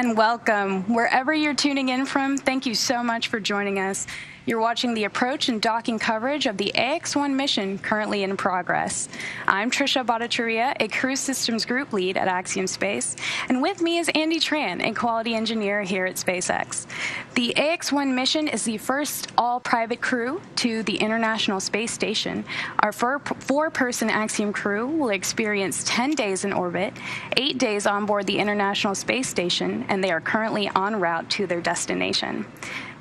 and welcome. Wherever you're tuning in from, thank you so much for joining us. You're watching the approach and docking coverage of the AX-1 mission currently in progress. I'm Trisha Bhattacharya, a Crew Systems Group Lead at Axiom Space, and with me is Andy Tran, a Quality Engineer here at SpaceX. The AX-1 mission is the first all-private crew to the International Space Station. Our four-person Axiom crew will experience 10 days in orbit, 8 days on board the International Space Station, and they are currently en route to their destination.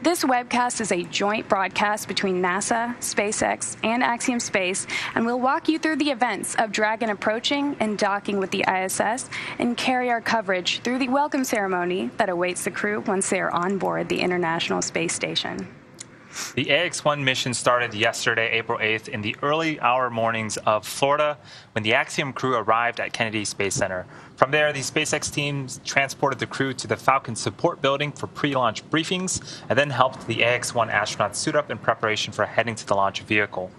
This webcast is a joint broadcast between NASA, SpaceX, and Axiom Space, and we'll walk you through the events of Dragon approaching and docking with the ISS and carry our coverage through the welcome ceremony that awaits the crew once they are on board the International Space Station. The AX-1 mission started yesterday, April 8th, in the early hour mornings of Florida when the Axiom crew arrived at Kennedy Space Center. From there, the SpaceX teams transported the crew to the Falcon support building for pre-launch briefings and then helped the AX-1 astronauts suit up in preparation for heading to the launch vehicle.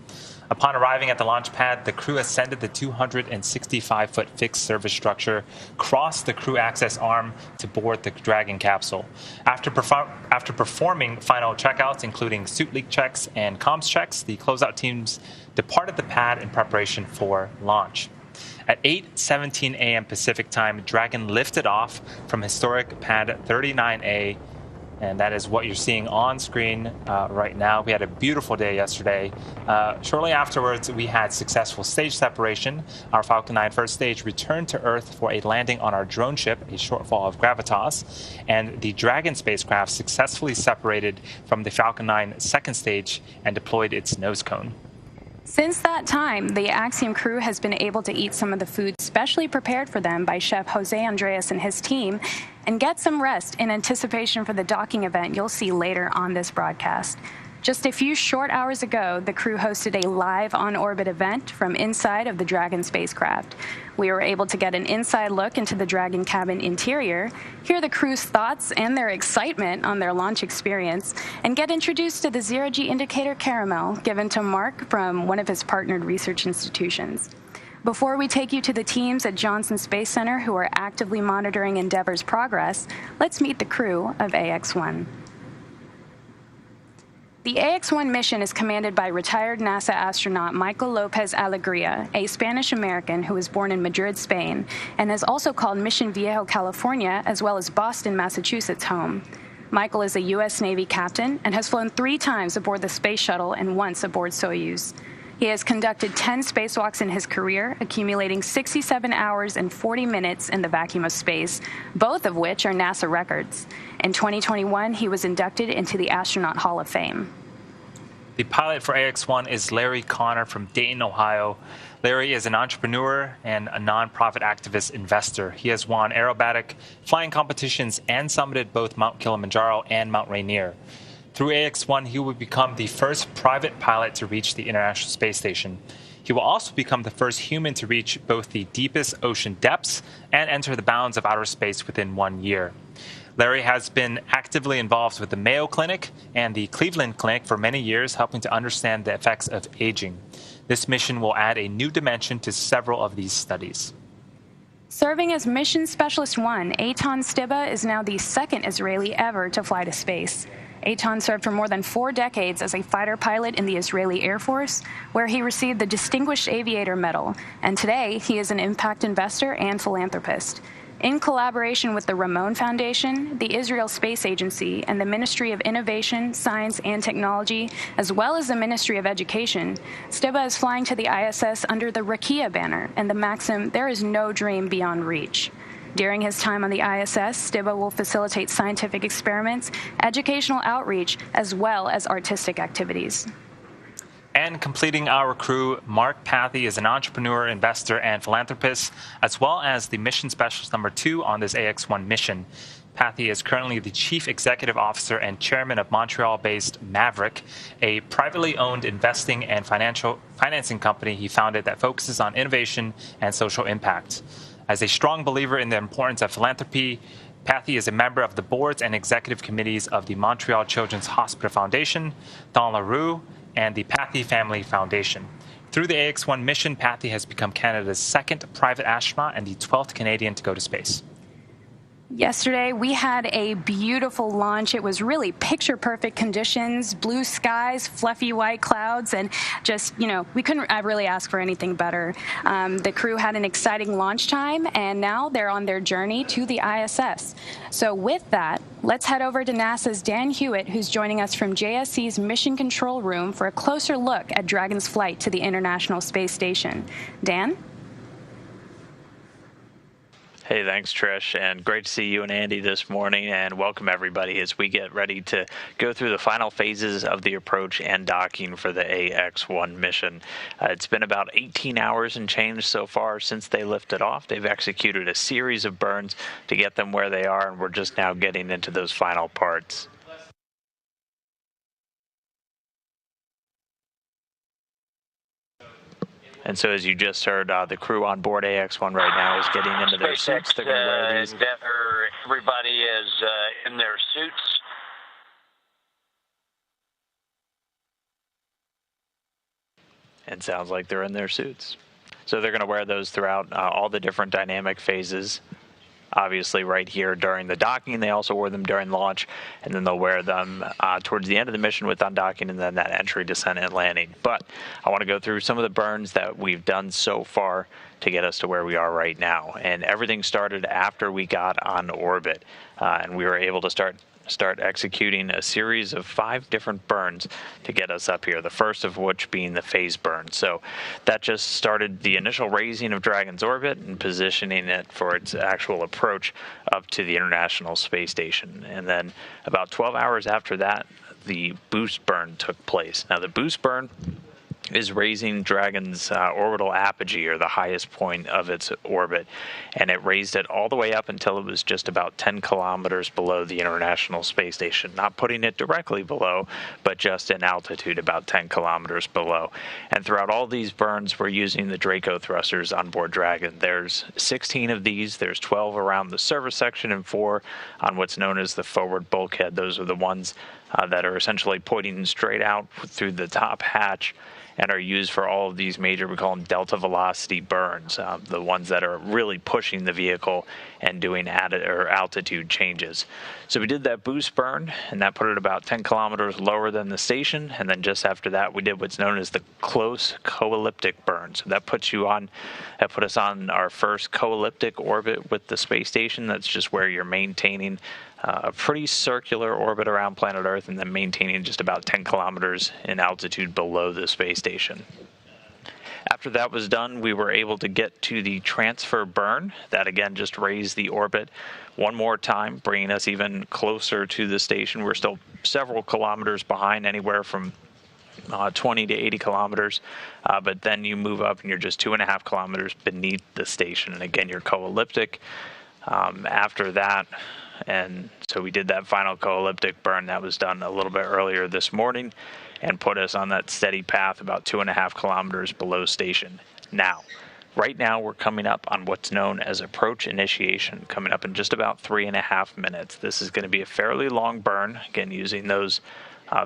Upon arriving at the launch pad, the crew ascended the 265-foot fixed service structure, crossed the crew access arm to board the Dragon capsule. After performing final checkouts, including suit leak checks and comms checks, the closeout teams departed the pad in preparation for launch. At 8:17 a.m. Pacific time, Dragon lifted off from historic pad 39A, and that is what you're seeing on screen right now. We had a beautiful day yesterday. Shortly afterwards, we had successful stage separation. Our Falcon 9 first stage returned to Earth for a landing on our drone ship, a shortfall of Gravitas, and the Dragon spacecraft successfully separated from the Falcon 9 second stage and deployed its nose cone. Since that time, the Axiom crew has been able to eat some of the food specially prepared for them by Chef Jose Andres and his team and get some rest in anticipation for the docking event you'll see later on this broadcast. Just a few short hours ago, the crew hosted a live on-orbit event from inside of the Dragon spacecraft. We were able to get an inside look into the Dragon cabin interior, hear the crew's thoughts and their excitement on their launch experience, and get introduced to the zero-G indicator caramel given to Mark from one of his partnered research institutions. Before we take you to the teams at Johnson Space Center who are actively monitoring Endeavour's progress, let's meet the crew of AX-1. The AX-1 mission is commanded by retired NASA astronaut Michael Lopez Alegria, a Spanish-American who was born in Madrid, Spain, and has also called Mission Viejo, California, as well as Boston, Massachusetts, home. Michael is a U.S. Navy captain and has flown 3 times aboard the Space Shuttle and once aboard Soyuz. He has conducted 10 spacewalks in his career, accumulating 67 hours and 40 minutes in the vacuum of space, both of which are NASA records. In 2021, he was inducted into the Astronaut Hall of Fame. The pilot for AX-1 is Larry Connor from Dayton, Ohio. Larry is an entrepreneur and a nonprofit activist investor. He has won aerobatic flying competitions and summited both Mount Kilimanjaro and Mount Rainier. Through AX-1, he will become the first private pilot to reach the International Space Station. He will also become the first human to reach both the deepest ocean depths and enter the bounds of outer space within 1 year. Larry has been actively involved with the Mayo Clinic and the Cleveland Clinic for many years, helping to understand the effects of aging. This mission will add a new dimension to several of these studies. Serving as Mission Specialist 1, Eitan Stiba is now the second Israeli ever to fly to space. Eitan served for more than 4 decades as a fighter pilot in the Israeli Air Force, where he received the Distinguished Aviator Medal, and today he is an impact investor and philanthropist. In collaboration with the Ramon Foundation, the Israel Space Agency, and the Ministry of Innovation, Science, and Technology, as well as the Ministry of Education, Stiba is flying to the ISS under the Rakia banner and the maxim, "There is no dream beyond reach." During his time on the ISS, Stiba will facilitate scientific experiments, educational outreach, as well as artistic activities. And completing our crew, Mark Pathy is an entrepreneur, investor, and philanthropist, as well as the mission specialist number 2 on this AX-1 mission. Pathy is currently the chief executive officer and chairman of Montreal-based Maverick, a privately owned investing and financing company he founded that focuses on innovation and social impact. As a strong believer in the importance of philanthropy, Pathy is a member of the boards and executive committees of the Montreal Children's Hospital Foundation, Don LaRue, and the Pathy Family Foundation. Through the AX-1 mission, Pathy has become Canada's second private astronaut and the 12th Canadian to go to space. Yesterday, we had a beautiful launch. It was really picture-perfect conditions, blue skies, fluffy white clouds, and just, we couldn't really ask for anything better. The crew had an exciting launch time, and now they're on their journey to the ISS. So with that, let's head over to NASA's Dan Hewitt, who's joining us from JSC's Mission Control Room for a closer look at Dragon's flight to the International Space Station. Dan? Hey, thanks, Trish, and great to see you and Andy this morning, and welcome everybody as we get ready to go through the final phases of the approach and docking for the AX-1 mission. It's been about 18 hours and change so far since they lifted off. They've executed a series of burns to get them where they are, and we're just now getting into those final parts. And so, as you just heard, the crew on board AX-1 right now is getting into their suits. They're going to wear these. Everybody is in their suits. And sounds like they're in their suits. So they're going to wear those throughout all the different dynamic phases. Obviously, right here during the docking, they also wore them during launch, and then they'll wear them towards the end of the mission with undocking and then that entry, descent, and landing. But I want to go through some of the burns that we've done so far to get us to where we are right now. And everything started after we got on orbit, and we were able to start executing a series of 5 different burns to get us up here, the first of which being the phase burn. So that just started the initial raising of Dragon's orbit and positioning it for its actual approach up to the International Space Station. And then about 12 hours after that, the boost burn took place. Now, the boost burn is raising Dragon's orbital apogee, or the highest point of its orbit, and it raised it all the way up until it was just about 10 kilometers below the International Space Station, not putting it directly below, but just in altitude about 10 kilometers below. And throughout all these burns, we're using the Draco thrusters on board Dragon. There's 16 of these. There's 12 around the service section and 4 on what's known as the forward bulkhead. Those are the ones that are essentially pointing straight out through the top hatch and are used for all of these major, we call them delta velocity burns, the ones that are really pushing the vehicle and doing altitude changes. So we did that boost burn, and that put it about 10 kilometers lower than the station, and then just after that we did what's known as the close co-elliptic burn. So that put us on our first co-elliptic orbit with the space station. That's just where you're maintaining a pretty circular orbit around planet Earth and then maintaining just about 10 kilometers in altitude below the space station. After that was done, we were able to get to the transfer burn. That again just raised the orbit one more time, bringing us even closer to the station. We're still several kilometers behind, anywhere from 20 to 80 kilometers, but then you move up and you're just 2.5 kilometers beneath the station. And again, you're co-elliptic after that. And so we did that final co-elliptic burn. That was done a little bit earlier this morning and put us on that steady path about 2.5 kilometers below station. Now, right now we're coming up on what's known as approach initiation, coming up in just about 3.5 minutes. This is going to be a fairly long burn, again using those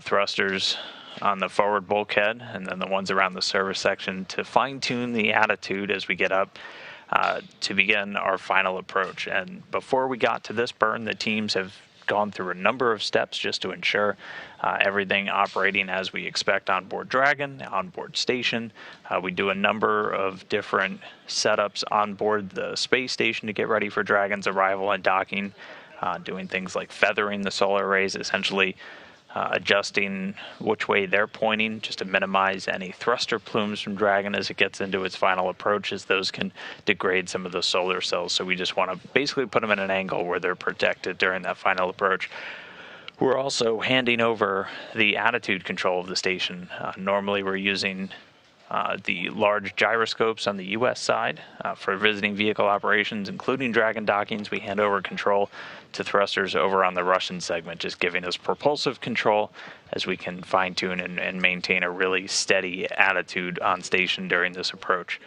thrusters on the forward bulkhead and then the ones around the service section to fine-tune the attitude as we get up to begin our final approach. And before we got to this burn, the teams have gone through a number of steps just to ensure everything operating as we expect on board Dragon, on board station. We do a number of different setups on board the space station to get ready for Dragon's arrival and docking, doing things like feathering the solar arrays, essentially adjusting which way they're pointing just to minimize any thruster plumes from Dragon as it gets into its final approach, as those can degrade some of the solar cells. So we just want to basically put them in an angle where they're protected during that final approach. We're also handing over the attitude control of the station. Normally we're using the large gyroscopes on the U.S. side for visiting vehicle operations, including Dragon dockings. We hand over control to thrusters over on the Russian segment, just giving us propulsive control as we can fine-tune and maintain a really steady attitude on station during this approach.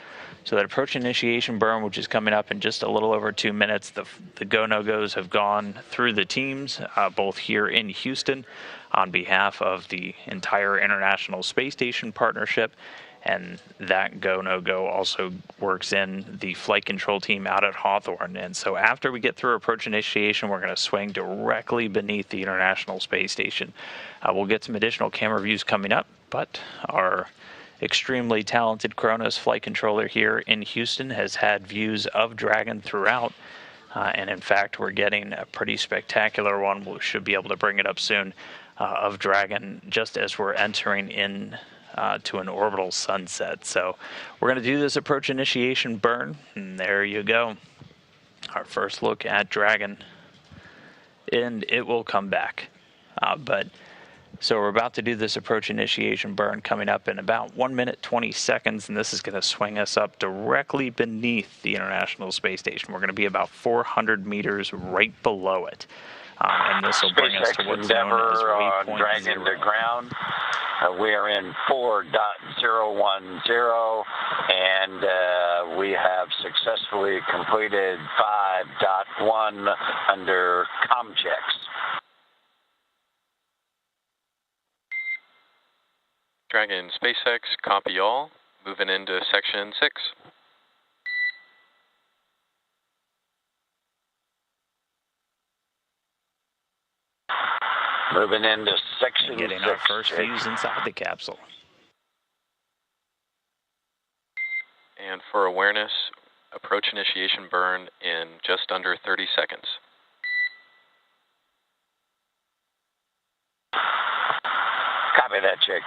So that approach initiation burn, which is coming up in just a little over 2 minutes, the go-no-goes have gone through the teams, both here in Houston on behalf of the entire International Space Station partnership, And that go, no go also works in the flight control team out at Hawthorne. And so after we get through approach initiation, we're going to swing directly beneath the International Space Station. We'll get some additional camera views coming up, but our extremely talented Kronos flight controller here in Houston has had views of Dragon throughout. And in fact, we're getting a pretty spectacular one. We should be able to bring it up soon of Dragon just as we're entering in to an orbital sunset. So we're going to do this approach initiation burn, and there you go. Our first look at Dragon, and it will come back. So we're about to do this approach initiation burn coming up in about 1 minute, 20 seconds, and this is going to swing us up directly beneath the International Space Station. We're going to be about 400 meters right below it. And this will bring us to what's known as waypoint Dragon 0. to ground. We are in 4.010, and we have successfully completed 5.1 under comm checks. Dragon SpaceX, copy all. Moving into section 6. Moving into section 6. Getting our first views inside the capsule. And for awareness, approach initiation burn in just under 30 seconds. Copy that, Chick.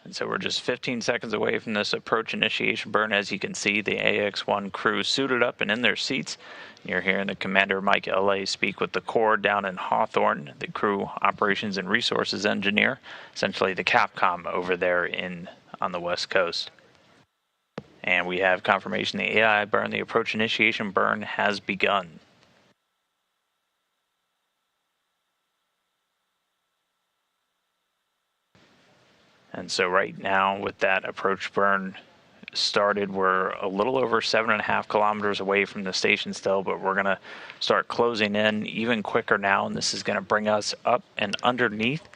And so we're just 15 seconds away from this approach initiation burn. As you can see, the AX-1 crew suited up and in their seats. You're hearing the Commander Mike L.A. speak with the Corps down in Hawthorne, the crew operations and resources engineer, essentially the Capcom over there on the West Coast. And we have confirmation the AI burn, the approach initiation burn has begun. And so right now, with that approach burn started, we're a little over 7.5 kilometers away from the station still, but we're going to start closing in even quicker now, and this is going to bring us up and underneath,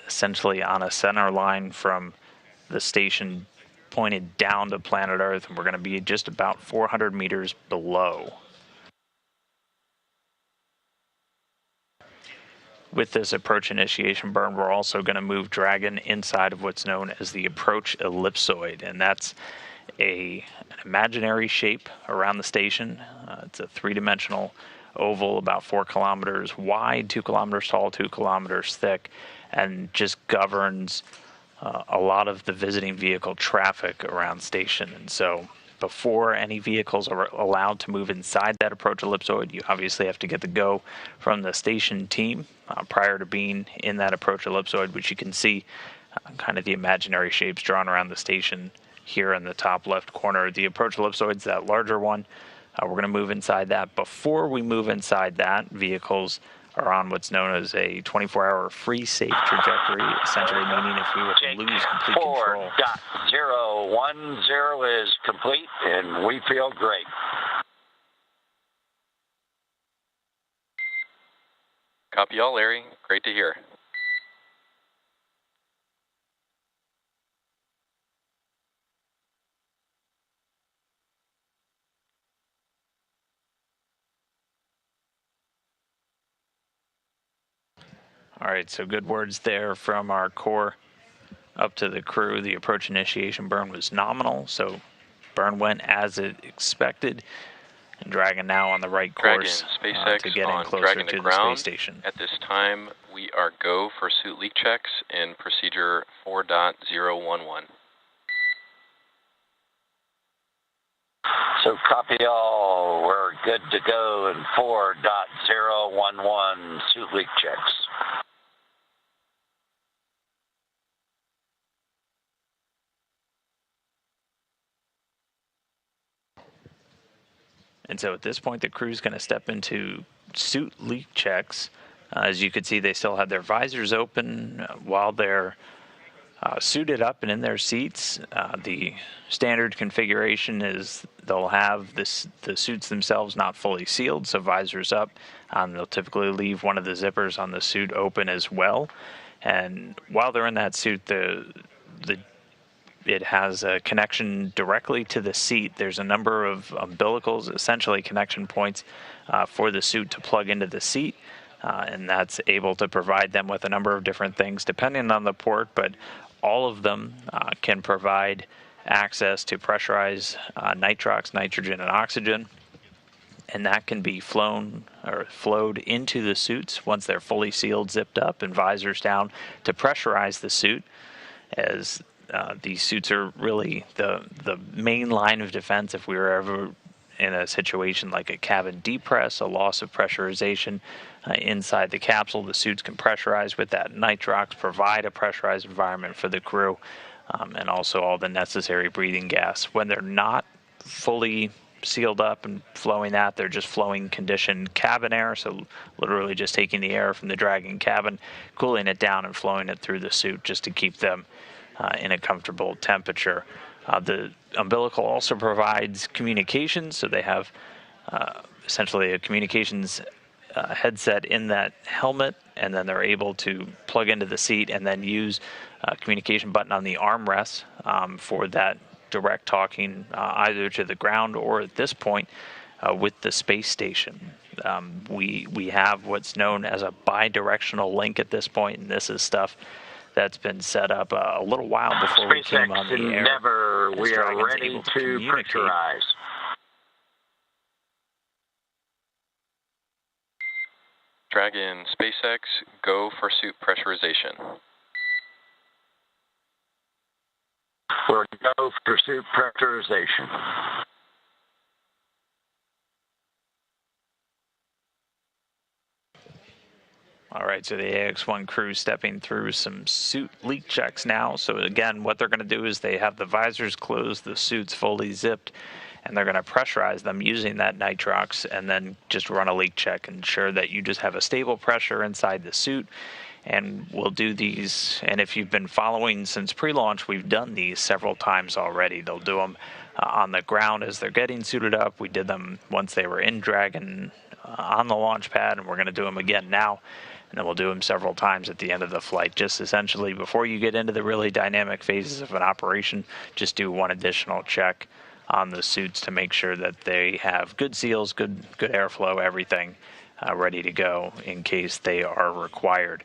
essentially on a center line from the station pointed down to planet Earth, and we're going to be just about 400 meters below. With this approach initiation burn, we're also going to move Dragon inside of what's known as the approach ellipsoid, and that's an imaginary shape around the station. It's a three-dimensional oval about 4 kilometers wide, 2 kilometers tall, 2 kilometers thick, and just governs a lot of the visiting vehicle traffic around station. And so before any vehicles are allowed to move inside that approach ellipsoid, you obviously have to get the go from the station team prior to being in that approach ellipsoid, which you can see kind of the imaginary shapes drawn around the station here in the top left corner. The approach ellipsoid's that larger one. We're going to move inside that. Before we move inside that, vehicles are on what's known as a 24-hour free safe trajectory, essentially meaning if we were to lose complete control. 4.010 is complete, and we feel great. Copy all, Larry. Great to hear. All right, so good words there from our core up to the crew. The approach initiation burn was nominal, so burn went as it expected. And Dragon now on the right course SpaceX to get in closer Dragon to the ground. space station. At this time, we are go for suit leak checks in procedure 4.011. So copy all. We're good to go in 4.011 suit leak checks. And so at this point, the crew's going to step into suit leak checks. As you can see, they still have their visors open while they're suited up and in their seats. The standard configuration is they'll have the suits themselves not fully sealed, so visors up. They'll typically leave one of the zippers on the suit open as well. And while they're in that suit, it has a connection directly to the seat. There's a number of umbilicals, essentially connection points for the suit to plug into the seat. And that's able to provide them with a number of different things depending on the port, but all of them can provide access to pressurized nitrox, nitrogen, and oxygen. And that can be flown or flowed into the suits once they're fully sealed, zipped up, and visors down to pressurize the suit, as these suits are really the main line of defense if we were ever in a situation like a cabin depress, a loss of pressurization inside the capsule. The suits can pressurize with that nitrox, provide a pressurized environment for the crew, and also all the necessary breathing gas. When they're not fully sealed up and flowing that, they're just flowing conditioned cabin air, so literally just taking the air from the Dragon cabin, cooling it down and flowing it through the suit just to keep them in a comfortable temperature. The umbilical also provides communications, so they have essentially a communications headset in that helmet, and then they're able to plug into the seat and then use a communication button on the armrest for that direct talking either to the ground or at this point with the space station. We have what's known as a bi-directional link at this point, and this is stuff that's been set up a little while before we came on the air. Endeavor, we are ready to pressurize. Dragon, SpaceX, go for suit pressurization. We're go for suit pressurization. All right, so the AX-1 crew stepping through some suit leak checks now. So again, what they're going to do is they have the visors closed, the suits fully zipped, and they're going to pressurize them using that nitrox and then just run a leak check, ensure that you just have a stable pressure inside the suit. And we'll do these, and if you've been following since pre-launch, we've done these several times already. They'll do them on the ground as they're getting suited up. We did them once they were in Dragon on the launch pad, and we're going to do them again now. And then we'll do them several times at the end of the flight. Just essentially, before you get into the really dynamic phases of an operation, just do one additional check on the suits to make sure that they have good seals, good airflow, everything ready to go in case they are required.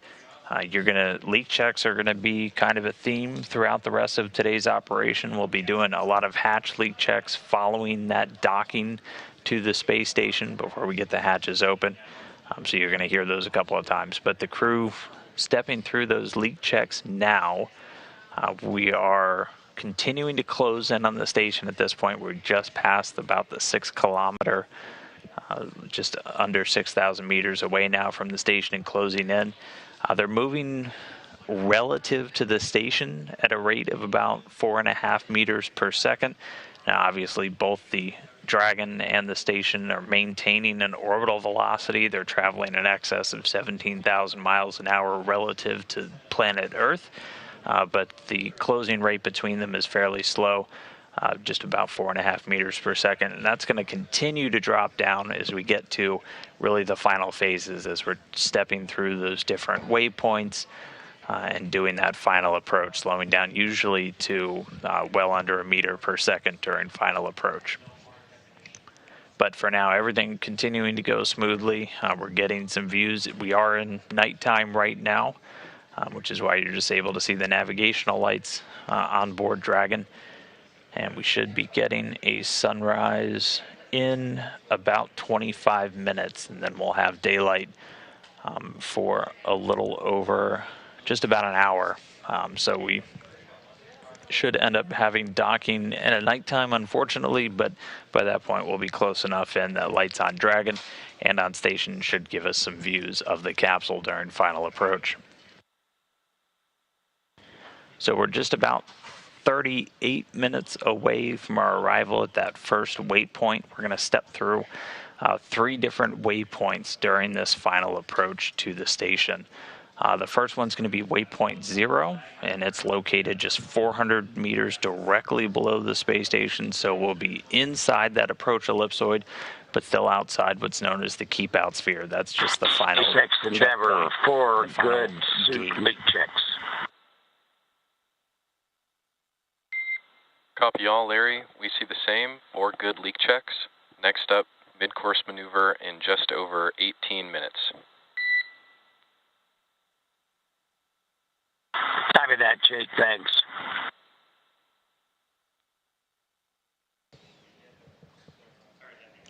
Leak checks are gonna be kind of a theme throughout the rest of today's operation. We'll be doing a lot of hatch leak checks following that docking to the space station before we get the hatches open. So you're gonna hear those a couple of times. But the crew stepping through those leak checks now. We are continuing to close in on the station at this point. We're just past about the 6 kilometer, just under 6,000 meters away now from the station and closing in. They're moving relative to the station at a rate of about 4.5 meters per second. Now, obviously, both the Dragon and the station are maintaining an orbital velocity. They're traveling in excess of 17,000 miles an hour relative to planet Earth. But the closing rate between them is fairly slow, just about 4.5 meters per second. And that's going to continue to drop down as we get to really the final phases, as we're stepping through those different waypoints and doing that final approach, slowing down usually to well under a meter per second during final approach. But for now, everything continuing to go smoothly. We're getting some views. We are in nighttime right now, which is why you're just able to see the navigational lights on board Dragon. And we should be getting a sunrise in about 25 minutes, and then we'll have daylight for a little over just about an hour. So we should end up having docking at nighttime, unfortunately, but by that point we'll be close enough in that lights on Dragon and on station should give us some views of the capsule during final approach. So we're just about 38 minutes away from our arrival at that first waypoint. We're going to step through 3 different waypoints during this final approach to the station. The first one's going to be waypoint 0, and it's located just 400 meters directly below the space station, so we'll be inside that approach ellipsoid, but still outside what's known as the keep out sphere. That's just the final SpaceX Endeavor, 4 good suit leak checks. Copy all, Larry. We see the same. 4 good leak checks. Next up, mid-course maneuver in just over 18 minutes. Copy that, Jake. Thanks.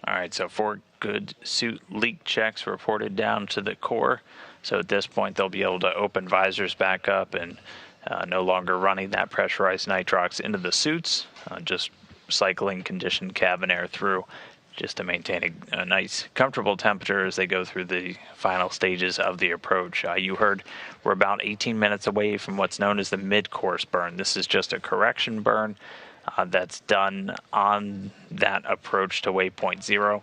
All right, so 4 good suit leak checks reported down to the core. So at this point, they'll be able to open visors back up and no longer running that pressurized nitrox into the suits, just cycling conditioned cabin air through just to maintain a nice, comfortable temperature as they go through the final stages of the approach. You heard we're about 18 minutes away from what's known as the mid-course burn. This is just a correction burn that's done on that approach to waypoint 0.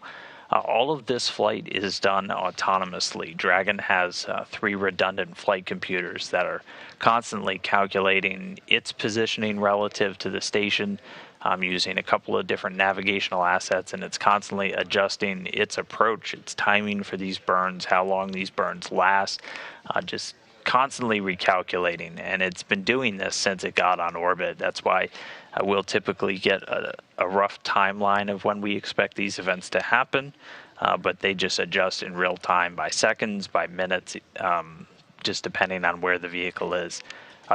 All of this flight is done autonomously. Dragon has 3 redundant flight computers that are constantly calculating its positioning relative to the station, using a couple of different navigational assets, and it's constantly adjusting its approach, its timing for these burns, how long these burns last, just constantly recalculating. And it's been doing this since it got on orbit. That's why we'll typically get a rough timeline of when we expect these events to happen, but they just adjust in real time by seconds, by minutes, just depending on where the vehicle is.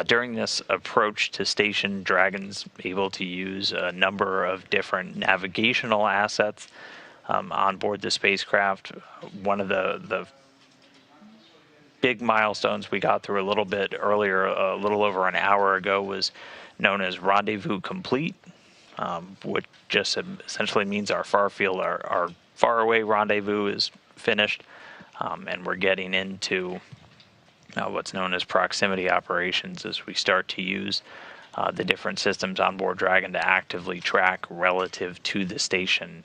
During this approach to station, Dragon's able to use a number of different navigational assets on board the spacecraft. One of the big milestones we got through a little bit earlier, a little over an hour ago, was known as Rendezvous Complete, which just essentially means our far field, our far away rendezvous is finished, and we're getting into what's known as proximity operations as we start to use the different systems on board Dragon to actively track relative to the station.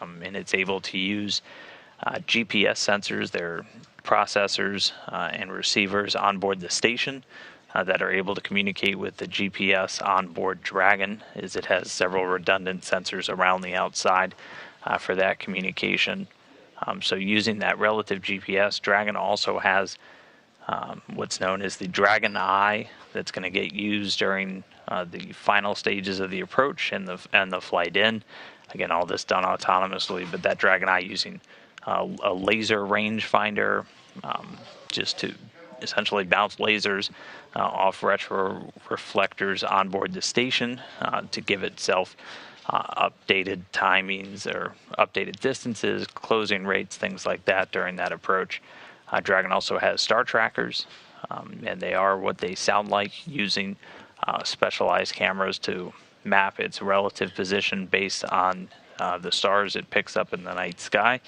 And it's able to use GPS sensors, their processors and receivers on board the station that are able to communicate with the GPS on board Dragon, as it has several redundant sensors around the outside for that communication. So using that relative GPS, Dragon also has what's known as the Dragon Eye that's going to get used during the final stages of the approach and the flight in. Again, all this done autonomously, but that Dragon Eye using a laser rangefinder just to essentially bounce lasers off retro reflectors on board the station to give itself updated timings or updated distances, closing rates, things like that during that approach. Dragon also has star trackers, and they are what they sound like, using specialized cameras to map its relative position based on the stars it picks up in the night sky.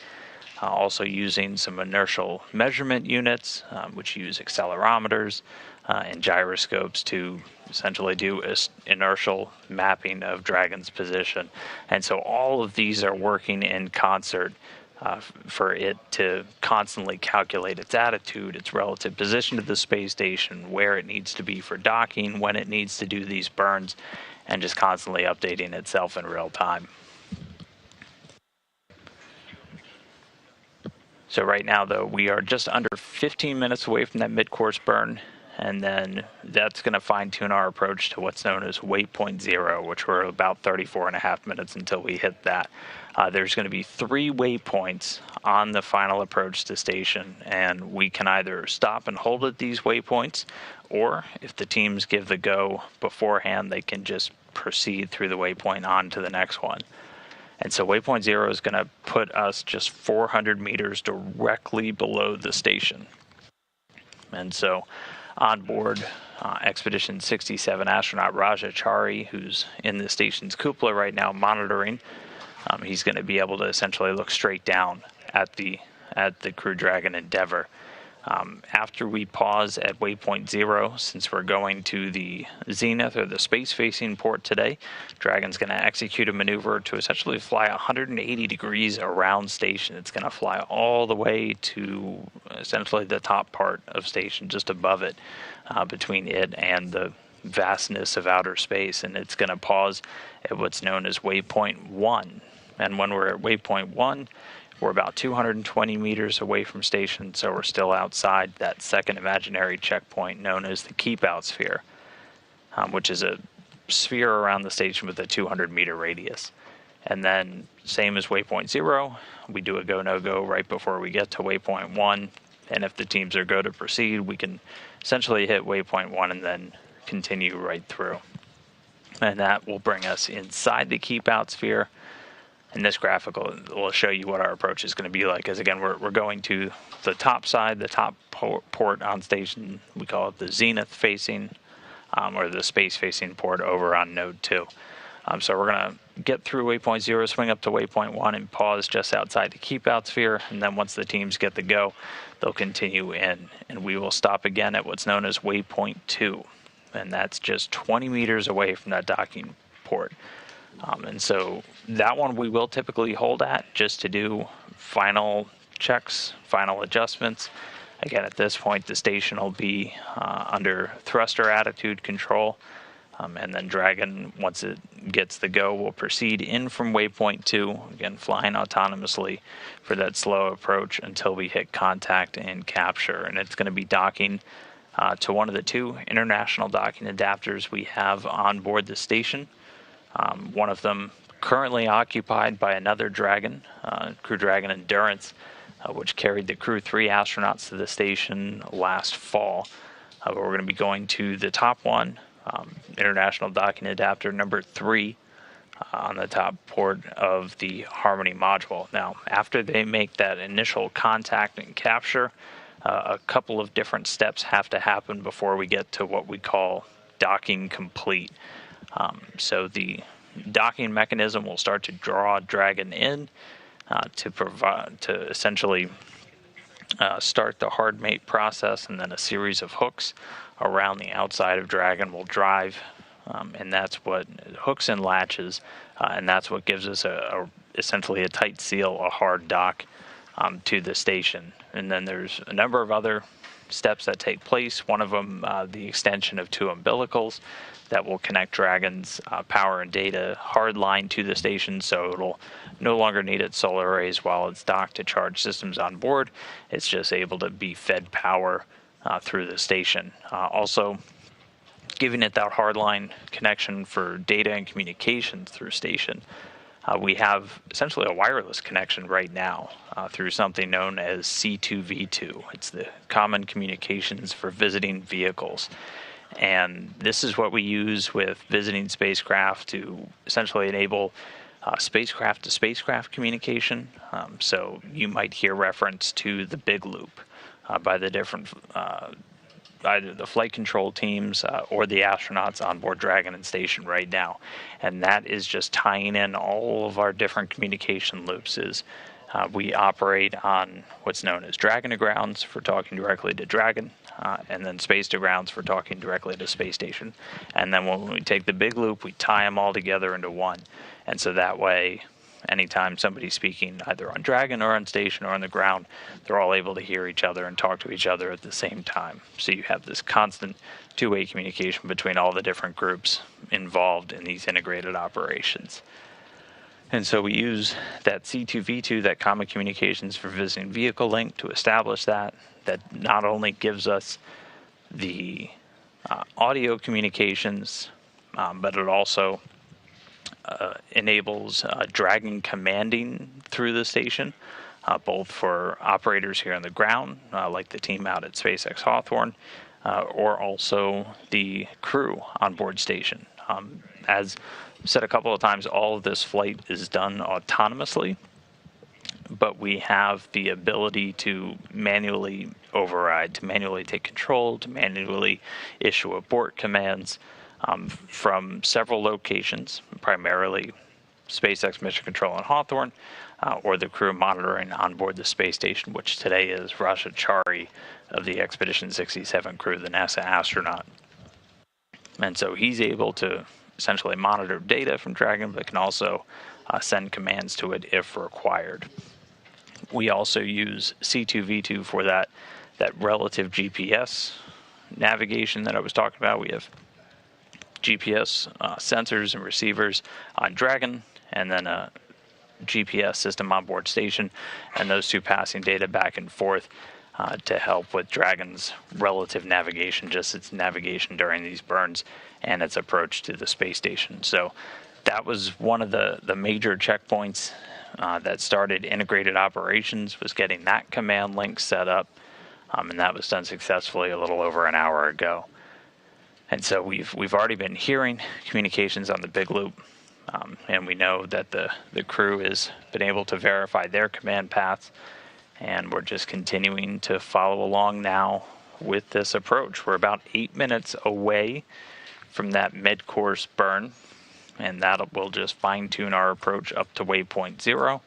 Also using some inertial measurement units, which use accelerometers and gyroscopes to essentially do inertial mapping of Dragon's position. And so all of these are working in concert for it to constantly calculate its attitude, its relative position to the space station, where it needs to be for docking, when it needs to do these burns, and just constantly updating itself in real time. So right now, though, we are just under 15 minutes away from that mid-course burn, and then that's going to fine-tune our approach to what's known as waypoint 0, which we're about 34.5 minutes until we hit that. There's going to be 3 waypoints on the final approach to station, and we can either stop and hold at these waypoints, or if the teams give the go beforehand, they can just proceed through the waypoint on to the next one. And so waypoint 0 is going to put us just 400 meters directly below the station. And so on board Expedition 67 astronaut Rajachari, who's in the station's cupola right now monitoring, he's going to be able to essentially look straight down at the Crew Dragon Endeavor. After we pause at waypoint 0, since we're going to the zenith or the space-facing port today, Dragon's going to execute a maneuver to essentially fly 180 degrees around station. It's going to fly all the way to essentially the top part of station, just above it, between it and the vastness of outer space. And it's going to pause at what's known as waypoint 1. And when we're at waypoint 1, we're about 220 meters away from station, so we're still outside that second imaginary checkpoint known as the keep out sphere, which is a sphere around the station with a 200-meter radius. And then, same as waypoint 0, we do a go, no-go right before we get to waypoint 1, and if the teams are go to proceed, we can essentially hit waypoint 1 and then continue right through. And that will bring us inside the keep out sphere. And this graphic will show you what our approach is going to be like. As again, we're going to the top side, the top port on station. We call it the zenith facing, or the space facing port over on node 2. So we're going to get through waypoint 0, swing up to waypoint 1, and pause just outside the keep out sphere. And then once the teams get the go, they'll continue in. And we will stop again at what's known as waypoint 2. And that's just 20 meters away from that docking port. And so that one we will typically hold at just to do final checks, final adjustments. Again, at this point, the station will be under thruster attitude control. And then Dragon, once it gets the go, will proceed in from waypoint 2, again, flying autonomously for that slow approach until we hit contact and capture. And it's going to be docking to one of the 2 international docking adapters we have on board the station. One of them currently occupied by another Dragon, Crew Dragon Endurance, which carried the Crew 3 astronauts to the station last fall. We're going to be going to the top one, International Docking Adapter number 3, on the top port of the Harmony module. Now, after they make that initial contact and capture, a couple of different steps have to happen before we get to what we call docking complete. So the docking mechanism will start to draw Dragon in to essentially start the hard mate process, and then a series of hooks around the outside of Dragon will drive, and that's what hooks and latches, and that's what gives us essentially a tight seal, a hard dock to the station. And then there's a number of other steps that take place. One of them, the extension of 2 umbilicals that will connect Dragon's power and data hard line to the station, so it'll no longer need its solar arrays while it's docked to charge systems on board. It's just able to be fed power through the station. Also, giving it that hardline connection for data and communications through station. We have essentially a wireless connection right now through something known as C2V2. It's the Common Communications for Visiting Vehicles. And this is what we use with visiting spacecraft to essentially enable spacecraft to spacecraft communication. So you might hear reference to the big loop by the different either the flight control teams or the astronauts on board Dragon and station right now. And that is just tying in all of our different communication loops. We operate on what's known as Dragon to Grounds for talking directly to Dragon, and then Space to Grounds for talking directly to Space Station. And then when we take the big loop, we tie them all together into one. And so that way, anytime somebody's speaking either on Dragon or on station or on the ground, they're all able to hear each other and talk to each other at the same time. So you have this constant two-way communication between all the different groups involved in these integrated operations. And so we use that C2V2, that Common Communications for Visiting Vehicle link, to establish that not only gives us the audio communications, but it also enables Dragon commanding through the station, both for operators here on the ground, like the team out at SpaceX Hawthorne, or also the crew on board station. As said a couple of times, all of this flight is done autonomously, but we have the ability to manually override, to manually take control, to manually issue abort commands from several locations, primarily SpaceX Mission Control in Hawthorne, or the crew monitoring on board the space station, which today is Raja Chari of the Expedition 67 crew, the NASA astronaut. And so he's able to essentially monitor data from Dragon, but can also send commands to it if required. We also use C2V2 for that relative GPS navigation that I was talking about. We have GPS sensors and receivers on Dragon, and then a GPS system on board station, and those two passing data back and forth to help with Dragon's relative navigation, just its navigation during these burns and its approach to the space station. So that was one of the major checkpoints that started integrated operations, was getting that command link set up, and that was done successfully a little over an hour ago. And so we've already been hearing communications on the big loop, and we know that the crew has been able to verify their command paths, and we're just continuing to follow along now with this approach. We're about 8 minutes away from that mid-course burn, and that will just fine-tune our approach up to waypoint 0.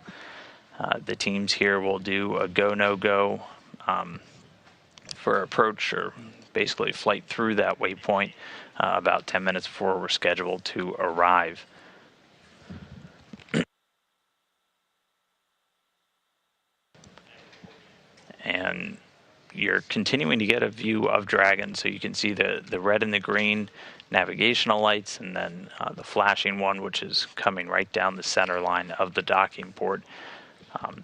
The teams here will do a go, no-go for approach, or basically flight through that waypoint about 10 minutes before we're scheduled to arrive. And you're continuing to get a view of Dragon, so you can see the red and the green navigational lights, and then the flashing one, which is coming right down the center line of the docking port.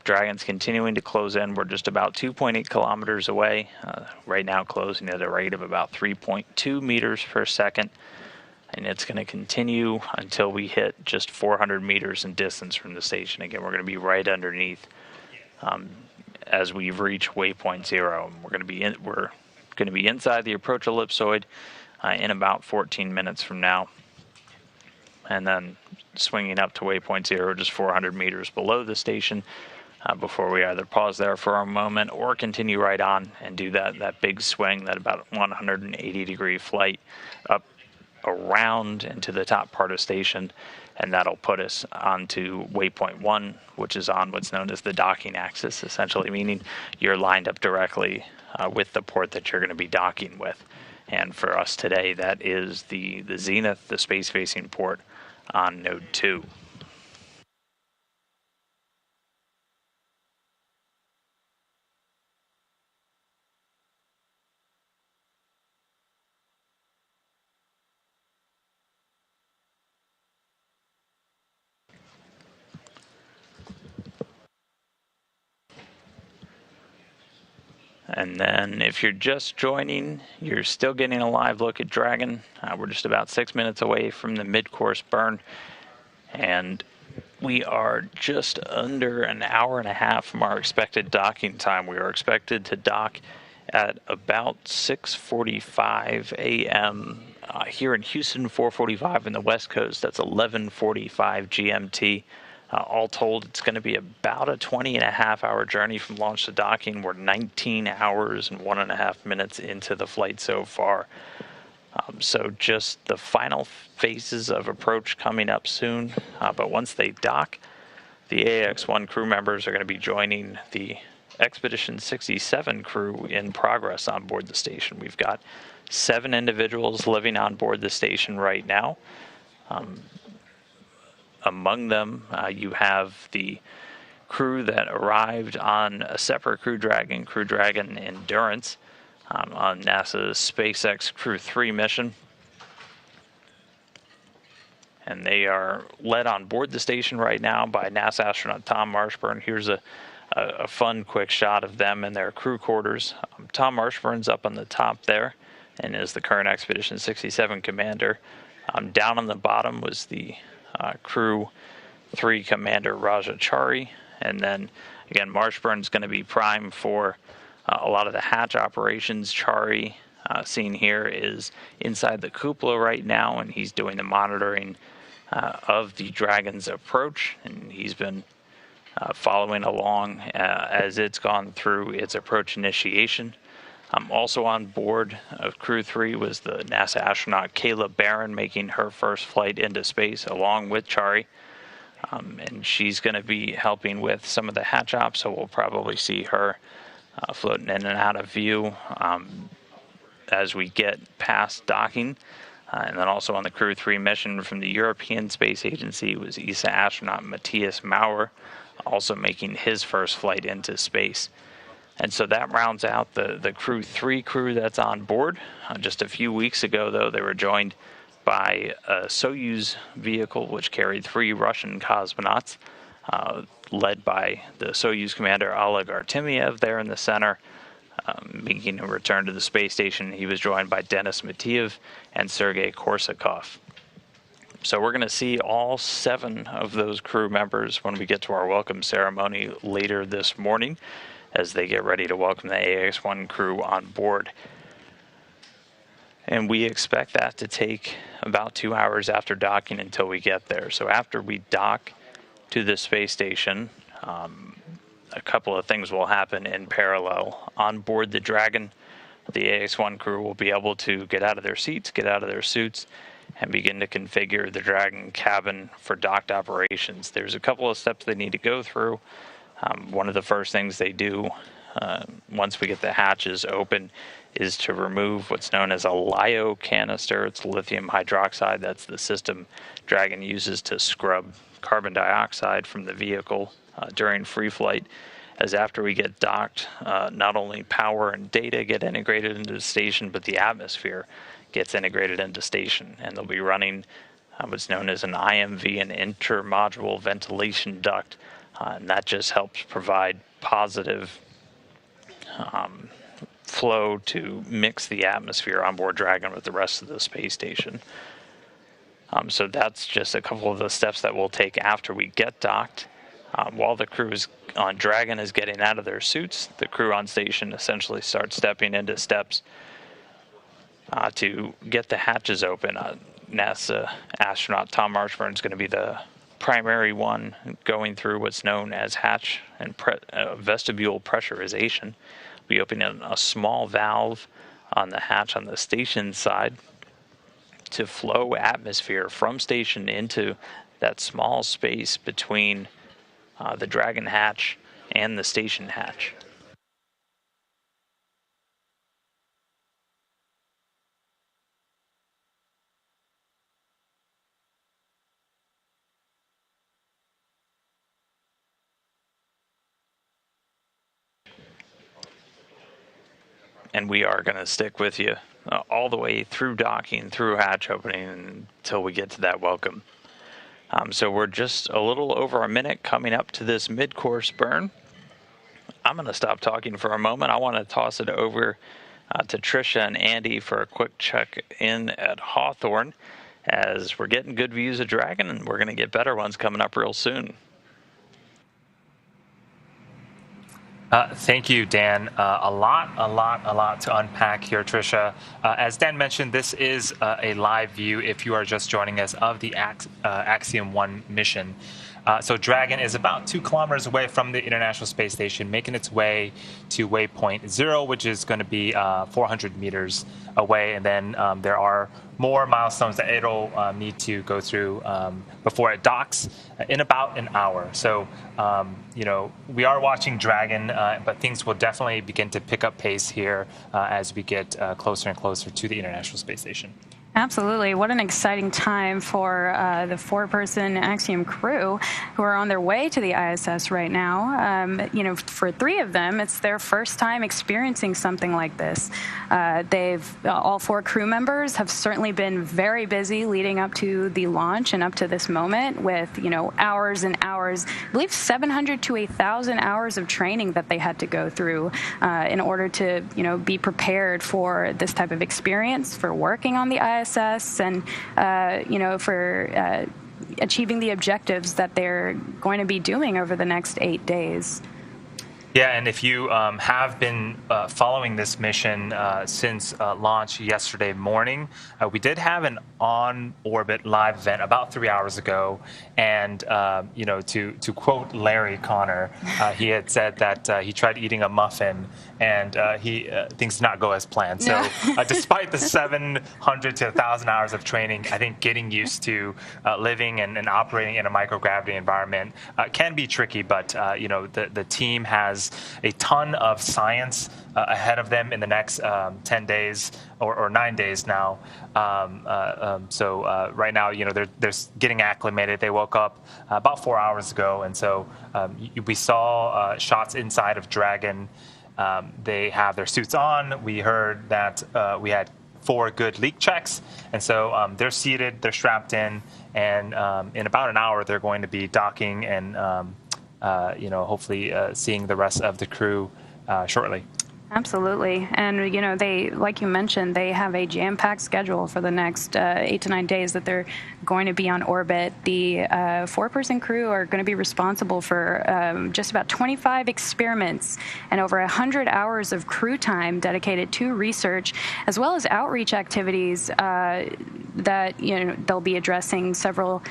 Dragon's continuing to close in. We're just about 2.8 kilometers away, right now closing at a rate of about 3.2 meters per second, and it's going to continue until we hit just 400 meters in distance from the station. Again, we're going to be right underneath as we reach waypoint 0. We're going to be inside the approach ellipsoid in about 14 minutes from now, and then swinging up to waypoint 0, just 400 meters below the station, before we either pause there for a moment or continue right on and do that big swing, that about 180-degree flight up around into the top part of station, and that'll put us onto waypoint 1, which is on what's known as the docking axis, essentially meaning you're lined up directly with the port that you're going to be docking with. And for us today, that is the Zenith, the space-facing port on node 2. And then if you're just joining, you're still getting a live look at Dragon. We're just about 6 minutes away from the mid-course burn, and we are just under an hour and a half from our expected docking time. We are expected to dock at about 6:45 a.m. Here in Houston, 4:45 in the West Coast. That's 11:45 GMT. All told, it's going to be about a 20-and-a-half-hour journey from launch to docking. We're 19 hours and 1.5 minutes into the flight so far. So just the final phases of approach coming up soon. But once they dock, the AX-1 crew members are going to be joining the Expedition 67 crew in progress on board the station. We've got 7 individuals living on board the station right now. Among them, you have the crew that arrived on a separate Crew Dragon Endurance, on NASA's SpaceX Crew 3 mission. And they are led on board the station right now by NASA astronaut Tom Marshburn. Here's a fun quick shot of them in their crew quarters. Tom Marshburn's up on the top there and is the current Expedition 67 commander. Down on the bottom was the Crew 3 commander Raja Chari, and then again Marshburn's going to be prime for a lot of the hatch operations. Chari, seen here, is inside the cupola right now, and he's doing the monitoring of the Dragon's approach, and he's been following along as it's gone through its approach initiation. Also on board of Crew 3 was the NASA astronaut Kayla Barron, making her first flight into space along with Chari. and she's going to be helping with some of the hatch ops, so we'll probably see her floating in and out of view as we get past docking. And then also on the Crew 3 mission from the European Space Agency was ESA astronaut Matthias Maurer, also making his first flight into space. And so that rounds out the Crew 3 crew that's on board. Just a few weeks ago, though, they were joined by a Soyuz vehicle, which carried 3 Russian cosmonauts, led by the Soyuz commander Oleg Artemyev there in the center. Making a return to the space station, he was joined by Denis Matiev and Sergei Korsakov. So we're going to see all 7 of those crew members when we get to our welcome ceremony later this morning as they get ready to welcome the AX-1 crew on board. And we expect that to take about 2 hours after docking until we get there. So after we dock to the space station, a couple of things will happen in parallel. On board the Dragon, the AX-1 crew will be able to get out of their seats, get out of their suits, and begin to configure the Dragon cabin for docked operations. There's a couple of steps they need to go through. One of the first things they do once we get the hatches open is to remove what's known as a LiO canister. It's lithium hydroxide. That's the system Dragon uses to scrub carbon dioxide from the vehicle during free flight. As after we get docked, not only power and data get integrated into the station, but the atmosphere gets integrated into station. And they'll be running what's known as an IMV, an intermodule ventilation duct. And that just helps provide positive flow to mix the atmosphere on board Dragon with the rest of the space station. So that's just a couple of the steps that we'll take after we get docked. While the crew on Dragon is getting out of their suits, the crew on station essentially starts stepping into steps to get the hatches open. NASA astronaut Tom Marshburn is going to be the primary one going through what's known as hatch and vestibule pressurization. We'll be opening a small valve on the hatch on the station side to flow atmosphere from station into that small space between the Dragon hatch and the station hatch. And we are going to stick with you all the way through docking, through hatch opening, until we get to that welcome. So we're just a little over a minute coming up to this mid-course burn. I'm going to stop talking for a moment. I want to toss it over to Trisha and Andy for a quick check-in at Hawthorne, as we're getting good views of Dragon, and we're going to get better ones coming up real soon. Thank you, Dan. A lot to unpack here, Trisha. As Dan mentioned, this is a live view, if you are just joining us, of the Axiom-1 mission. So Dragon is about 2 kilometers away from the International Space Station, making its way to waypoint 0, which is going to be 400 meters away. And then there are more milestones that it'll need to go through before it docks in about an hour. So, we are watching Dragon, but things will definitely begin to pick up pace here as we get closer and closer to the International Space Station. Absolutely. What an exciting time for the 4-person Axiom crew who are on their way to the ISS right now. For 3 of them, it's their first time experiencing something like this. All 4 crew members have certainly been very busy leading up to the launch and up to this moment with, hours and hours, I believe 700 to 1,000 hours of training that they had to go through in order to, be prepared for this type of experience, for working on the ISS, and for achieving the objectives that they're going to be doing over the next 8 days. Yeah, and if you have been following this mission since launch yesterday morning, we did have an on-orbit live event about 3 hours ago, and to quote Larry Connor, he had said that he tried eating a muffin, and things did not go as planned. So, despite the 700 to 1,000 hours of training, I think getting used to living and operating in a microgravity environment can be tricky. But the team has a ton of science ahead of them in the next 10 days or 9 days now. So right now, they're getting acclimated. They woke up about 4 hours ago, and so we saw shots inside of Dragon. They have their suits on. We heard that we had 4 good leak checks, and so they're seated, they're strapped in, and in about an hour they're going to be docking and hopefully seeing the rest of the crew shortly. Absolutely. And, they, like you mentioned, they have a jam-packed schedule for the next 8 to 9 days that they're going to be on orbit. The 4-person crew are going to be responsible for just about 25 experiments and over 100 hours of crew time dedicated to research, as well as outreach activities that, they'll be addressing several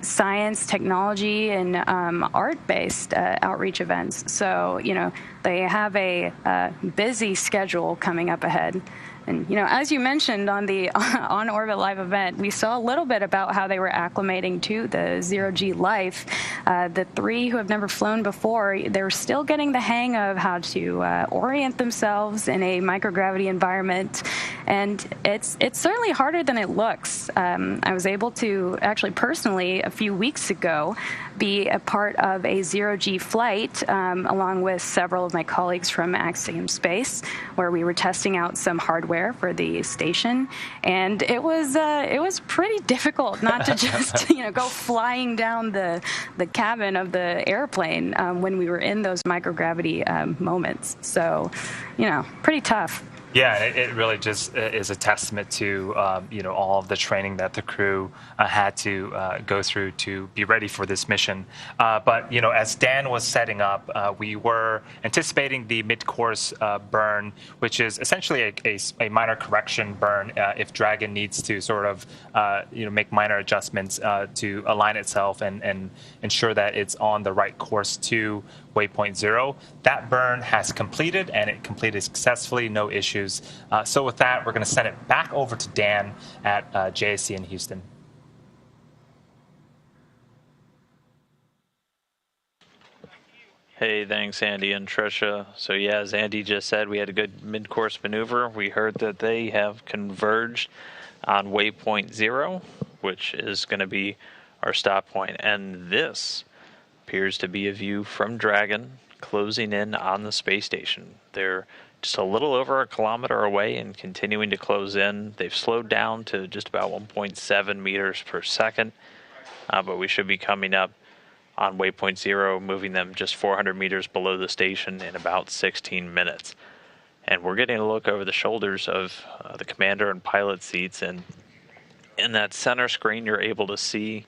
science, technology, and art-based outreach events. So, they have a busy schedule coming up ahead. And, as you mentioned on the on-orbit live event, we saw a little bit about how they were acclimating to the zero-G life. The 3 who have never flown before, they're still getting the hang of how to orient themselves in a microgravity environment. And it's certainly harder than it looks. I was able to actually personally, a few weeks ago, be a part of a zero-G flight along with several of my colleagues from Axiom Space, where we were testing out some hardware for the station, and it was pretty difficult not to just go flying down the cabin of the airplane when we were in those microgravity moments. So, pretty tough. Yeah, it really just is a testament to all of the training that the crew had to go through to be ready for this mission. But as Dan was setting up, we were anticipating the mid-course burn, which is essentially a minor correction burn if Dragon needs to sort of make minor adjustments to align itself and ensure that it's on the right course to waypoint 0. That burn has completed, and it completed successfully, no issues. So with that, we're going to send it back over to Dan at JSC in Houston. Hey, thanks, Andy and Trisha. So yeah, as Andy just said, we had a good mid-course maneuver. We heard that they have converged on waypoint 0, which is going to be our stop point. And this appears to be a view from Dragon closing in on the space station. They're just a little over a kilometer away and continuing to close in. They've slowed down to just about 1.7 meters per second, but we should be coming up on waypoint 0, moving them just 400 meters below the station in about 16 minutes. And we're getting a look over the shoulders of the commander and pilot seats, and in that center screen you're able to see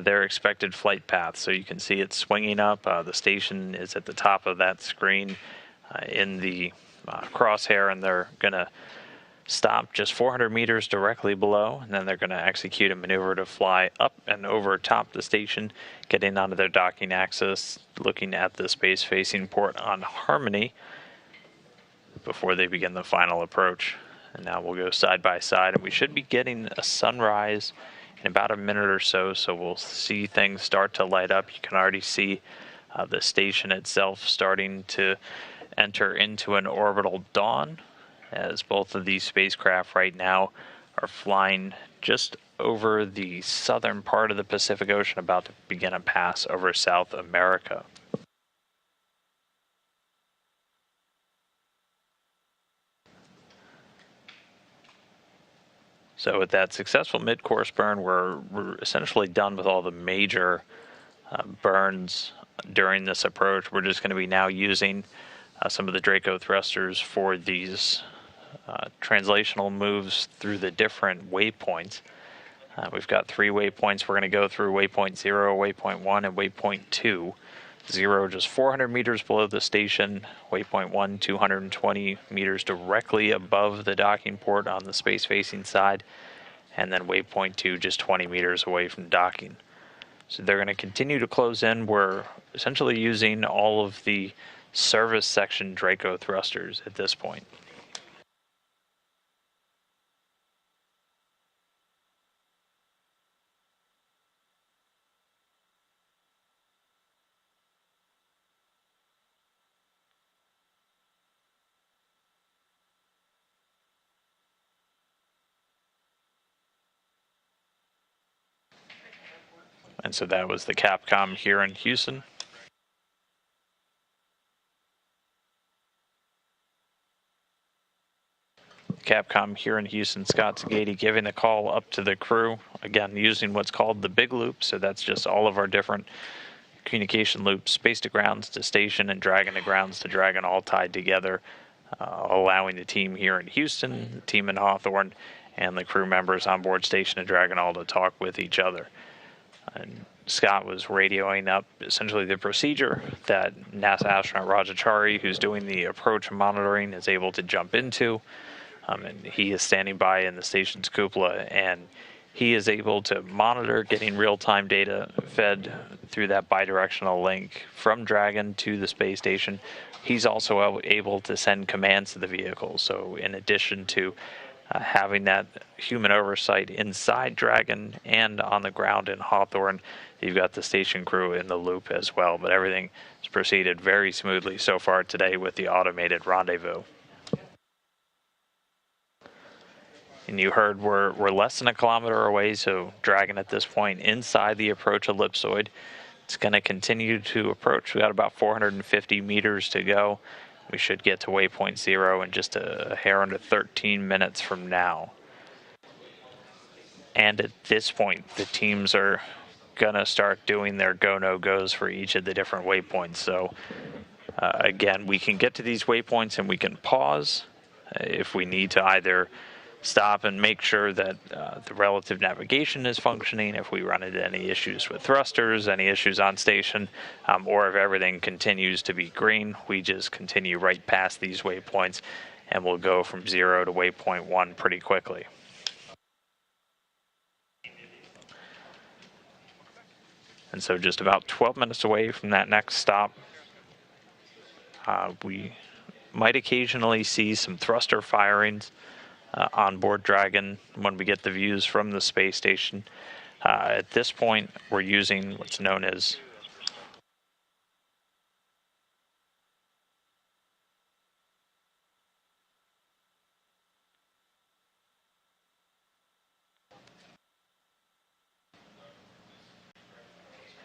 their expected flight path. So you can see it swinging up. The station is at the top of that screen in the crosshair, and they're going to stop just 400 meters directly below, and then they're going to execute a maneuver to fly up and over top the station, getting onto their docking axis, looking at the space-facing port on Harmony before they begin the final approach. And now we'll go side by side, and we should be getting a sunrise in about a minute or so, so we'll see things start to light up. You can already see the station itself starting to enter into an orbital dawn, as both of these spacecraft right now are flying just over the southern part of the Pacific Ocean, about to begin a pass over South America. So with that successful mid-course burn, we're essentially done with all the major burns during this approach. We're just going to be now using some of the Draco thrusters for these translational moves through the different waypoints. We've got 3 waypoints. We're going to go through waypoint 0, waypoint 1, and waypoint 2. 0 just 400 meters below the station, waypoint 1 220 meters directly above the docking port on the space-facing side, and then waypoint 2 just 20 meters away from docking. So they're going to continue to close in. We're essentially using all of the service section Draco thrusters at this point. And so that was the Capcom here in Houston. Capcom here in Houston, Scott Zagati giving the call up to the crew, again using what's called the big loop. So that's just all of our different communication loops, space to grounds to station and Dragon to grounds to Dragon, all tied together, allowing the team here in Houston, the team in Hawthorne, and the crew members on board station and Dragon all to talk with each other. And Scott was radioing up essentially the procedure that NASA astronaut Rajachari, who's doing the approach monitoring, is able to jump into. And he is standing by in the station's cupola, and he is able to monitor getting real-time data fed through that bidirectional link from Dragon to the space station. He's also able to send commands to the vehicle. So in addition to having that human oversight inside Dragon and on the ground in Hawthorne, you've got the station crew in the loop as well. But everything has proceeded very smoothly so far today with the automated rendezvous. And you heard we're less than a kilometer away, so Dragon at this point inside the approach ellipsoid. It's going to continue to approach. We got about 450 meters to go. We should get to waypoint 0 in just a hair under 13 minutes from now. And at this point, the teams are going to start doing their go, no goes for each of the different waypoints. So again, we can get to these waypoints and we can pause if we need to either stop and make sure that the relative navigation is functioning, if we run into any issues with thrusters, any issues on station, or if everything continues to be green, we just continue right past these waypoints and we'll go from 0 to waypoint 1 pretty quickly. And so just about 12 minutes away from that next stop, we might occasionally see some thruster firings on board Dragon when we get the views from the space station. At this point, we're using what's known as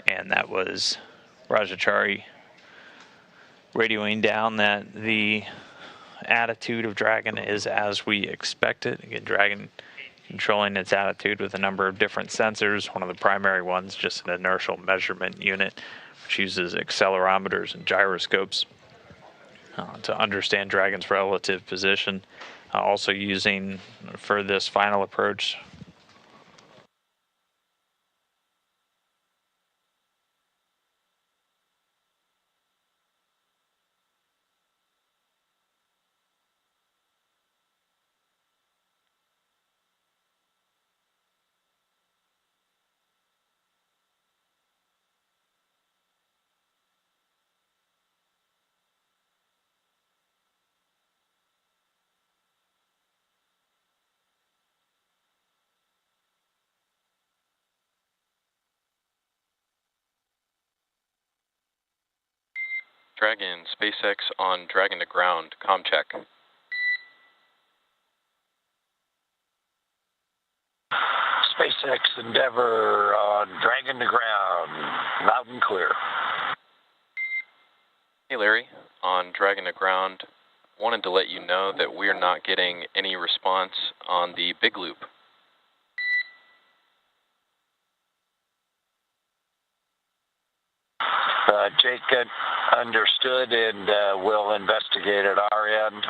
and that was Rajachari radioing down that the attitude of Dragon is as we expected. Again, Dragon controlling its attitude with a number of different sensors. One of the primary ones, just an inertial measurement unit, which uses accelerometers and gyroscopes to understand Dragon's relative position. Also using, for this final approach, Dragon, SpaceX on Dragon to ground, comm check. SpaceX Endeavor on Dragon to ground, loud and clear. Hey Larry, on Dragon to ground, wanted to let you know that we're not getting any response on the big loop. Jake, understood, and we'll investigate at our end.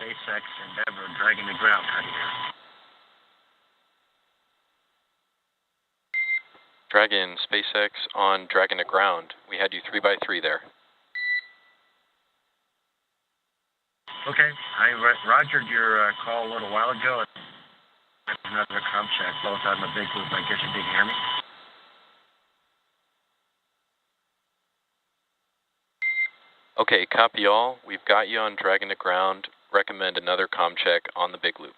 SpaceX, Endeavour, Dragon to ground. How do you hear? Dragon, SpaceX on Dragon to ground. We had you 3x3 there. Okay, I rogered your call a little while ago. Another comp check, both on the big loop. I guess you didn't hear me. Okay, copy all. We've got you on Dragon to ground. Recommend another comm check on the big loop.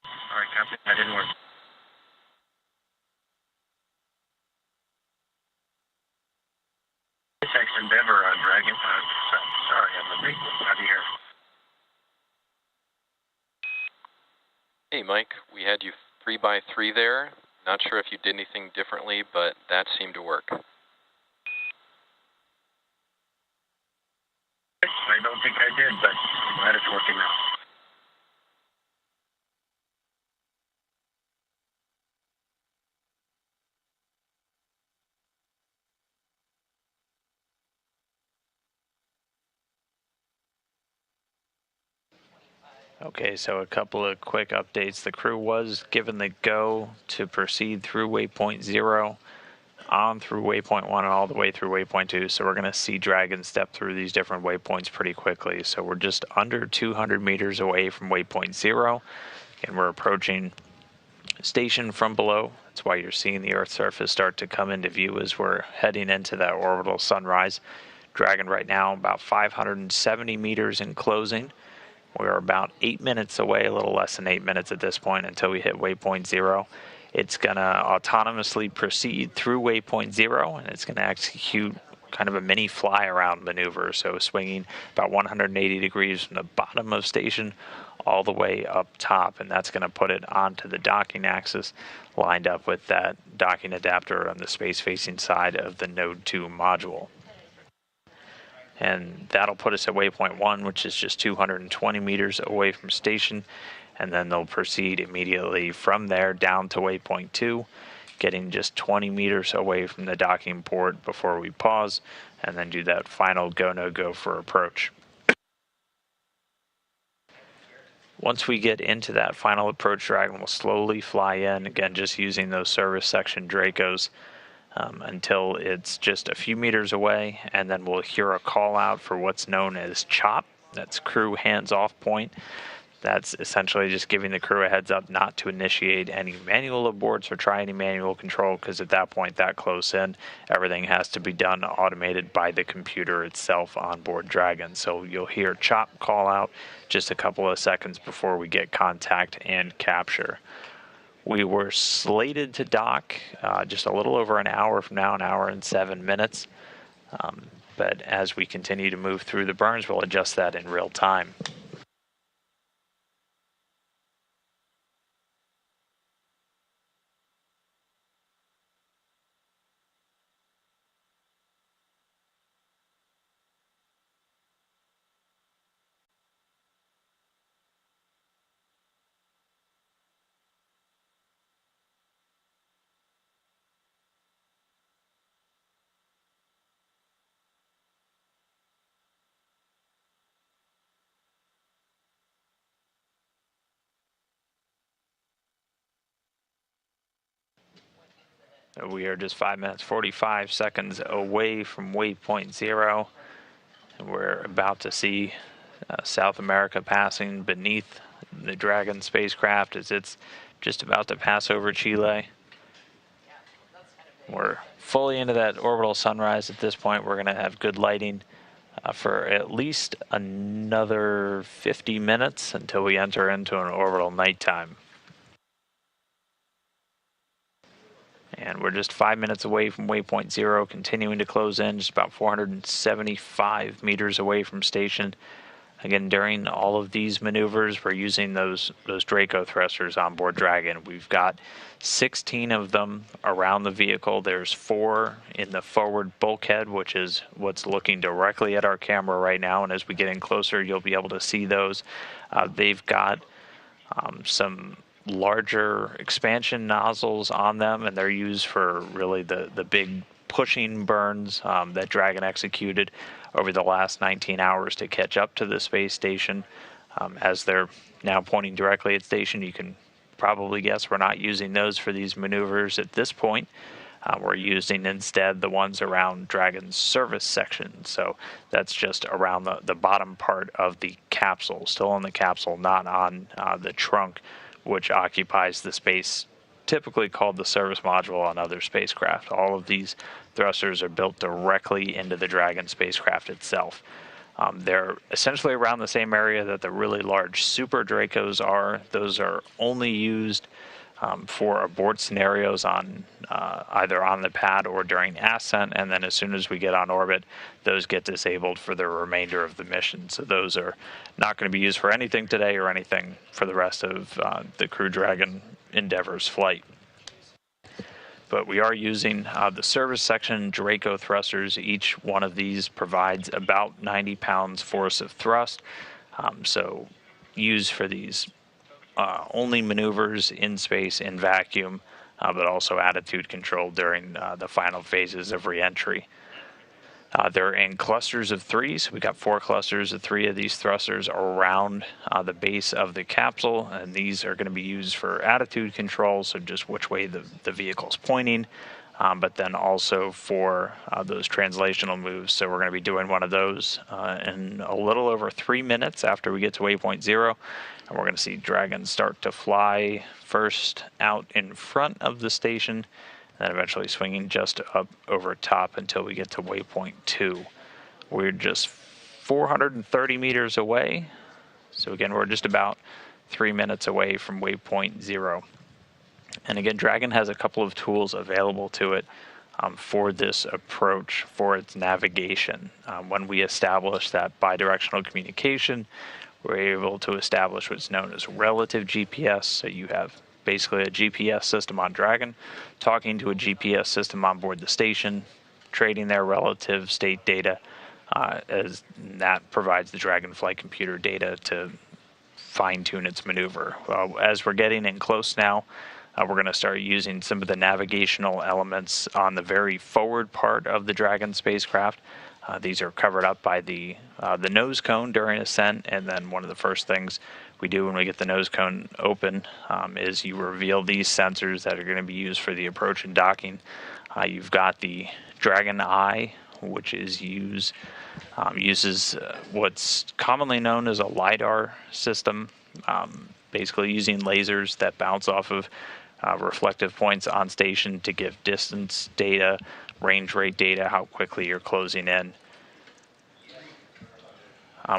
All right, copy. That didn't work. SpaceX Endeavour on Dragon. Sorry, on the big loop. How do you hear? Hey, Mike. We had you 3x3 there. Not sure if you did anything differently, but that seemed to work. I don't think I did, but I'm glad it's working now. Okay, so a couple of quick updates. The crew was given the go to proceed through waypoint 0, on through waypoint 1, and all the way through waypoint 2. So we're going to see Dragon step through these different waypoints pretty quickly. So we're just under 200 meters away from waypoint 0, and we're approaching station from below. That's why you're seeing the Earth's surface start to come into view as we're heading into that orbital sunrise. Dragon right now about 570 meters in closing. We're about 8 minutes away, a little less than 8 minutes at this point until we hit waypoint 0. It's going to autonomously proceed through waypoint 0, and it's going to execute kind of a mini fly-around maneuver, so swinging about 180 degrees from the bottom of station all the way up top, and that's going to put it onto the docking axis, lined up with that docking adapter on the space-facing side of the Node 2 module. And that'll put us at waypoint 1, which is just 220 meters away from station, and then they'll proceed immediately from there down to waypoint 2, getting just 20 meters away from the docking port before we pause, and then do that final go-no-go for approach. Once we get into that final approach, Dragon will slowly fly in, again just using those service section Dracos, until it's just a few meters away, and then we'll hear a call out for what's known as CHOP. That's crew hands-off point. That's essentially just giving the crew a heads up not to initiate any manual aborts or try any manual control, because at that point, that close in, everything has to be done automated by the computer itself on board Dragon. So you'll hear CHOP call out just a couple of seconds before we get contact and capture. We were slated to dock just a little over an hour from now, an hour and 7 minutes. But as we continue to move through the burns, we'll adjust that in real time. We are just 5 minutes, 45 seconds away from waypoint 0. And we're about to see South America passing beneath the Dragon spacecraft as it's just about to pass over Chile. We're fully into that orbital sunrise at this point. We're going to have good lighting for at least another 50 minutes until we enter into an orbital nighttime. And we're just 5 minutes away from waypoint 0, continuing to close in, just about 475 meters away from station. Again, during all of these maneuvers, we're using those Draco thrusters on board Dragon. We've got 16 of them around the vehicle. There's 4 in the forward bulkhead, which is what's looking directly at our camera right now. And as we get in closer, you'll be able to see those. They've got some larger expansion nozzles on them, and they're used for really the big pushing burns that Dragon executed over the last 19 hours to catch up to the space station. As they're now pointing directly at station, you can probably guess we're not using those for these maneuvers at this point. We're using instead the ones around Dragon's service section. So that's just around the bottom part of the capsule, still on the capsule, not on the trunk, which occupies the space typically called the service module on other spacecraft. All of these thrusters are built directly into the Dragon spacecraft itself. They're essentially around the same area that the really large Super Dracos are. Those are only used for abort scenarios on either on the pad or during ascent, and then as soon as we get on orbit, those get disabled for the remainder of the mission. So those are not going to be used for anything today or anything for the rest of the Crew Dragon Endeavor's flight. But we are using the service section Draco thrusters. Each one of these provides about 90 pounds force of thrust, so used for these only maneuvers in space in vacuum, but also attitude control during the final phases of reentry. They're in clusters of 3, so we got 4 clusters of 3 of these thrusters around the base of the capsule, and these are going to be used for attitude control, so just which way the vehicle's pointing, but then also for those translational moves. So we're going to be doing one of those in a little over 3 minutes after we get to waypoint 0. And we're going to see Dragon start to fly first out in front of the station, and then eventually swinging just up over top until we get to waypoint 2. We're just 430 meters away. So again, we're just about 3 minutes away from waypoint 0. And again, Dragon has a couple of tools available to it for this approach, for its navigation. When we establish that bidirectional communication, we're able to establish what's known as relative GPS. So you have basically a GPS system on Dragon talking to a GPS system on board the station, trading their relative state data, as that provides the Dragon flight computer data to fine-tune its maneuver. As we're getting in close now, we're going to start using some of the navigational elements on the very forward part of the Dragon spacecraft. These are covered up by the nose cone during ascent, and then one of the first things we do when we get the nose cone open is you reveal these sensors that are going to be used for the approach and docking. You've got the Dragon Eye, which is uses what's commonly known as a LiDAR system, basically using lasers that bounce off of reflective points on station to give distance data, range rate data, how quickly you're closing in.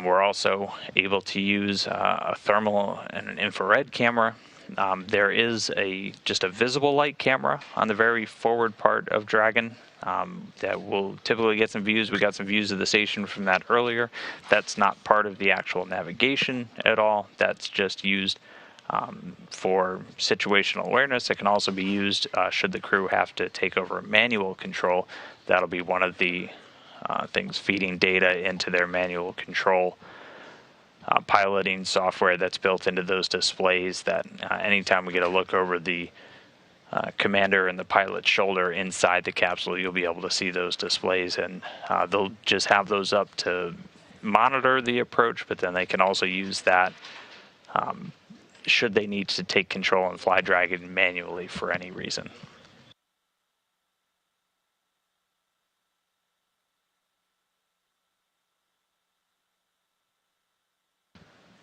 We're also able to use a thermal and an infrared camera. There is just a visible light camera on the very forward part of Dragon that will typically get some views. We got some views of the station from that earlier. That's not part of the actual navigation at all. That's just used for situational awareness. It can also be used should the crew have to take over manual control. That'll be one of the things feeding data into their manual control piloting software that's built into those displays, that anytime we get a look over the commander and the pilot's shoulder inside the capsule, you'll be able to see those displays, and they'll just have those up to monitor the approach, but then they can also use that should they need to take control and fly Dragon manually for any reason.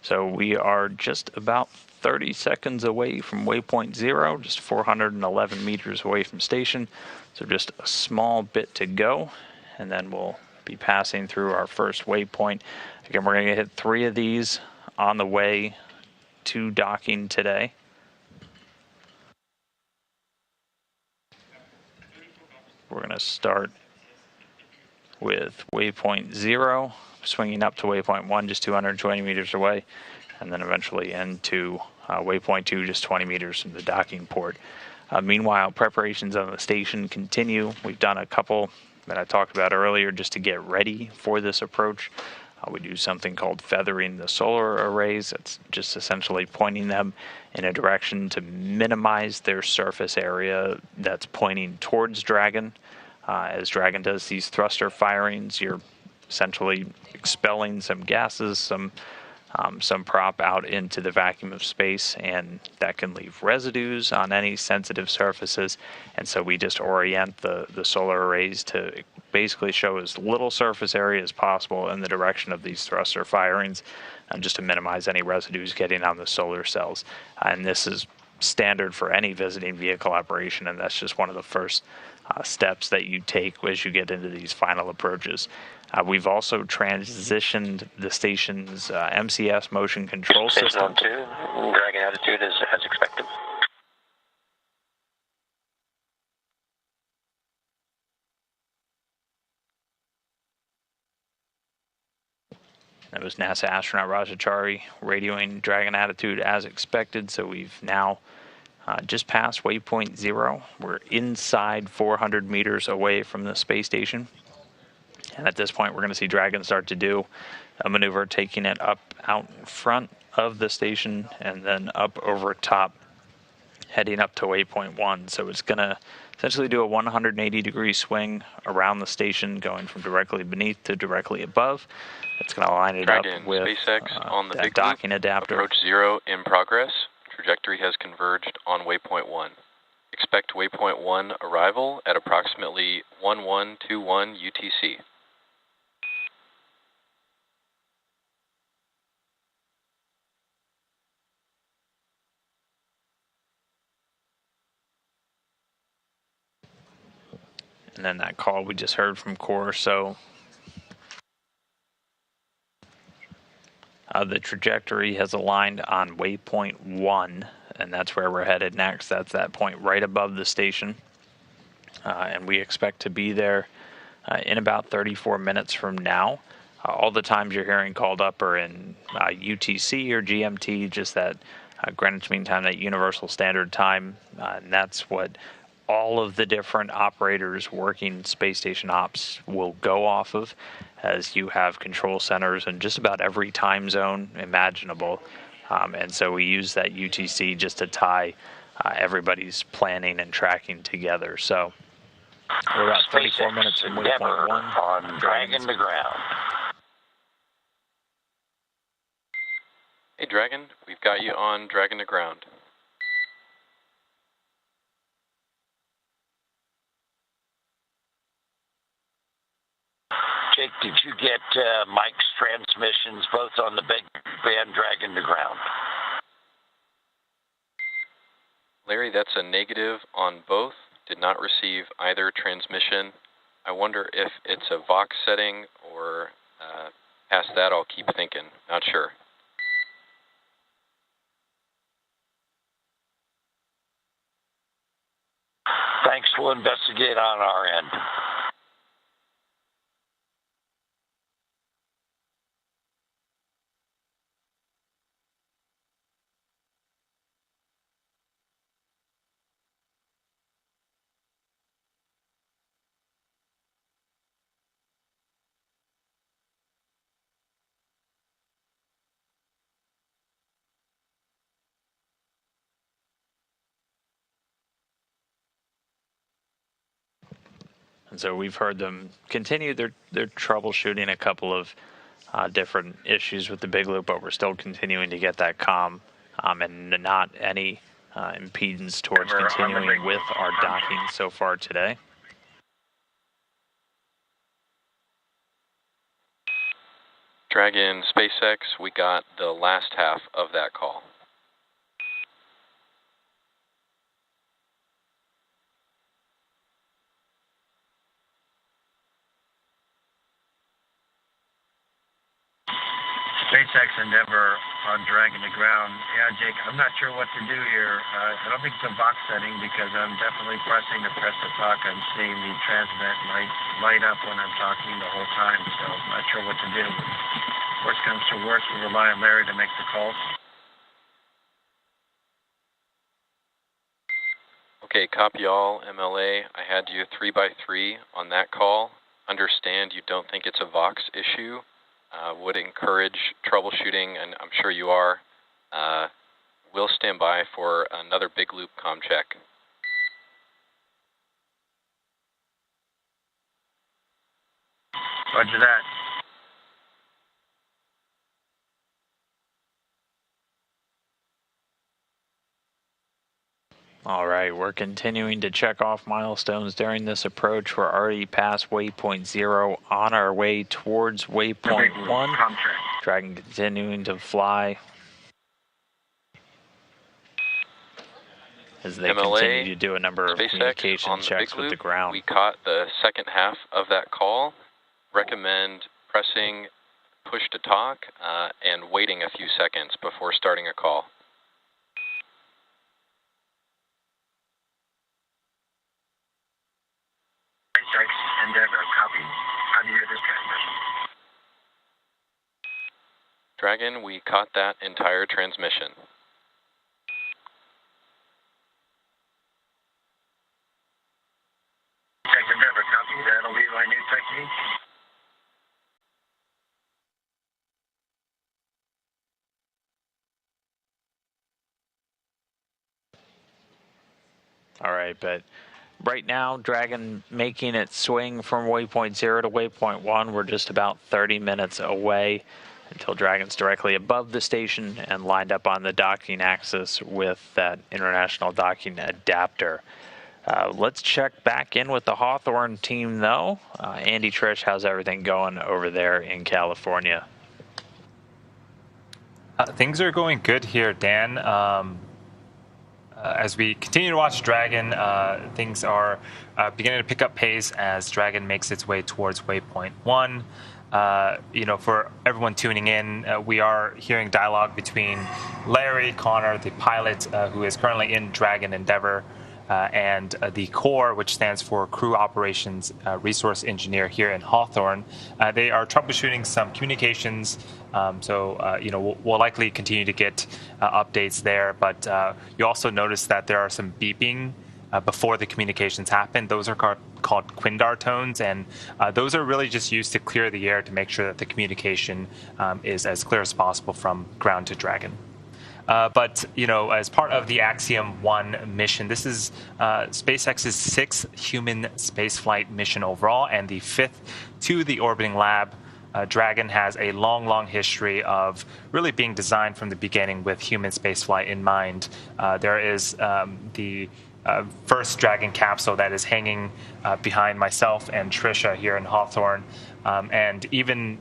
So we are just about 30 seconds away from waypoint 0, just 411 meters away from station. So just a small bit to go, and then we'll be passing through our first waypoint. Again, we're going to hit 3 of these on the way to docking today. We're going to start with waypoint 0, swinging up to waypoint 1, just 220 meters away, and then eventually into waypoint 2, just 20 meters from the docking port. Meanwhile, preparations on the station continue. We've done a couple that I talked about earlier just to get ready for this approach. We do something called feathering the solar arrays. That's just essentially pointing them in a direction to minimize their surface area that's pointing towards Dragon. As Dragon does these thruster firings, you're essentially expelling some gases, some prop out into the vacuum of space, and that can leave residues on any sensitive surfaces. And so we just orient the solar arrays to basically show as little surface area as possible in the direction of these thruster firings, and just to minimize any residues getting on the solar cells. And this is standard for any visiting vehicle operation, and that's just one of the first steps that you take as you get into these final approaches. We've also transitioned the station's MCS motion control system. Station 2, Dragon attitude is as expected. That was NASA astronaut Rajachari radioing Dragon attitude as expected. So we've now just passed waypoint 0. We're inside 400 meters away from the space station. And at this point, we're going to see Dragon start to do a maneuver, taking it up out in front of the station and then up over top, heading up to waypoint 1. So it's going to essentially do a 180-degree swing around the station, going from directly beneath to directly above. It's going to line it Dragon, up with SpaceX on the big docking loop. adapter. Approach 0 in progress. Trajectory has converged on waypoint 1. Expect waypoint 1 arrival at approximately 1121 UTC. And then that call we just heard from Core. So the trajectory has aligned on waypoint 1, and that's where we're headed next. That's that point right above the station. And we expect to be there in about 34 minutes from now. All the times you're hearing called up are in UTC or GMT, just that Greenwich Mean Time, that Universal Standard Time. And that's what all of the different operators working space station ops will go off of, as you have control centers in just about every time zone imaginable. And so we use that UTC just to tie everybody's planning and tracking together. So we're about 34 minutes from waypoint 1 on Dragon to ground. Hey Dragon, we've got you on Dragon to ground. Jake, did you get Mike's transmissions both on the big band Dragon to ground? Larry, that's a negative on both. Did not receive either transmission. I wonder if it's a Vox setting or past that I'll keep thinking. Not sure. Thanks, we'll investigate on our end. And so we've heard them continue their troubleshooting a couple of different issues with the big loop, but we're still continuing to get that comm and not any impedance towards continuing with our docking so far today. Dragon, SpaceX, we got the last half of that call. SpaceX Endeavor on Dragon to ground. Yeah, Jake, I'm not sure what to do here. I don't think it's a Vox setting because I'm definitely pressing to press to talk. I'm seeing the transmit light up when I'm talking the whole time, so I'm not sure what to do. Worst comes to worst, we rely on Larry to make the calls. Okay, copy all, MLA. I had you 3x3 on that call. Understand you don't think it's a Vox issue. Would encourage troubleshooting, and I'm sure you are. We'll stand by for another big loop comm check. Roger that. All right, we're continuing to check off milestones during this approach. We're already past waypoint 0, on our way towards waypoint 1. Dragon continuing to fly as they continue to do a number of communication checks with the ground. We caught the second half of that call. Recommend pressing push to talk and waiting a few seconds before starting a call. SpaceX Endeavor, copy. How do you hear this transmission? Dragon, we caught that entire transmission. SpaceX Endeavor, copy. That'll be my new technique. All right, but right now, Dragon making its swing from waypoint 0 to waypoint 1. We're just about 30 minutes away until Dragon's directly above the station and lined up on the docking axis with that international docking adapter. Let's check back in with the Hawthorne team, though. Andy, Trish, how's everything going over there in California? Things are going good here, Dan. As we continue to watch Dragon, things are beginning to pick up pace as Dragon makes its way towards waypoint 1. For everyone tuning in, we are hearing dialogue between Larry Connor, the pilot who is currently in Dragon Endeavor, and the CORE, which stands for Crew Operations Resource Engineer here in Hawthorne. They are troubleshooting some communications, we'll likely continue to get updates there, but you also notice that there are some beeping before the communications happen. Those are called Quindar Tones, and those are really just used to clear the air to make sure that the communication is as clear as possible from ground to Dragon. But as part of the Axiom-1 mission, this is SpaceX's 6th human spaceflight mission overall, and the 5th to the orbiting lab. Dragon has a long history of really being designed from the beginning with human spaceflight in mind. There is the first Dragon capsule that is hanging behind myself and Trisha here in Hawthorne. And even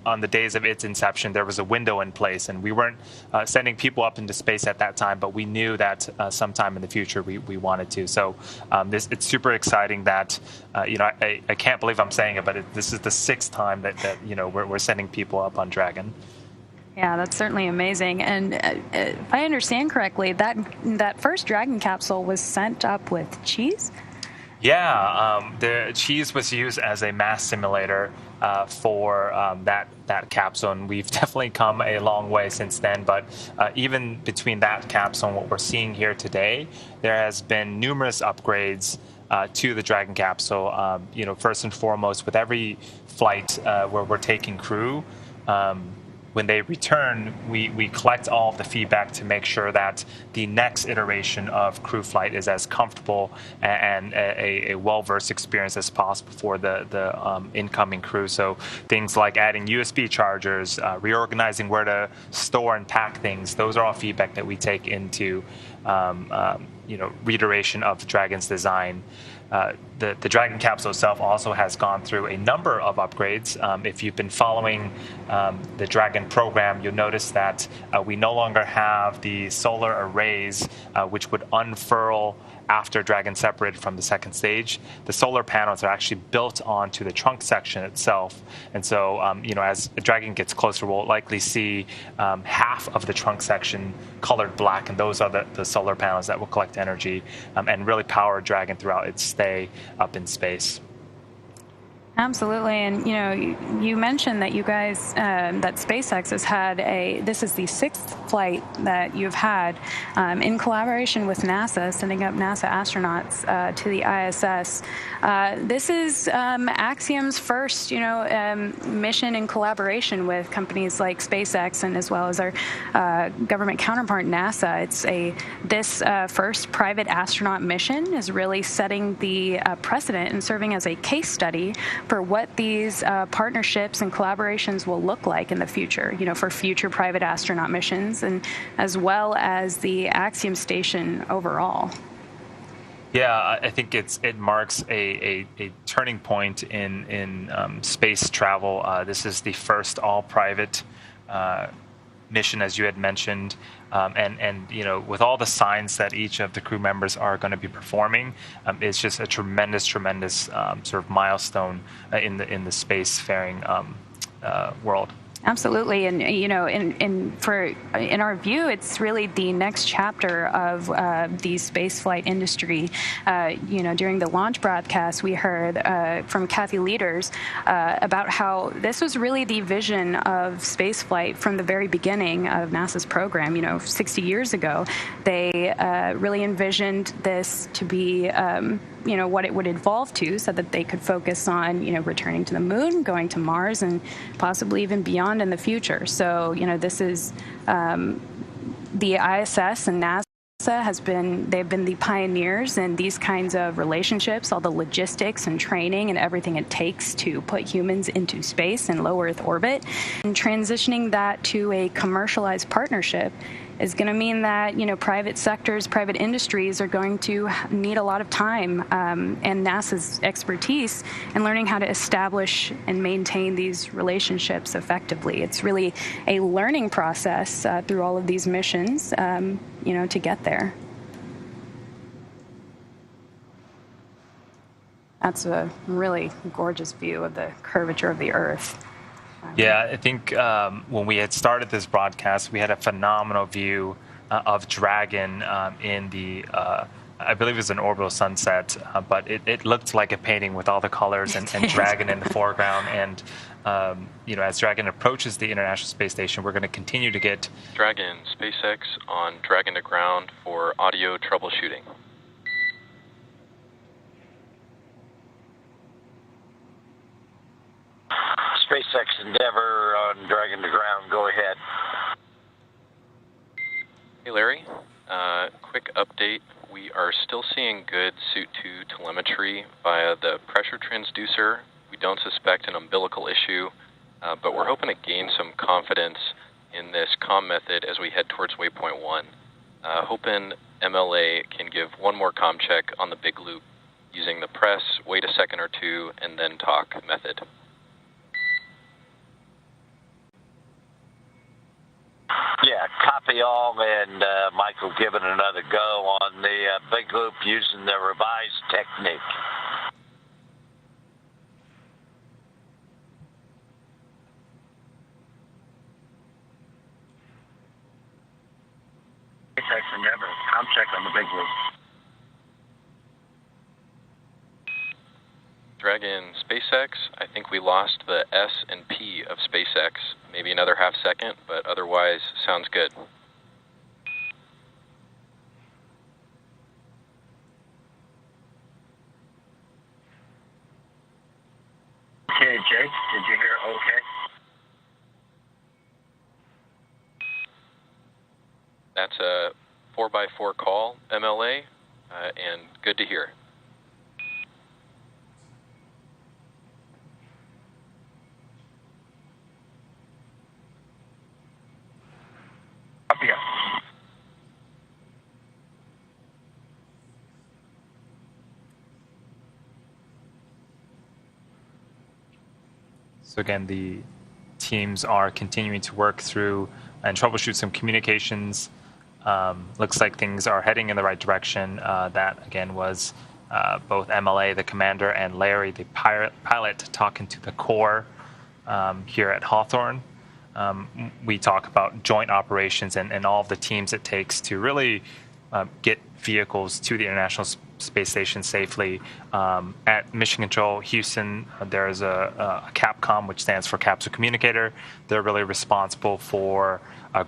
on the days of its inception, there was a window in place, and we weren't sending people up into space at that time, but we knew that sometime in the future we wanted to. So it's super exciting that, I can't believe I'm saying it, but this is the 6th time that we're sending people up on Dragon. Yeah, that's certainly amazing. And if I understand correctly, that first Dragon capsule was sent up with cheese? Yeah, the cheese was used as a mass simulator for that capsule, and we've definitely come a long way since then. But even between that capsule and what we're seeing here today, there has been numerous upgrades to the Dragon capsule. First and foremost, with every flight where we're taking crew, when they return, we collect all of the feedback to make sure that the next iteration of crew flight is as comfortable and a well-versed experience as possible for the incoming crew. So things like adding USB chargers, reorganizing where to store and pack things, those are all feedback that we take into reiteration of Dragon's design. The Dragon capsule itself also has gone through a number of upgrades. If you've been following the Dragon program, you'll notice that we no longer have the solar arrays, which would unfurl after Dragon separated from the second stage. The solar panels are actually built onto the trunk section itself. And so, as Dragon gets closer, we'll likely see half of the trunk section colored black, and those are the solar panels that will collect energy and really power Dragon throughout its stay up in space. Absolutely. And, you mentioned that you guys, that SpaceX has had this is the 6th flight that you've had in collaboration with NASA, sending up NASA astronauts to the ISS. This is Axiom's first, mission in collaboration with companies like SpaceX and as well as our government counterpart, NASA. It's this first private astronaut mission is really setting the precedent and serving as a case study for what these partnerships and collaborations will look like in the future, for future private astronaut missions, and as well as the Axiom station overall. Yeah, I think it marks a turning point in space travel. This is the first all-private mission, as you had mentioned, and with all the signs that each of the crew members are going to be performing, it's just a tremendous sort of milestone in the spacefaring world. Absolutely, and in our view, it's really the next chapter of the spaceflight industry. During the launch broadcast, we heard from Pathy leaders about how this was really the vision of spaceflight from the very beginning of NASA's program. 60 years ago, they really envisioned this to be what it would evolve to, so that they could focus on, returning to the moon, going to Mars, and possibly even beyond in the future. So, this is the ISS and NASA they've been the pioneers in these kinds of relationships, all the logistics and training and everything it takes to put humans into space and low Earth orbit. And transitioning that to a commercialized partnership is going to mean that, private sectors, private industries are going to need a lot of time and NASA's expertise in learning how to establish and maintain these relationships effectively. It's really a learning process through all of these missions, to get there. That's a really gorgeous view of the curvature of the Earth. Yeah, I think when we had started this broadcast, we had a phenomenal view of Dragon in the, I believe it was an orbital sunset, but it looked like a painting with all the colors and Dragon in the foreground. And, as Dragon approaches the International Space Station, we're going to continue to get Dragon, SpaceX on Dragon to ground for audio troubleshooting. SpaceX Endeavour on Dragon to ground. Go ahead. Hey, Larry. Quick update. We are still seeing good Suit 2 telemetry via the pressure transducer. We don't suspect an umbilical issue, but we're hoping to gain some confidence in this comm method as we head towards waypoint 1. Hoping MLA can give one more comm check on the big loop using the press, wait a second or two, and then talk method. Yeah, copy all, and Michael giving another go on the big loop using the revised technique. SpaceX Endeavour, comm check on the big loop. Dragon, SpaceX, I think we lost the S and P of SpaceX. Maybe another half second, but otherwise sounds good. Okay, Jake, did you hear okay? That's a 4x4 call, MLA, and good to hear. Copy up. So again, the teams are continuing to work through and troubleshoot some communications. Looks like things are heading in the right direction. That, again, was both MLA, the commander, and Larry, the pilot, talking to the core here at Hawthorne. We talk about joint operations and all of the teams it takes to really get vehicles to the International Space Station safely. At Mission Control Houston, there is a CAPCOM, which stands for Capsule Communicator. They're really responsible for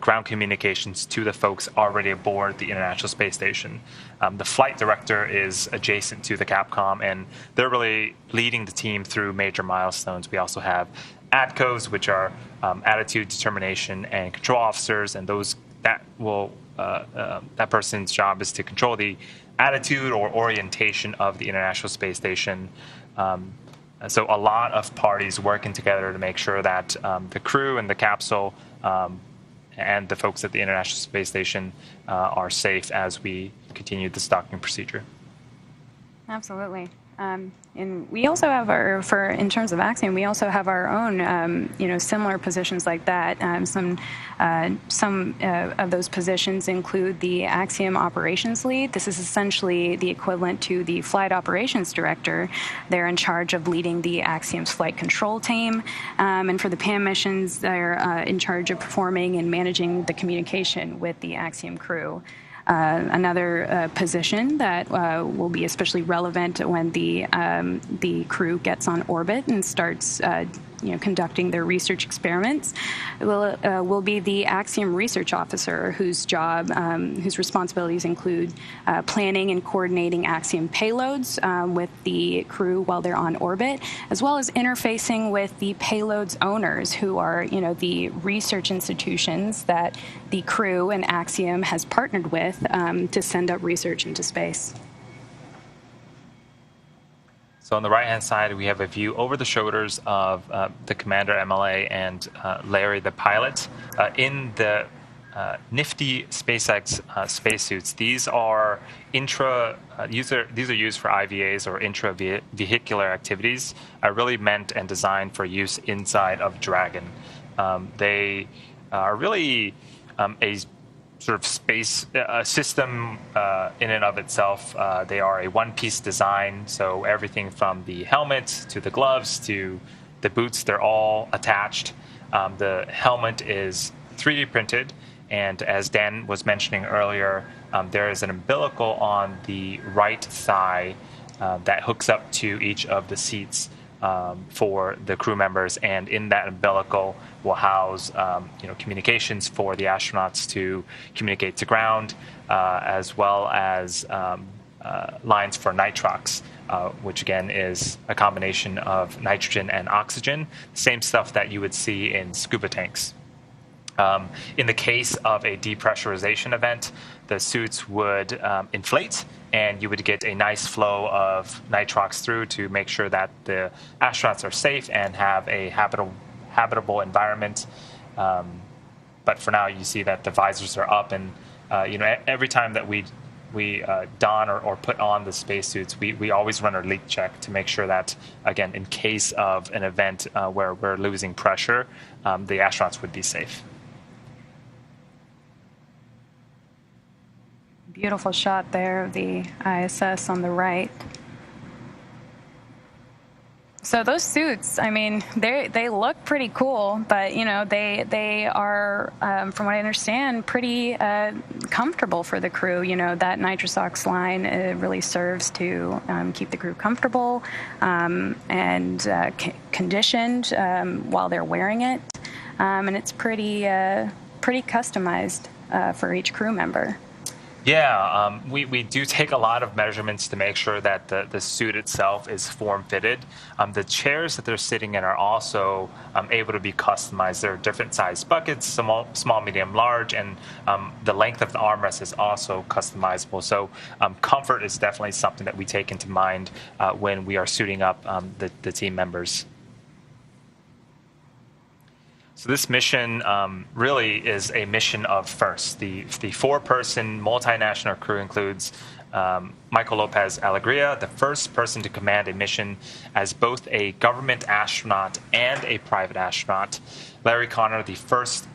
ground communications to the folks already aboard the International Space Station. The flight director is adjacent to the CAPCOM, and they're really leading the team through major milestones. We also have ADCOs, which are attitude, determination, and control officers, and that person's job is to control the attitude or orientation of the International Space Station. So a lot of parties working together to make sure that the crew and the capsule and the folks at the International Space Station are safe as we continue this docking procedure. Absolutely. And we also have in terms of Axiom, we also have our own, similar positions like that. Some of those positions include the Axiom operations lead. This is essentially the equivalent to the flight operations director. They're in charge of leading the Axiom's flight control team. And for the PAM missions, they're in charge of performing and managing the communication with the Axiom crew. Another position that will be especially relevant when the crew gets on orbit and starts conducting their research experiments will be the Axiom research officer, whose responsibilities include planning and coordinating Axiom payloads with the crew while they're on orbit, as well as interfacing with the payloads owners, who are the research institutions that the crew and Axiom has partnered with to send up research into space. So on the right-hand side, we have a view over the shoulders of the commander MLA and Larry, the pilot, in the nifty SpaceX spacesuits. These are these are used for IVAs or intra-vehicular activities, really meant and designed for use inside of Dragon. They are really a sort of space system in and of itself. They are a one-piece design, so everything from the helmet to the gloves to the boots, they're all attached. The helmet is 3D printed, and as Dan was mentioning earlier, there is an umbilical on the right thigh that hooks up to each of the seats for the crew members, and in that umbilical will house communications for the astronauts to communicate to ground, as well as lines for nitrox, which again is a combination of nitrogen and oxygen, same stuff that you would see in scuba tanks. In the case of a depressurization event, the suits would inflate, and you would get a nice flow of nitrox through to make sure that the astronauts are safe and have a habitable environment. But for now, you see that the visors are up, and every time that we don or put on the spacesuits, we always run a leak check to make sure that, again, in case of an event where we're losing pressure, the astronauts would be safe. Beautiful shot there of the ISS on the right. So those suits, I mean, they look pretty cool, but they are, from what I understand, pretty comfortable for the crew. That nitrox line really serves to keep the crew comfortable and conditioned while they're wearing it, and it's pretty customized for each crew member. Yeah, we do take a lot of measurements to make sure that the suit itself is form-fitted. The chairs that they're sitting in are also able to be customized. There are different size buckets, small, medium, large, and the length of the armrest is also customizable. So comfort is definitely something that we take into mind when we are suiting up the team members. So this mission really is a mission of firsts. The four-person multinational crew includes Michael Lopez Alegria, the first person to command a mission as both a government astronaut and a private astronaut. Larry Connor, the first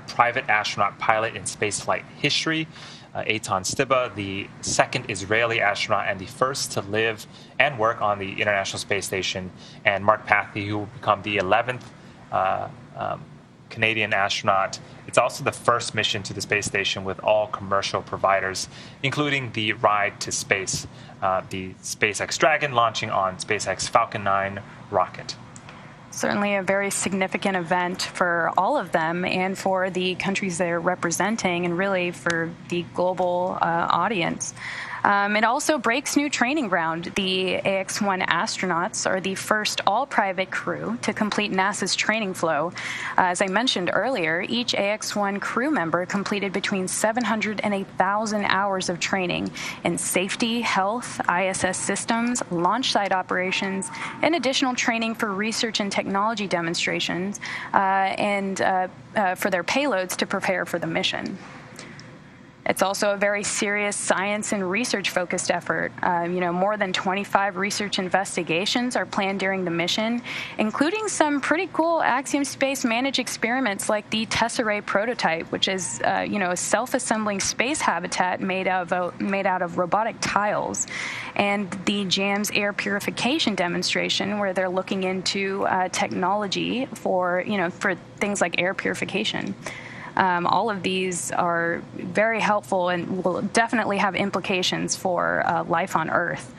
private astronaut pilot in spaceflight history. Eitan Stiba, the second Israeli astronaut and the first to live and work on the International Space Station. And Mark Pathy, who will become the 11th Canadian astronaut. It's also the first mission to the space station with all commercial providers, including the ride to space, the SpaceX Dragon launching on SpaceX Falcon 9 rocket. Certainly a very significant event for all of them and for the countries they're representing, and really for the global audience. It also breaks new training ground. The AX-1 astronauts are the first all-private crew to complete NASA's training flow. As I mentioned earlier, each AX-1 crew member completed between 700 and 1,000 hours of training in safety, health, ISS systems, launch site operations, and additional training for research and technology demonstrations, and for their payloads to prepare for the mission. It's also a very serious science and research-focused effort. More than 25 research investigations are planned during the mission, including some pretty cool Axiom Space managed experiments like the Tesserae prototype, which is, a self-assembling space habitat made out of robotic tiles, and the JAMS air purification demonstration, where they're looking into technology for things like air purification. All of these are very helpful and will definitely have implications for life on Earth.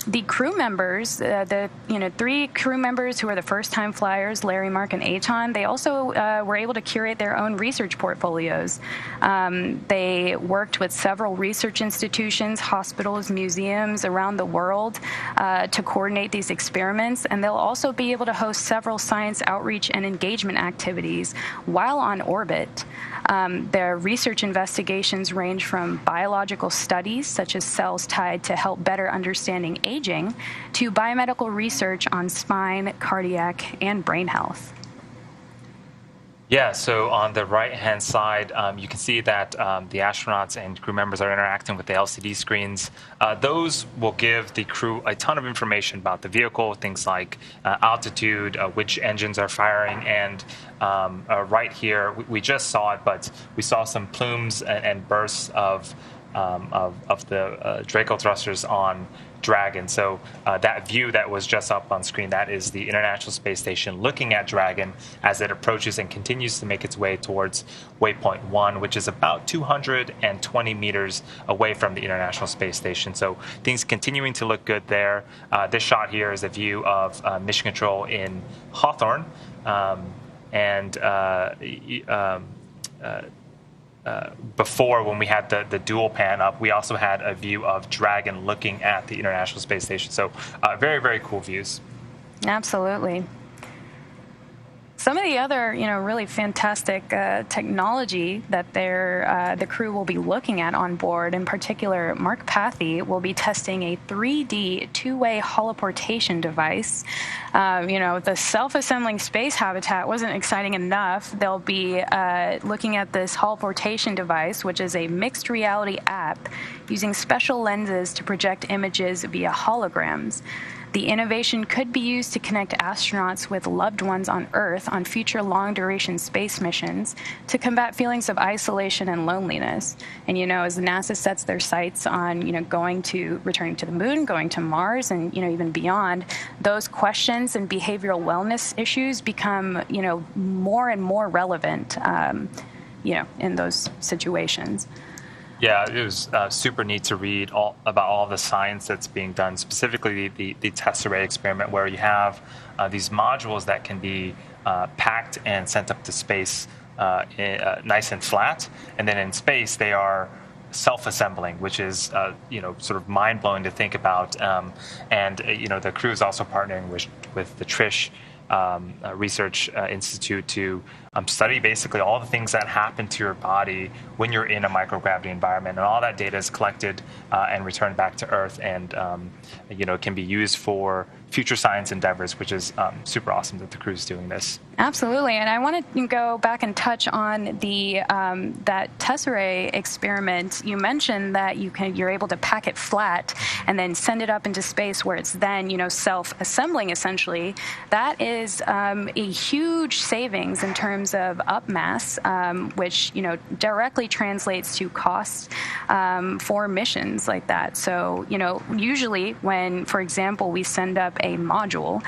The crew members, the 3 crew members who are the first-time flyers, Larry, Mark, and Eitan, they also were able to curate their own research portfolios. They worked with several research institutions, hospitals, museums around the world to coordinate these experiments, and they'll also be able to host several science outreach and engagement activities while on orbit. Their research investigations range from biological studies, such as cells tied to help better understanding aging, to biomedical research on spine, cardiac, and brain health. Yeah, so on the right-hand side, you can see that the astronauts and crew members are interacting with the LCD screens. Those will give the crew a ton of information about the vehicle, things like altitude, which engines are firing, and right here, we just saw it, but we saw some plumes and bursts of the Draco thrusters on Dragon. So that view that was just up on screen, that is the International Space Station looking at Dragon as it approaches and continues to make its way towards waypoint 1, which is about 220 meters away from the International Space Station. So things continuing to look good there. This shot here is a view of Mission Control in Hawthorne. Before, when we had the dual pan up, we also had a view of Dragon looking at the International Space Station. So very, very cool views. Absolutely. Some of the other, really fantastic technology that the crew will be looking at on board, in particular, Mark Pathy will be testing a 3D two-way holoportation device. The self-assembling space habitat wasn't exciting enough. They'll be looking at this holoportation device, which is a mixed reality app using special lenses to project images via holograms. The innovation could be used to connect astronauts with loved ones on Earth on future long-duration space missions to combat feelings of isolation and loneliness. And, as NASA sets their sights on, returning to the moon, going to Mars, and, even beyond, those questions and behavioral wellness issues become, more and more relevant, in those situations. Yeah, it was super neat to read about all the science that's being done, specifically the Tesserae experiment, where you have these modules that can be packed and sent up to space nice and flat, and then in space they are self-assembling, which is sort of mind-blowing to think about. The crew is also partnering with the Trish Research Institute to study basically all the things that happen to your body when you're in a microgravity environment, and all that data is collected and returned back to Earth, and can be used for future science endeavors, which is super awesome that the crew's doing this. Absolutely, and I want to go back and touch on the that Tesserae experiment. You mentioned that you're able to pack it flat and then send it up into space, where it's then self-assembling essentially. That is a huge savings in terms of up mass, which directly translates to costs for missions like that. So usually when, for example, we send up a module,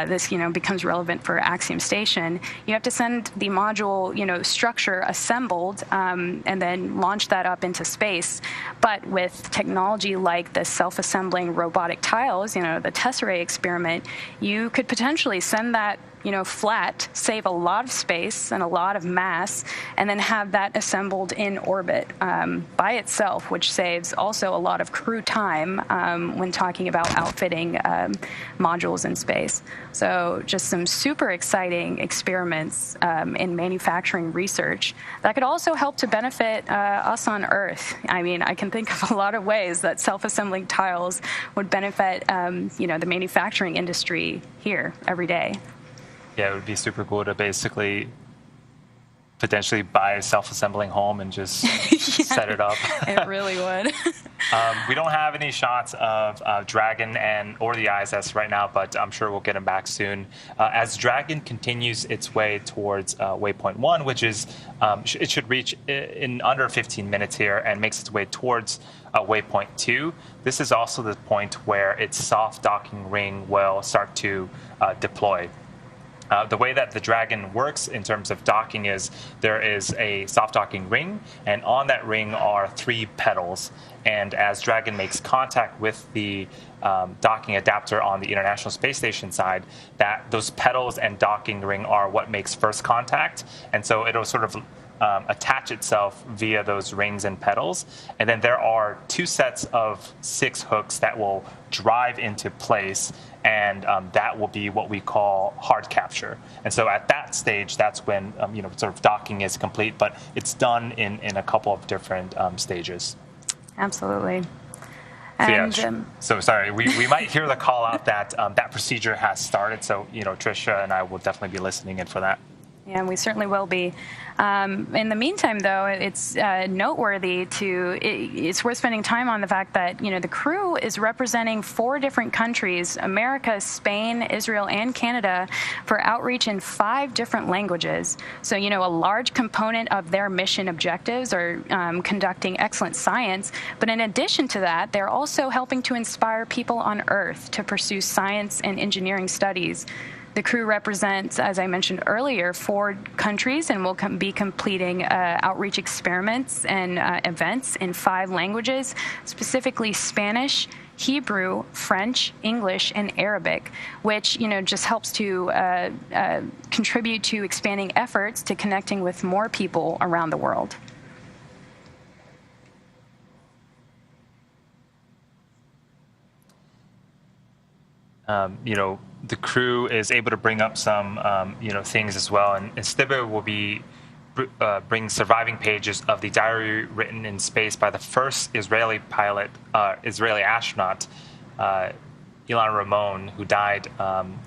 this becomes relevant for Axiom Station. You have to send the module structure assembled and then launch that up into space. But with technology like the self-assembling robotic tiles, the Tesserae experiment, you could potentially send that flat, save a lot of space and a lot of mass, and then have that assembled in orbit by itself, which saves also a lot of crew time when talking about outfitting modules in space. So just some super exciting experiments in manufacturing research that could also help to benefit us on Earth. I mean, I can think of a lot of ways that self-assembling tiles would benefit, the manufacturing industry here every day. Yeah, it would be super cool to basically potentially buy a self-assembling home and just set it up. It really would. We don't have any shots of Dragon or the ISS right now, but I'm sure we'll get them back soon. As Dragon continues its way towards waypoint 1, which is it should reach in under 15 minutes here, and makes its way towards waypoint 2. This is also the point where its soft docking ring will start to deploy. The way that the Dragon works in terms of docking is there is a soft docking ring, and on that ring are 3 pedals. And as Dragon makes contact with the docking adapter on the International Space Station side, those pedals and docking ring are what makes first contact. And so it'll sort of attach itself via those rings and pedals. And then there are 2 sets of 6 hooks that will drive into place, and that will be what we call hard capture. And so at that stage, that's when sort of docking is complete, but it's done in a couple of different stages. Absolutely. And, so sorry, we might hear the call out that that procedure has started. So Trisha and I will definitely be listening in for that. Yeah, we certainly will be. In the meantime, though, it's noteworthy it's worth spending time on the fact that, the crew is representing 4 different countries, America, Spain, Israel, and Canada, for outreach in 5 different languages. So, a large component of their mission objectives are conducting excellent science. But in addition to that, they're also helping to inspire people on Earth to pursue science and engineering studies. The crew represents, as I mentioned earlier, 4 countries and will be completing outreach experiments and events in 5 languages, specifically Spanish, Hebrew, French, English, and Arabic, which just helps to contribute to expanding efforts to connecting with more people around the world. The crew is able to bring up some, things as well. And Stibbe will be bring surviving pages of the diary written in space by the first Israeli astronaut, Ilan Ramon, who died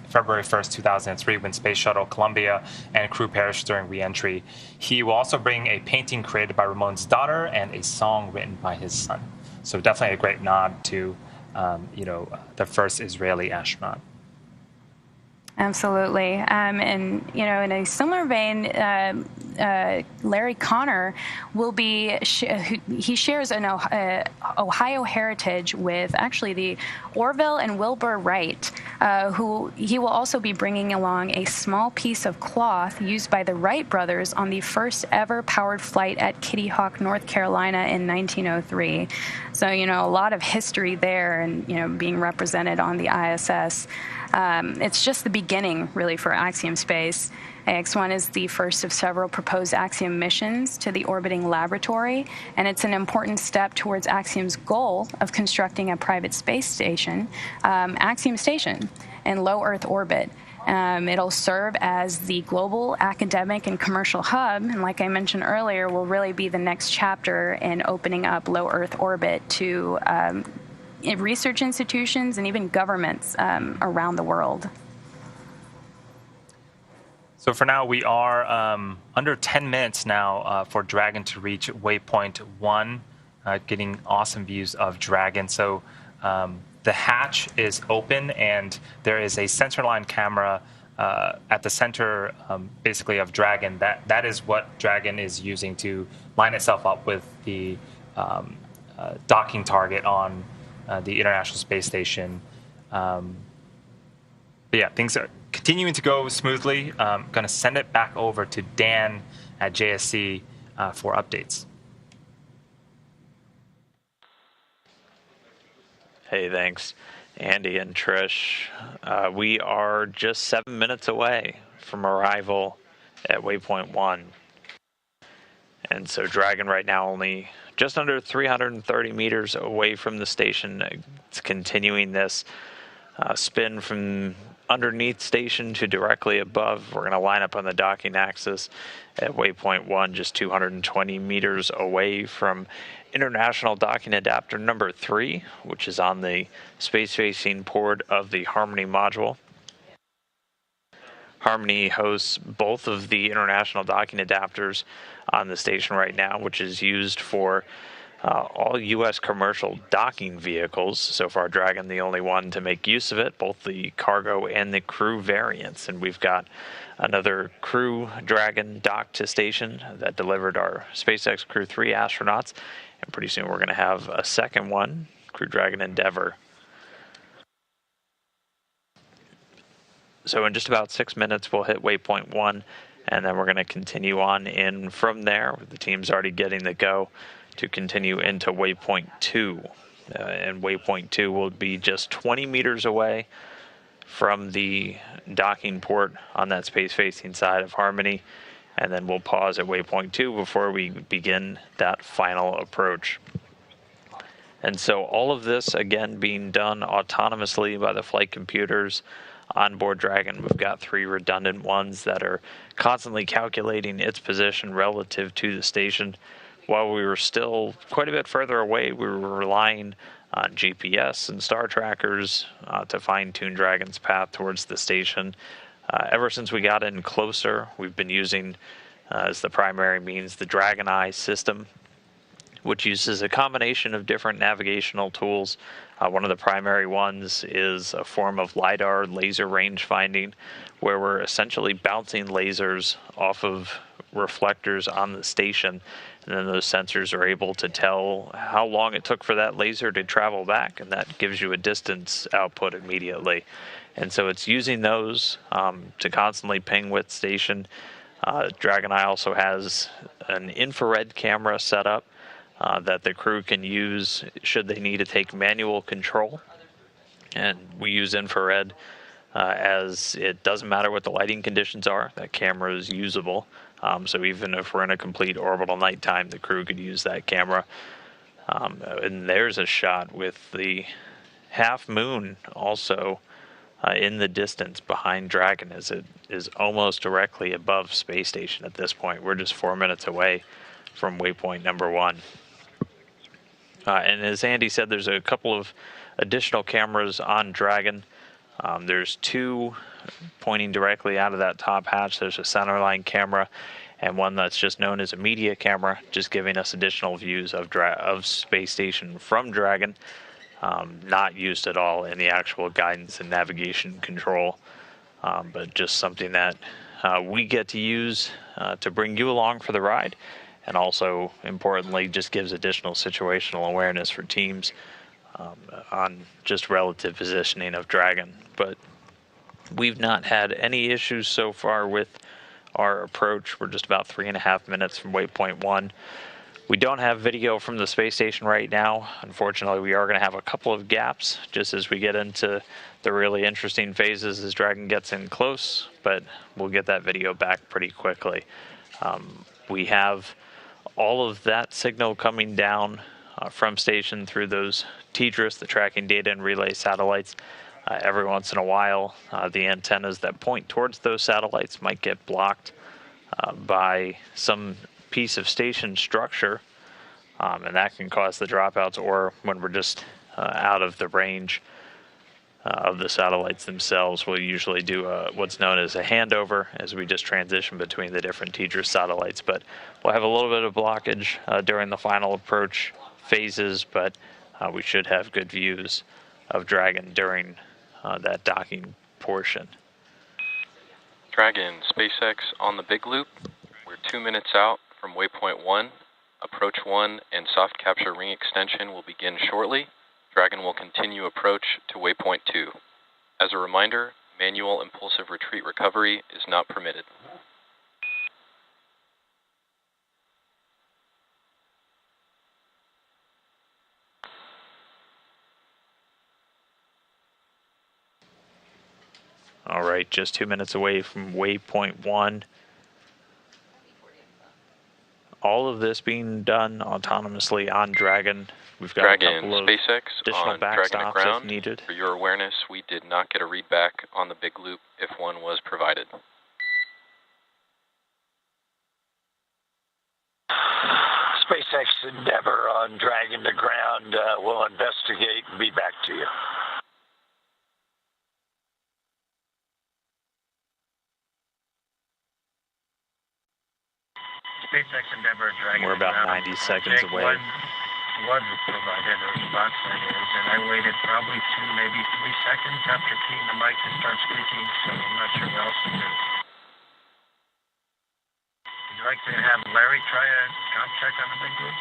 February 1st, 2003, when Space Shuttle Columbia and crew perished during re-entry. He will also bring a painting created by Ramon's daughter and a song written by his son. So definitely a great nod to, the first Israeli astronaut. Absolutely. And, in a similar vein, Larry Connor will be, he shares an Ohio heritage with actually the Orville and Wilbur Wright, who he will also be bringing along a small piece of cloth used by the Wright brothers on the first ever powered flight at Kitty Hawk, North Carolina in 1903. So, a lot of history there and, being represented on the ISS. It's just the beginning, really, for Axiom Space. AX-1 is the first of several proposed Axiom missions to the orbiting laboratory, and it's an important step towards Axiom's goal of constructing a private space station, Axiom Station, in low Earth orbit. It'll serve as the global academic and commercial hub, and like I mentioned earlier, will really be the next chapter in opening up low Earth orbit to research institutions and even governments around the world. So for now, we are under 10 minutes now for Dragon to reach waypoint 1, getting awesome views of Dragon. So the hatch is open, and there is a centerline camera at the center, basically, of Dragon. That is what Dragon is using to line itself up with the docking target on the International Space Station. But yeah, things are continuing to go smoothly. I'm going to send it back over to Dan at JSC for updates. Hey, thanks. Andy and Trish, we are just 7 minutes away from arrival at waypoint 1. And so Dragon right now only just under 330 meters away from the station. It's continuing this spin from underneath station to directly above. We're going to line up on the docking axis at waypoint 1, just 220 meters away from International Docking Adapter number 3, which is on the space-facing port of the Harmony module. Harmony hosts both of the international docking adapters on the station right now, which is used for all U.S. commercial docking vehicles. So far, Dragon the only one to make use of it, both the cargo and the crew variants. And we've got another crew Dragon docked to station that delivered our SpaceX Crew 3 astronauts. And pretty soon we're going to have a second one, Crew Dragon Endeavour. So in just about 6 minutes, we'll hit waypoint 1, and then we're going to continue on in from there. The team's already getting the go to continue into waypoint 2. And waypoint 2 will be just 20 meters away from the docking port on that space-facing side of Harmony. And then we'll pause at waypoint 2 before we begin that final approach. And so all of this, again, being done autonomously by the flight computers on board Dragon. We've got 3 redundant ones that are constantly calculating its position relative to the station. While we were still quite a bit further away, we were relying on GPS and star trackers to fine-tune Dragon's path towards the station. Ever since we got in closer, we've been using as the primary means the Dragon Eye system, which uses a combination of different navigational tools. One of the primary ones is a form of LiDAR laser range finding, where we're essentially bouncing lasers off of reflectors on the station, and then those sensors are able to tell how long it took for that laser to travel back, and that gives you a distance output immediately. And so it's using those to constantly ping with station. Dragon Eye also has an infrared camera set up that the crew can use should they need to take manual control. And we use infrared as it doesn't matter what the lighting conditions are, that camera is usable. So even if we're in a complete orbital nighttime, the crew could use that camera. And there's a shot with the half moon also in the distance behind Dragon, as it is almost directly above space station at this point. We're just 4 minutes away from waypoint number 1. And as Andy said, there's a couple of additional cameras on Dragon. There's 2 pointing directly out of that top hatch. There's a centerline camera and one that's just known as a media camera, just giving us additional views of space station from Dragon, not used at all in the actual guidance and navigation control, but just something that we get to use to bring you along for the ride. And also, importantly, just gives additional situational awareness for teams on just relative positioning of Dragon. But we've not had any issues so far with our approach. We're just about 3.5 minutes from waypoint 1. We don't have video from the space station right now. Unfortunately, we are going to have a couple of gaps just as we get into the really interesting phases as Dragon gets in close, but we'll get that video back pretty quickly. We have all of that signal coming down from station through those TDRS, the tracking data and relay satellites. Every once in a while, the antennas that point towards those satellites might get blocked by some piece of station structure, and that can cause the dropouts, or when we're just out of the range of the satellites themselves, we'll usually do what's known as a handover as we just transition between the different TDRS satellites. But we'll have a little bit of blockage during the final approach phases, but we should have good views of Dragon during that docking portion. Dragon, SpaceX on the big loop. We're 2 minutes out from waypoint 1. Approach 1 and soft capture ring extension will begin shortly. Dragon will continue approach to waypoint 2. As a reminder, manual impulsive retreat recovery is not permitted. All right, just 2 minutes away from waypoint 1. All of this being done autonomously on Dragon. We've got Dragon, a couple of SpaceX additional on Dragon to backstops ground. if needed. For your awareness, we did not get a readback on the big loop if one was provided. SpaceX Endeavor on Dragon to ground. We'll investigate and be back to you. SpaceX Endeavor, Dragon. We're about 90 seconds Jake, away. One was provided a response, that is, and I waited probably 2, maybe 3 seconds after keying the mic to start speaking, so I'm not sure what else to do. Would you like to have Larry try a comp check on the big loop?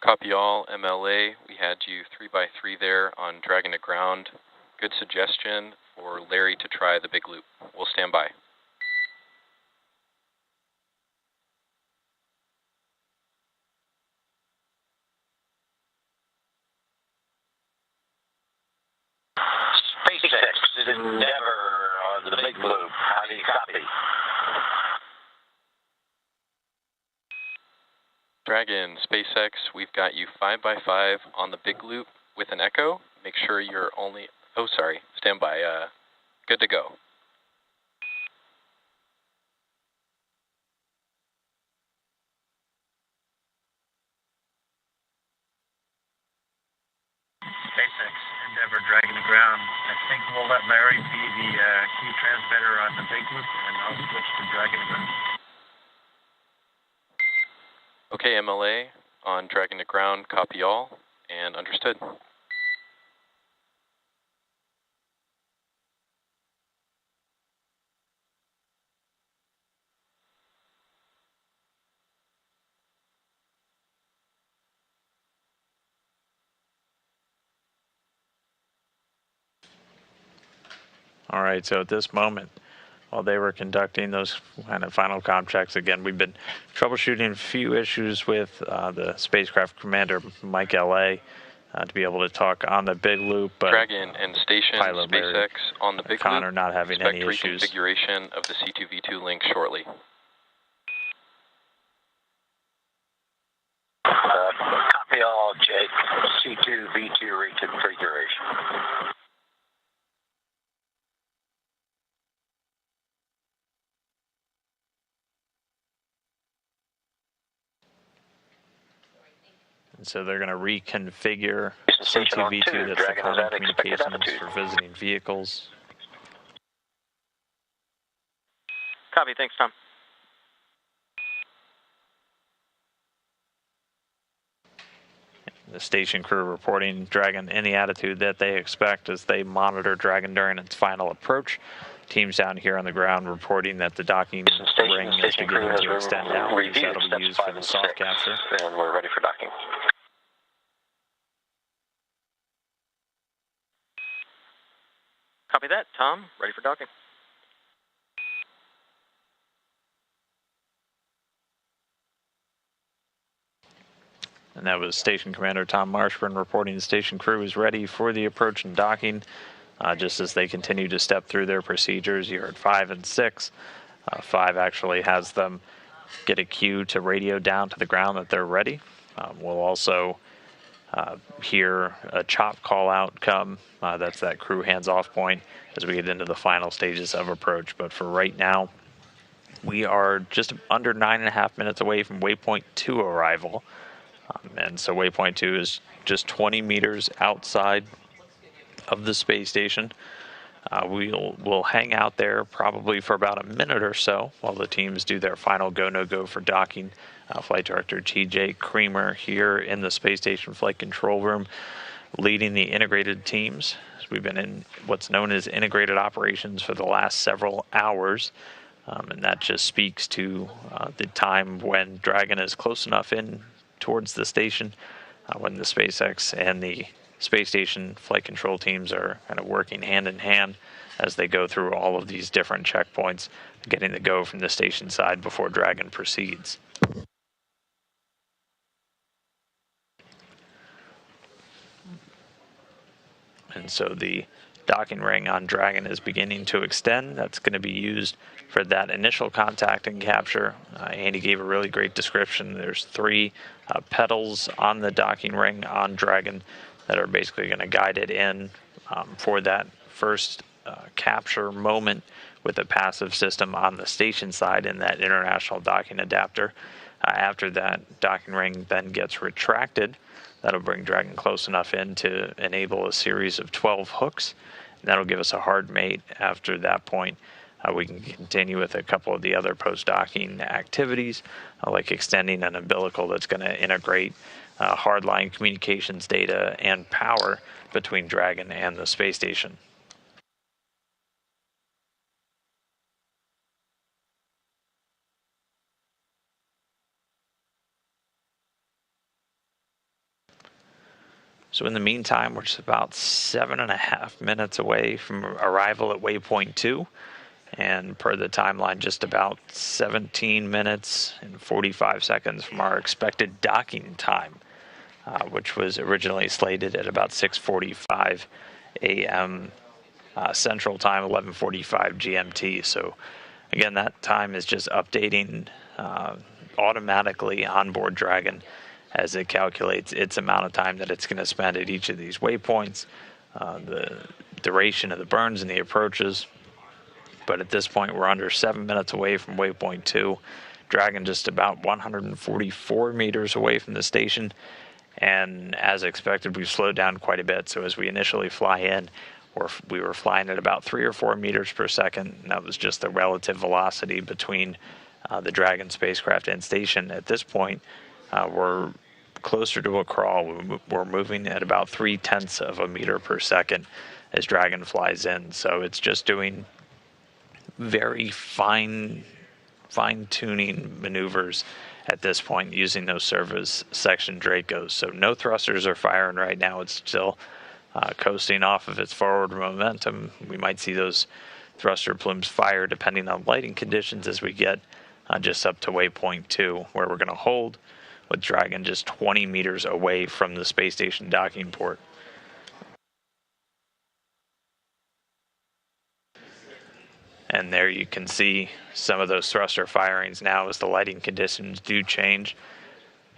Copy all, MLA. We had you 3x3 there on Dragon to ground. Good suggestion for Larry to try the big loop. We'll stand by. SpaceX Endeavor on the big loop. How do you copy? Dragon, SpaceX, we've got you 5x5 on the big loop with an echo. Make sure you're only, oh sorry, stand by, good to go. SpaceX Endeavor Dragon to ground. I think we'll let Larry be the key transmitter on the big loop, and I'll switch to Dragon to ground. Okay, MLA, on Dragon to ground, copy all, and understood. All right, so at this moment, while they were conducting those kind of final comp checks, again, we've been troubleshooting a few issues with the spacecraft commander, Mike L.A., to be able to talk on the big loop. But Dragon and station Pilot SpaceX Larry on the big Connor loop. not having Expect any issues. reconfiguration of the C2V2 link shortly. Copy all, Jake. C2V2 reconfiguration. And so they're going to reconfigure Station on C2V2, two, that's the Dragon, is common that expected communications attitude? for visiting vehicles. Copy, thanks, Tom. The station crew reporting Dragon in the attitude that they expect as they monitor Dragon during its final approach. Teams down here on the ground reporting that the docking ring is beginning to extend out, as that'll be used for the soft capture. And we're ready for docking. Copy that, Tom. Ready for docking. And that was Station Commander Tom Marshburn reporting the station crew is ready for the approach and docking. Just as they continue to step through their procedures, you heard 5 and 6. 5 actually has them get a cue to radio down to the ground that they're ready. We'll also hear a chop call out come. That's that crew hands-off point as we get into the final stages of approach. But for right now, we are just under 9.5 minutes away from waypoint 2 arrival. And so waypoint 2 is just 20 meters outside of the space station. We'll hang out there probably for about a minute or so while the teams do their final go, no go for docking. Flight Director TJ Creamer here in the space station flight control room leading the integrated teams. We've been in what's known as integrated operations for the last several hours. And that just speaks to the time when Dragon is close enough in towards the station, when the SpaceX and the space station flight control teams are kind of working hand in hand as they go through all of these different checkpoints, getting the go from the station side before Dragon proceeds. And so the docking ring on Dragon is beginning to extend. That's going to be used for that initial contact and capture. Andy gave a really great description. There's 3 pedals on the docking ring on Dragon that are basically going to guide it in for that first capture moment with a passive system on the station side in that international docking adapter. After that docking ring then gets retracted, that'll bring Dragon close enough in to enable a series of 12 hooks. That'll give us a hard mate. After that point, we can continue with a couple of the other post-docking activities, like extending an umbilical that's going to integrate hardline communications data and power between Dragon and the space station. So in the meantime, we're just about 7.5 minutes away from arrival at waypoint 2. And per the timeline, just about 17 minutes and 45 seconds from our expected docking time, which was originally slated at about 6:45 a.m. Central Time, 11:45 GMT. So again, that time is just updating automatically on board Dragon as it calculates its amount of time that it's going to spend at each of these waypoints, the duration of the burns and the approaches. But at this point, we're under 7 minutes away from waypoint 2. Dragon just about 144 meters away from the station. And as expected, we've slowed down quite a bit. So as we initially fly in, we were flying at about 3 or 4 meters per second. And that was just the relative velocity between the Dragon spacecraft and station. At this point, we're closer to a crawl. We're moving at about 0.3 of a meter per second as Dragon flies in. So it's just doing very fine-tuning maneuvers at this point using those service section Dracos. So no thrusters are firing right now. It's still coasting off of its forward momentum. We might see those thruster plumes fire depending on lighting conditions as we get just up to waypoint 2, where we're going to hold with Dragon just 20 meters away from the space station docking port. And there you can see some of those thruster firings now as the lighting conditions do change.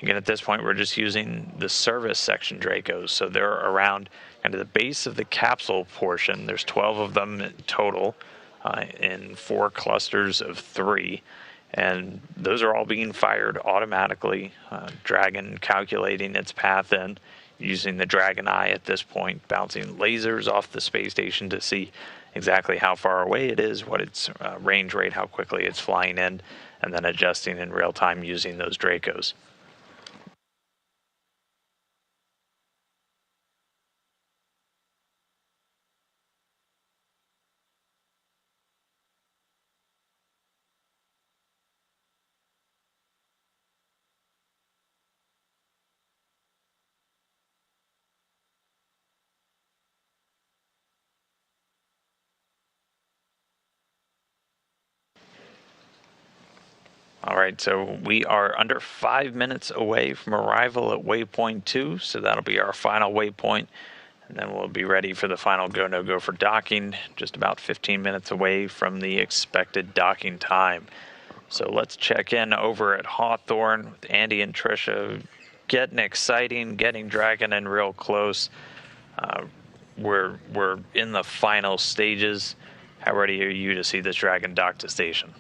Again, at this point, we're just using the service section Dracos. So they're around kind of the base of the capsule portion. There's 12 of them in total in 4 clusters of 3. And those are all being fired automatically. Dragon calculating its path in using the Dragon Eye at this point, bouncing lasers off the space station to see exactly how far away it is, what its range rate, how quickly it's flying in, and then adjusting in real time using those Dracos. All right, so we are under 5 minutes away from arrival at waypoint 2, so that'll be our final waypoint, and then we'll be ready for the final go, no-go for docking, just about 15 minutes away from the expected docking time. So let's check in over at Hawthorne with Andy and Trisha, getting exciting, getting Dragon in real close. We're in the final stages. How ready are you to see this Dragon dock to station?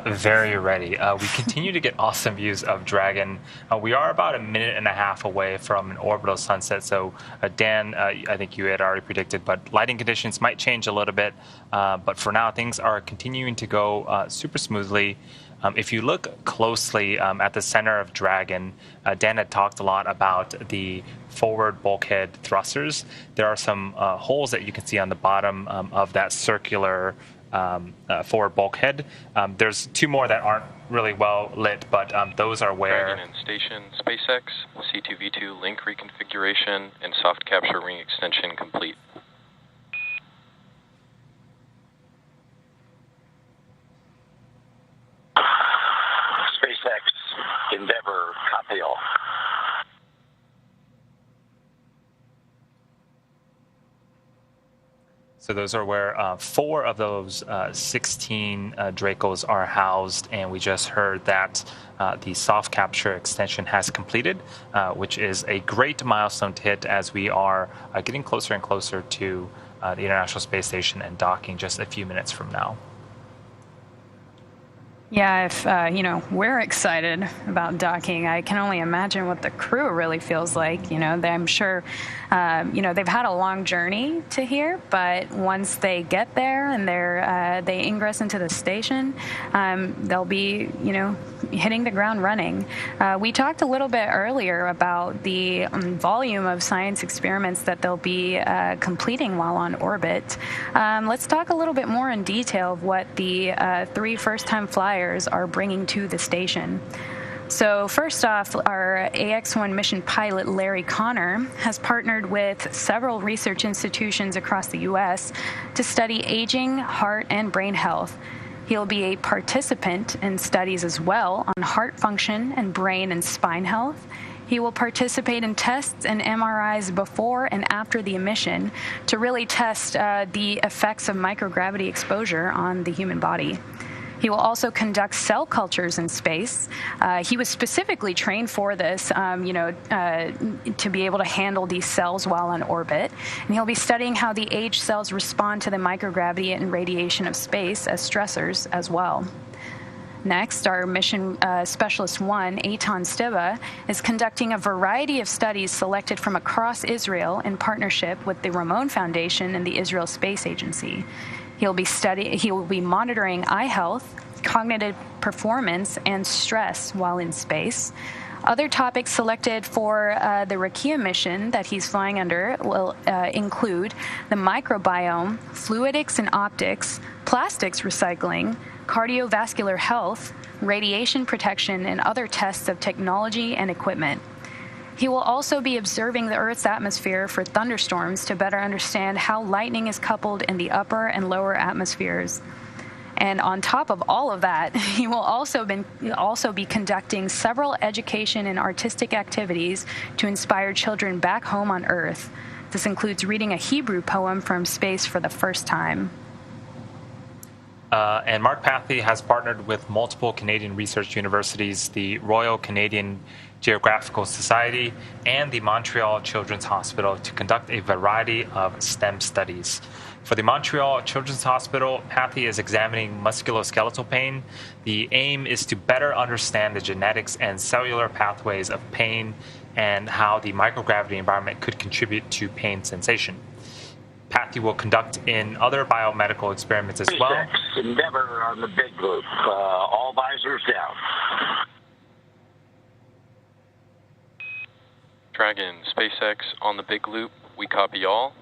Very ready. We continue to get awesome views of Dragon. We are about 1.5 minutes away from an orbital sunset. So, Dan, I think you had already predicted, but lighting conditions might change a little bit. But for now, things are continuing to go super smoothly. If you look closely at the center of Dragon, Dan had talked a lot about the forward bulkhead thrusters. There are some holes that you can see on the bottom of that circular forward bulkhead. There's 2 more that aren't really well lit, but those are where... Dragon and Station, SpaceX, C2V2 link reconfiguration, and soft capture ring extension complete. SpaceX, Endeavor, copy all. So those are where 4 of those 16 Dracos are housed, and we just heard that the soft capture extension has completed, which is a great milestone to hit as we are getting closer and closer to the International Space Station and docking just a few minutes from now. Yeah, if, we're excited about docking, I can only imagine what the crew really feels like. I'm sure, they've had a long journey to here, but once they get there and they ingress into the station, they'll be, hitting the ground running. We talked a little bit earlier about the volume of science experiments that they'll be completing while on orbit. Let's talk a little bit more in detail of what the 3 first-time flyers are bringing to the station. So first off, our AX-1 mission pilot, Larry Connor, has partnered with several research institutions across the U.S. to study aging, heart, and brain health. He'll be a participant in studies as well on heart function and brain and spine health. He will participate in tests and MRIs before and after the mission to really test the effects of microgravity exposure on the human body. He will also conduct cell cultures in space. He was specifically trained for this, to be able to handle these cells while on orbit. And he'll be studying how the aged cells respond to the microgravity and radiation of space as stressors as well. Next, our mission specialist 1, Eitan Stiba, is conducting a variety of studies selected from across Israel in partnership with the Ramon Foundation and the Israel Space Agency. He will be monitoring eye health, cognitive performance, and stress while in space. Other topics selected for the Rakia mission that he's flying under will include the microbiome, fluidics and optics, plastics recycling, cardiovascular health, radiation protection, and other tests of technology and equipment. He will also be observing the Earth's atmosphere for thunderstorms to better understand how lightning is coupled in the upper and lower atmospheres. And on top of all of that, he will also be conducting several education and artistic activities to inspire children back home on Earth. This includes reading a Hebrew poem from space for the first time. And Mark Pathy has partnered with multiple Canadian research universities, the Royal Canadian Geographical Society, and the Montreal Children's Hospital to conduct a variety of STEM studies. For the Montreal Children's Hospital, Pathy is examining musculoskeletal pain. The aim is to better understand the genetics and cellular pathways of pain and how the microgravity environment could contribute to pain sensation. Pathy will conduct in other biomedical experiments as well. SpaceX Endeavor on the big loop. All visors down. Dragon, SpaceX on the big loop. We copy all.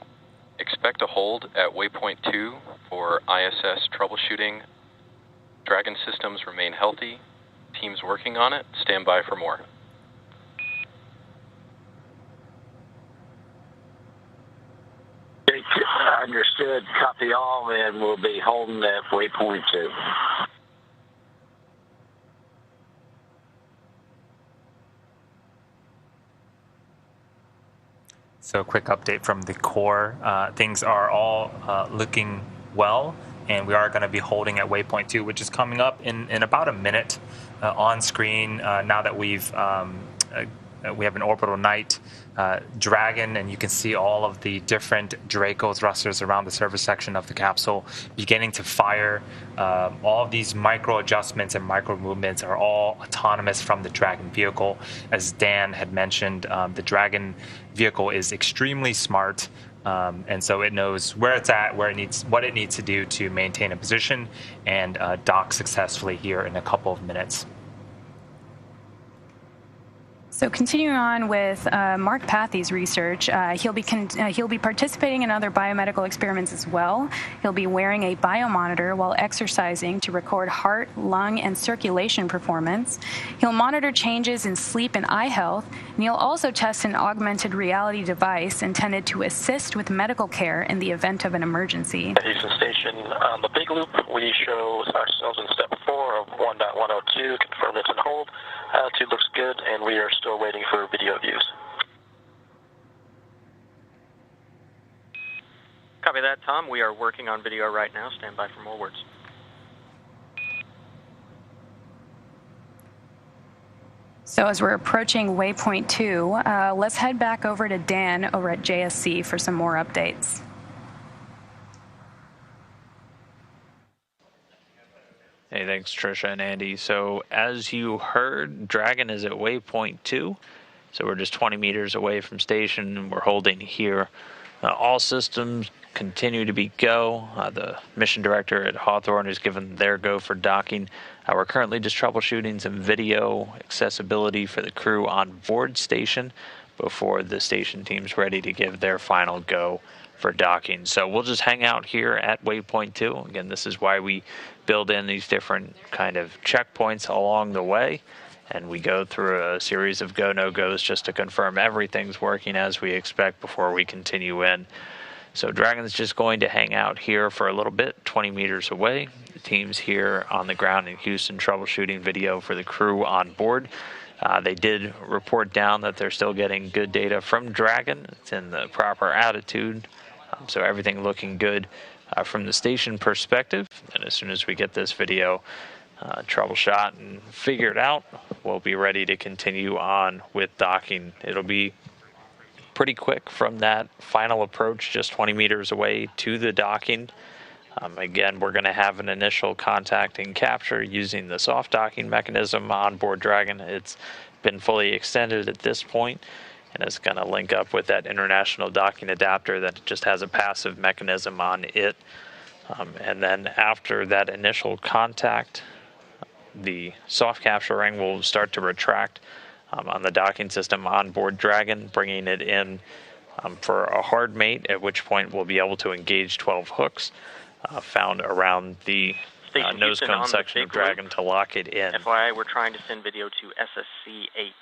Expect a hold at waypoint 2 for ISS troubleshooting. Dragon systems remain healthy. Teams working on it. Stand by for more. Understood. Copy all, and we'll be holding at waypoint 2. So a quick update from the core. Things are all looking well, and we are going to be holding at waypoint 2, which is coming up in about a minute on screen now that we have an orbital night Dragon, and you can see all of the different Draco thrusters around the surface section of the capsule beginning to fire. All of these micro adjustments and micro movements are all autonomous from the Dragon vehicle. As Dan had mentioned, the Dragon vehicle is extremely smart, and so it knows where it's at, what it needs to do to maintain a position and dock successfully here in a couple of minutes. So continuing on with Mark Pathy's research, he'll be participating in other biomedical experiments as well. He'll be wearing a biomonitor while exercising to record heart, lung, and circulation performance. He'll monitor changes in sleep and eye health, and he'll also test an augmented reality device intended to assist with medical care in the event of an emergency. Houston Station on the big loop, we show ourselves in step 4 of 1.102, confirm it's in hold. Altitude looks good, and we are still waiting for video views. Copy that, Tom. Tom. We are working on video right now. Stand by for more words. So as we're approaching waypoint 2, let's head back over to Dan over at JSC for some more updates. Hey, thanks, Trisha and Andy. So as you heard, Dragon is at waypoint 2. So we're just 20 meters away from station. We're holding here. All systems continue to be go. The mission director at Hawthorne has given their go for docking. We're currently just troubleshooting some video accessibility for the crew on board station before the station team's ready to give their final go for docking. So we'll just hang out here at waypoint 2. Again, this is why we build in these different kind of checkpoints along the way, and we go through a series of go no goes just to confirm everything's working as we expect before we continue in. So Dragon's just going to hang out here for a little bit, 20 meters away. The team's here on the ground in Houston troubleshooting video for the crew on board. They did report down that they're still getting good data from Dragon. It's in the proper attitude, so everything looking good from the station perspective. And as soon as we get this video troubleshot and figured out, we'll be ready to continue on with docking. It'll be pretty quick from that final approach, just 20 meters away to the docking. Again, we're going to have an initial contact and capture using the soft docking mechanism on board Dragon. It's been fully extended at this point, and it's going to link up with that international docking adapter that just has a passive mechanism on it. And then after that initial contact, the soft capture ring will start to retract on the docking system on board Dragon, bringing it in for a hard mate, at which point we'll be able to engage 12 hooks found around the nose cone section of Dragon to lock it in. FYI, we're trying to send video to SSC 8.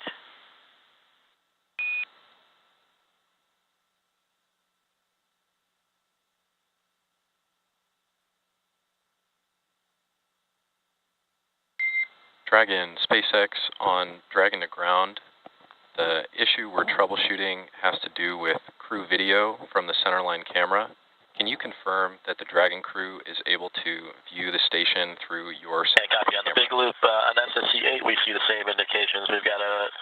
Dragon, SpaceX on Dragon to ground. The issue we're troubleshooting has to do with crew video from the centerline camera. Can you confirm that the Dragon crew is able to view the station through your centerline copy on the big loop on SSC 8. We see the same indications. We've got a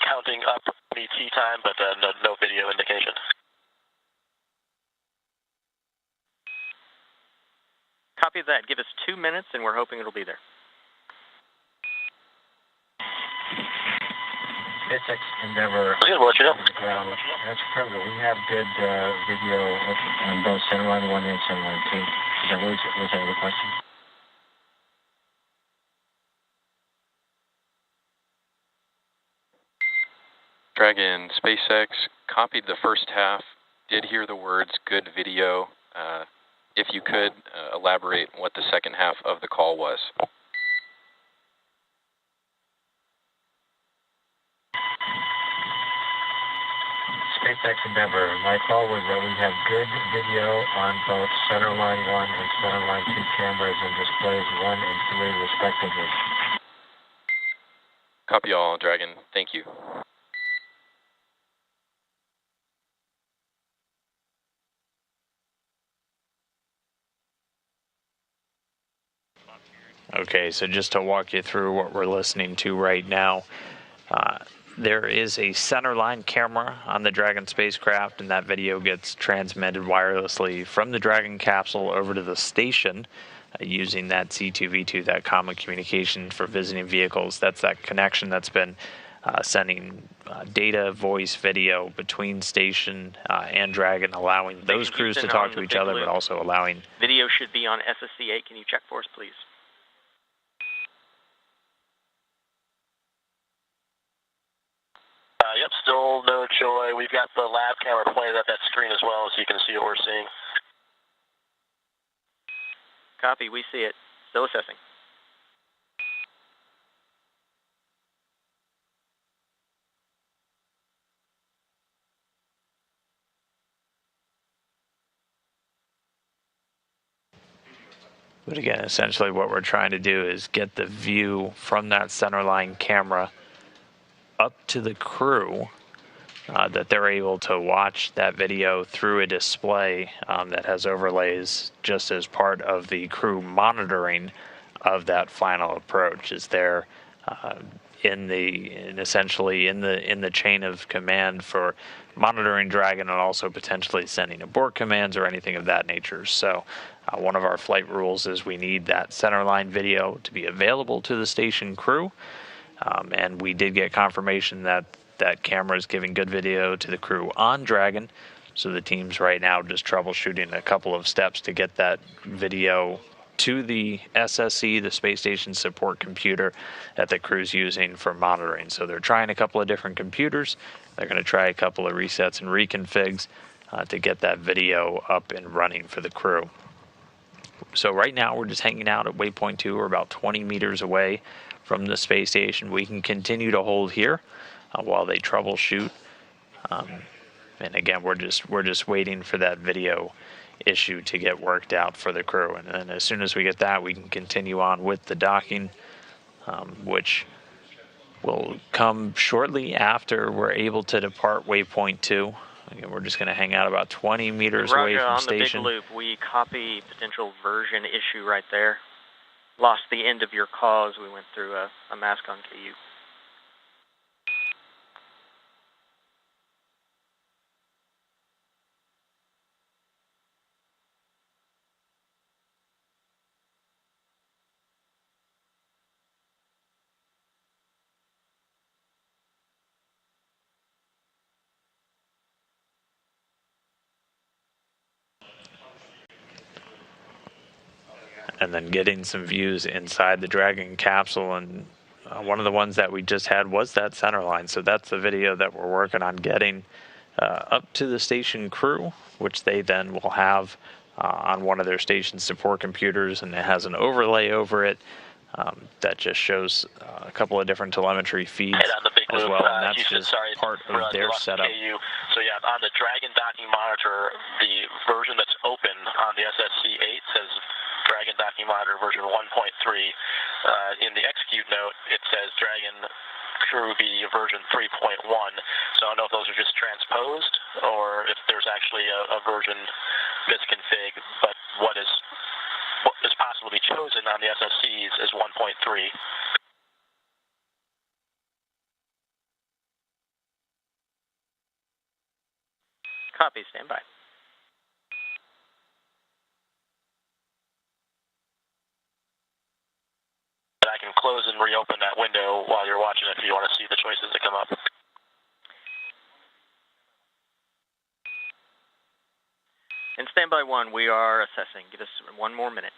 counting up BT time, but no video indication. Copy that. Give us 2 minutes, and we're hoping it'll be there. SpaceX Endeavor. Good, we'll let you know. That's correct. We have good video on both centerline 1 and centerline 2. Was that the question? Dragon, SpaceX copied the first half, did hear the words good video. If you could elaborate what the second half of the call was. SpaceX Endeavor. My call was that we have good video on both centerline 1 and centerline 2 cameras and displays 1 and 3 respectively. Copy all, Dragon. Thank you. Okay, so just to walk you through what we're listening to right now, there is a centerline camera on the Dragon spacecraft, and that video gets transmitted wirelessly from the Dragon capsule over to the station using that C2V2, that common communication for visiting vehicles. That's that connection that's been sending data, voice, video between station and Dragon, allowing those crews to talk to each other, but also allowing... Video should be on SSC 8. Can you check for us, please? Yep, still no joy. We've got the lab camera pointed at that screen as well, so you can see what we're seeing. Copy, we see it. Still assessing. But again, essentially what we're trying to do is get the view from that centerline camera up to the crew that they're able to watch that video through a display that has overlays just as part of the crew monitoring of that final approach. Is there essentially in the chain of command for monitoring Dragon and also potentially sending abort commands or anything of that nature. So one of our flight rules is we need that centerline video to be available to the station crew, and we did get confirmation that that camera is giving good video to the crew on Dragon. So the team's right now just troubleshooting a couple of steps to get that video to the SSC, the Space Station Support Computer that the crew's using for monitoring. So they're trying a couple of different computers. They're going to try a couple of resets and reconfigs to get that video up and running for the crew. So right now we're just hanging out at waypoint 2. We're about 20 meters away from the space station. We can continue to hold here while they troubleshoot. And again, we're just waiting for that video issue to get worked out for the crew, and then as soon as we get that, we can continue on with the docking, which will come shortly after we're able to depart waypoint 2. Again, we're just going to hang out about 20 meters away from station. On the big loop, we copy potential version issue right there. Lost the end of your call as we went through a mask on KU. And then getting some views inside the Dragon capsule, and one of the ones that we just had was that center line. So that's the video that we're working on getting up to the station crew, which they then will have on one of their station support computers, and it has an overlay over it that just shows a couple of different telemetry feeds as well, and that's just part of their setup. So yeah, on the Dragon docking monitor, the version that's open on the SSC-8 says Dragon docking monitor version 1.3. In the execute note, it says Dragon crew B version 3.1. So I don't know if those are just transposed or if there's actually a version misconfig, but what is possible to be chosen on the SSCs is 1.3. Copy, stand by. And I can close and reopen that window while you're watching it if you want to see the choices that come up. And standby 1, we are assessing. Give us one more minute.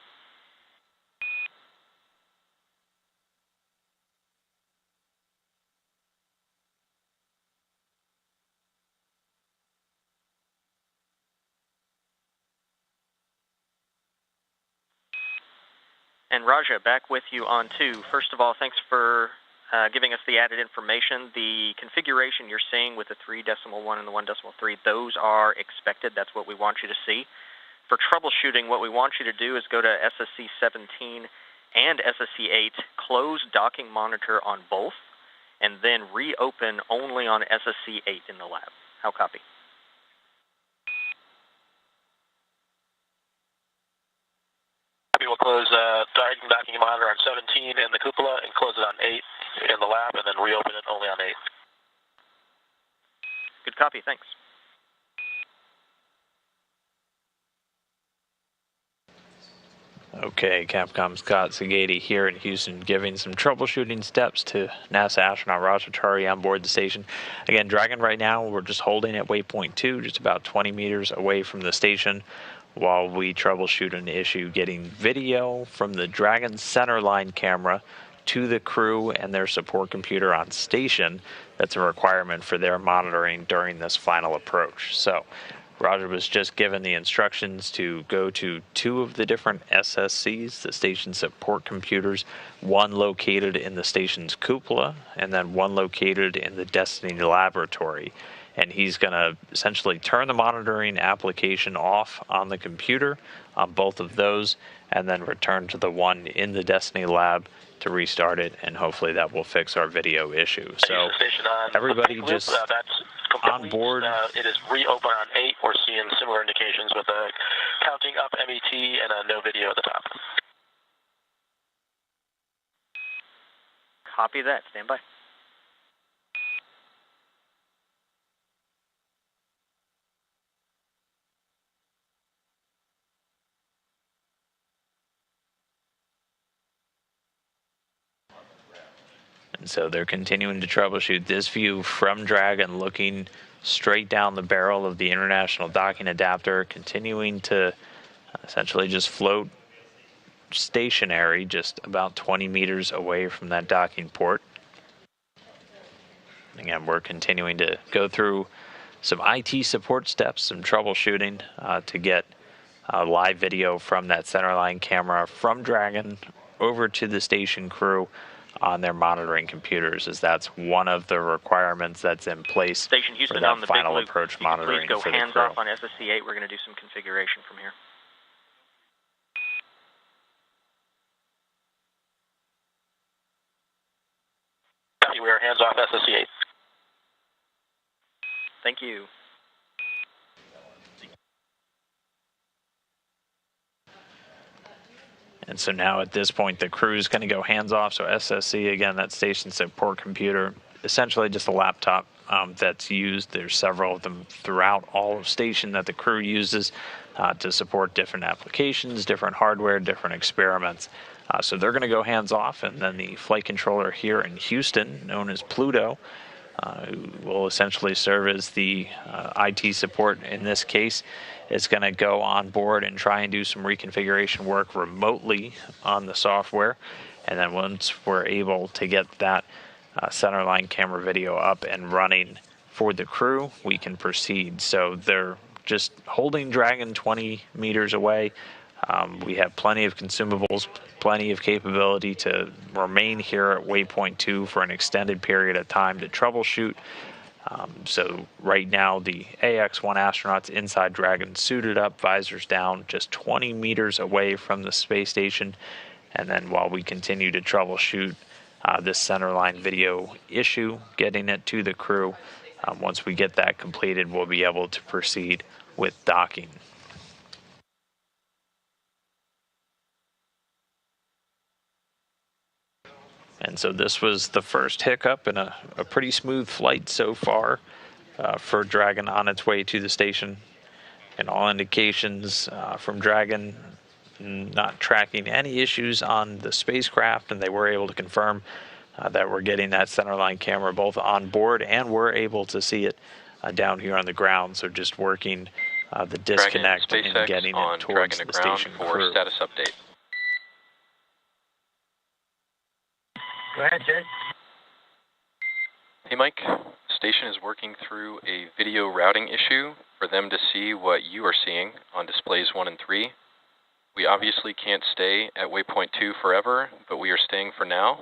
And Raja, back with you on 2. First of all, thanks for giving us the added information. The configuration you're seeing with the 3.1 and the 1.3, those are expected. That's what we want you to see. For troubleshooting, what we want you to do is go to SSC 17 and SSC 8, close docking monitor on both, and then reopen only on SSC 8 in the lab. How copy? We will close docking monitor on 17 in the cupola and close it on 8 in the lab, and then reopen it only on 8. Good copy, thanks. Okay, Capcom Scott Sagady here in Houston giving some troubleshooting steps to NASA astronaut Raja Chari on board the station. Again, Dragon right now, we're just holding at waypoint 2, just about 20 meters away from the station, while we troubleshoot an issue getting video from the Dragon centerline camera to the crew and their support computer on station. That's a requirement for their monitoring during this final approach. So Roger was just given the instructions to go to 2 of the different SSCs, the station support computers, one located in the station's cupola and then one located in the Destiny laboratory. And he's going to essentially turn the monitoring application off on the computer on both of those, and then return to the one in the Destiny lab to restart it, and hopefully that will fix our video issue. So everybody just on board. It is reopened on 8. We're seeing similar indications with a counting up MET and a no video at the top. Copy that. Stand by. And so they're continuing to troubleshoot. This view from Dragon looking straight down the barrel of the international docking adapter, continuing to essentially just float stationary, just about 20 meters away from that docking port. Again, we're continuing to go through some IT support steps, some troubleshooting to get live video from that centerline camera from Dragon over to the station crew on their monitoring computers, as that's one of the requirements that's in place Station Houston for that on the final big loop. approach monitoring Please go for the hands crew. off on SSC-8. We're going to do some configuration from here. We are hands off SSC-8. Thank you. And so now at this point, the crew is going to go hands off. So SSC, again, that station support computer, essentially just a laptop that's used. There's several of them throughout all of station that the crew uses to support different applications, different hardware, different experiments. So they're going to go hands off. And then the flight controller here in Houston, known as Pluto, who will essentially serve as the IT support in this case, is going to go on board and try and do some reconfiguration work remotely on the software. And then once we're able to get that centerline camera video up and running for the crew, we can proceed. So they're just holding Dragon 20 meters away. We have plenty of consumables, plenty of capability to remain here at waypoint 2 for an extended period of time to troubleshoot. So right now the AX-1 astronauts inside Dragon suited up, visors down, just 20 meters away from the space station. And then while we continue to troubleshoot this centerline video issue, getting it to the crew, once we get that completed, we'll be able to proceed with docking. And so this was the first hiccup in a pretty smooth flight so far for Dragon on its way to the station. And all indications from Dragon not tracking any issues on the spacecraft, and they were able to confirm that we're getting that centerline camera both on board and we're able to see it down here on the ground. So just working the disconnect and getting it towards the station crew. Status update. Go ahead, Jay. Hey, Mike. Station is working through a video routing issue for them to see what you are seeing on displays 1 and 3. We obviously can't stay at waypoint 2 forever, but we are staying for now.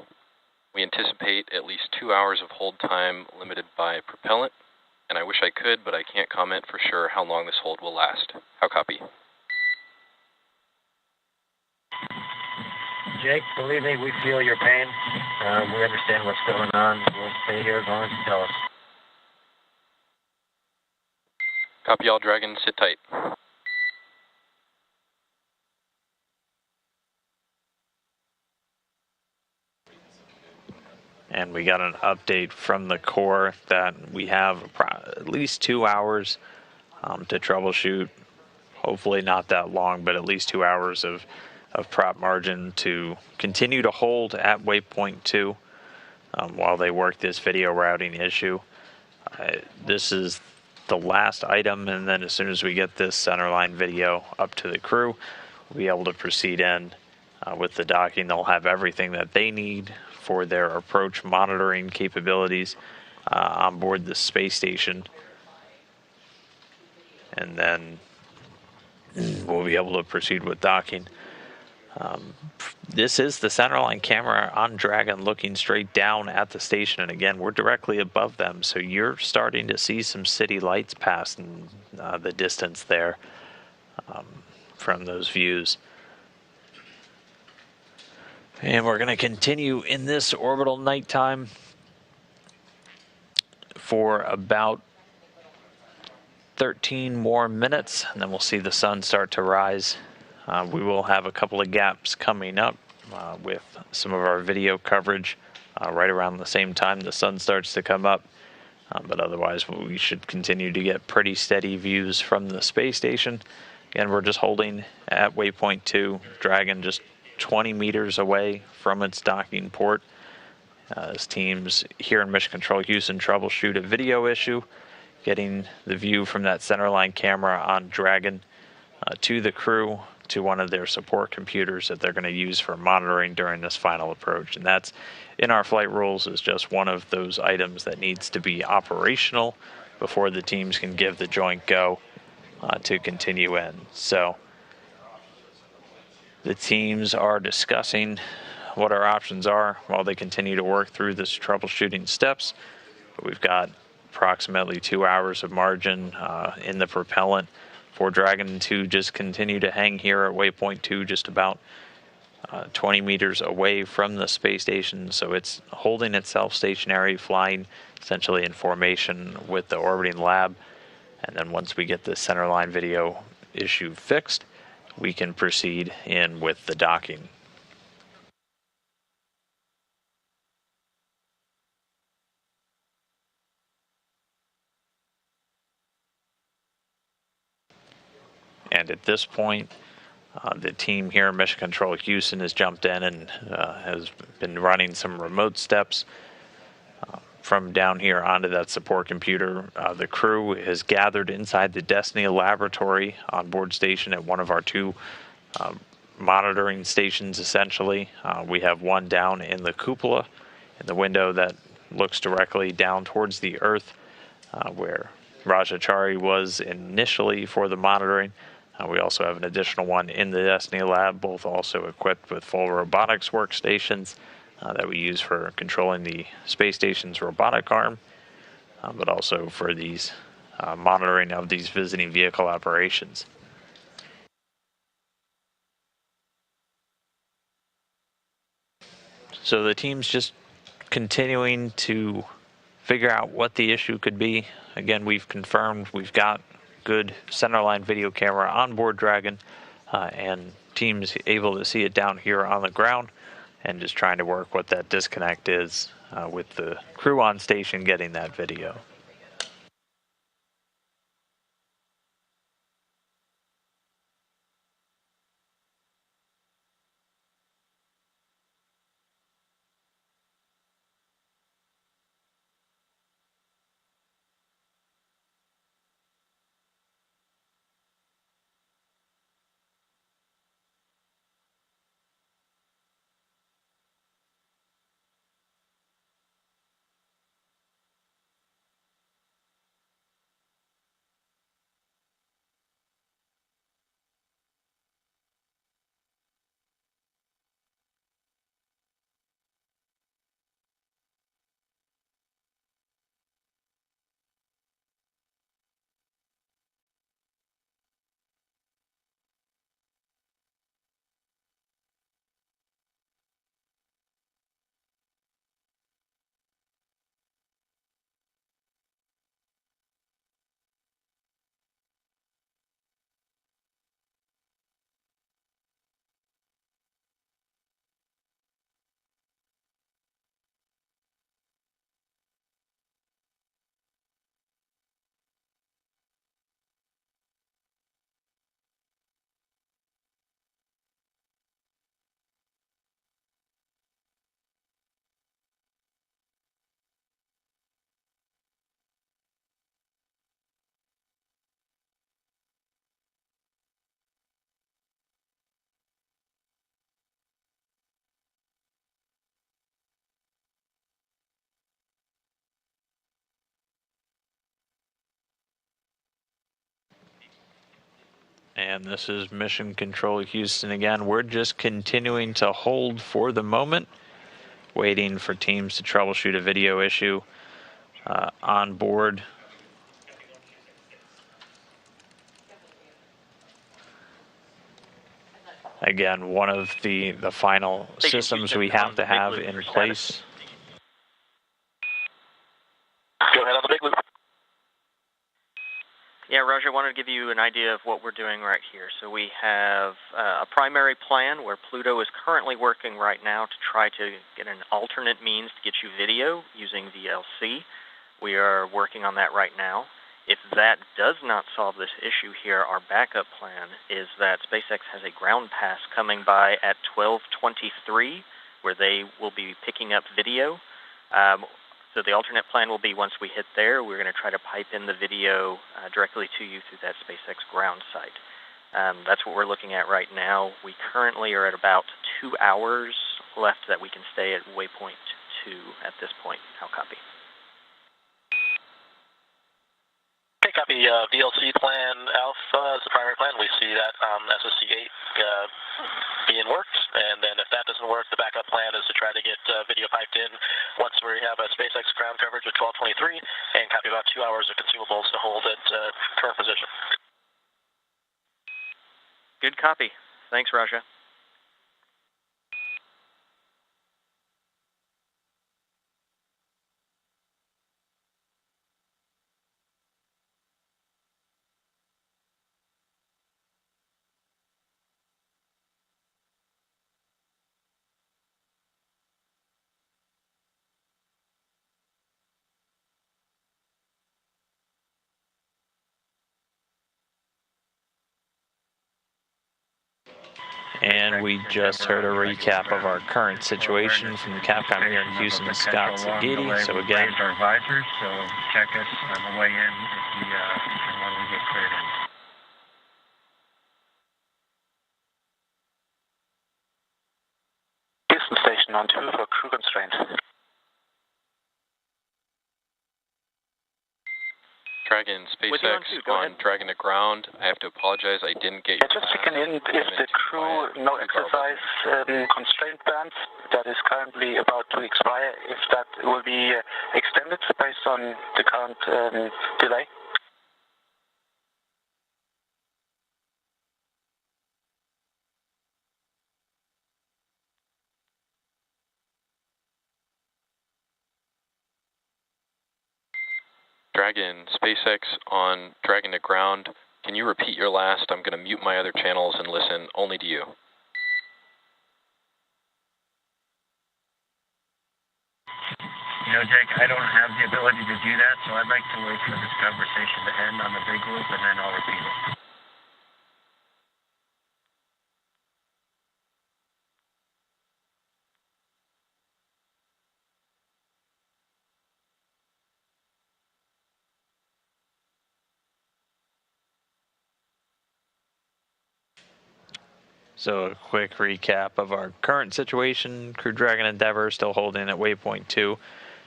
We anticipate at least 2 hours of hold time limited by propellant, and I wish I could, but I can't comment for sure how long this hold will last. How copy? Jake, believe me, we feel your pain. We understand what's going on. We'll stay here as long as you tell us. Copy all, Dragon. Sit tight. And we got an update from the core that we have at least 2 hours to troubleshoot. Hopefully not that long, but at least 2 hours of prop margin to continue to hold at waypoint 2 while they work this video routing issue. This is the last item, and then as soon as we get this centerline video up to the crew, we'll be able to proceed in with the docking. They'll have everything that they need for their approach monitoring capabilities on board the space station. And then we'll be able to proceed with docking. This is the centerline camera on Dragon looking straight down at the station, and again, we're directly above them, so you're starting to see some city lights pass in the distance there from those views. And we're going to continue in this orbital nighttime for about 13 more minutes, and then we'll see the sun start to rise. We will have a couple of gaps coming up with some of our video coverage right around the same time the sun starts to come up. But otherwise, we should continue to get pretty steady views from the space station. Again, we're just holding at waypoint 2, Dragon just 20 meters away from its docking port. As teams here in Mission Control Houston troubleshoot a video issue, getting the view from that centerline camera on Dragon to the crew, to one of their support computers that they're going to use for monitoring during this final approach. And that's in our flight rules, is just one of those items that needs to be operational before the teams can give the joint go to continue in. So the teams are discussing what our options are while they continue to work through this troubleshooting steps. But we've got approximately 2 hours of margin in the propellant for Dragon to just continue to hang here at waypoint 2, just about 20 meters away from the space station. So it's holding itself stationary, flying essentially in formation with the orbiting lab. And then once we get the centerline video issue fixed, we can proceed in with the docking. And at this point, the team here in Mission Control Houston has jumped in and has been running some remote steps from down here onto that support computer. The crew has gathered inside the Destiny laboratory on board station at one of our 2 monitoring stations, essentially. We have one down in the cupola, in the window that looks directly down towards the Earth, where Rajachari was initially for the monitoring. We also have an additional one in the Destiny lab, both also equipped with full robotics workstations that we use for controlling the space station's robotic arm, but also for these monitoring of these visiting vehicle operations. So the team's just continuing to figure out what the issue could be. Again, we've confirmed we've got good centerline video camera on board Dragon, and teams able to see it down here on the ground, and just trying to work what that disconnect is with the crew on station getting that video. And this is Mission Control Houston again. We're just continuing to hold for the moment, waiting for teams to troubleshoot a video issue on board. Again, one of the final systems we have to have in place. Go ahead on the big loop. Yeah, Roger, I wanted to give you an idea of what we're doing right here. So we have a primary plan where Pluto is currently working right now to try to get an alternate means to get you video using VLC. We are working on that right now. If that does not solve this issue here, our backup plan is that SpaceX has a ground pass coming by at 12:23 where they will be picking up video. So the alternate plan will be once we hit there, we're going to try to pipe in the video directly to you through that SpaceX ground site. That's what we're looking at right now. We currently are at about 2 hours left that we can stay at waypoint 2 at this point. How copy? Okay, copy. VLC plan Alpha is the primary plan. We see that SSC-8 being worked, and then if that doesn't work, the backup plan is to try to get video piped in once we have a SpaceX ground coverage at 12:23, and copy about 2 hours of consumables to hold at current position. Good copy. Thanks, Raja. And we just heard a recap of our current situation from Capcom here in Houston, Scott Zagidi. So again, raised our visors, so check us on the way in if when we get cleared in. Houston Station on 2 for crew constraint. Dragon, SpaceX on Dragon to ground. I have to apologize, I didn't get your just checking in if the crew no exercise constraint band that is currently about to expire, if that will be extended based on the current delay. Dragon, SpaceX on Dragon to ground. Can you repeat your last? I'm going to mute my other channels and listen only to you. You know, Jake, I don't have the ability to do that, so I'd like to wait for this conversation to end on the big loop, and then I'll repeat it. so a quick recap of our current situation. Crew Dragon Endeavour still holding at waypoint 2,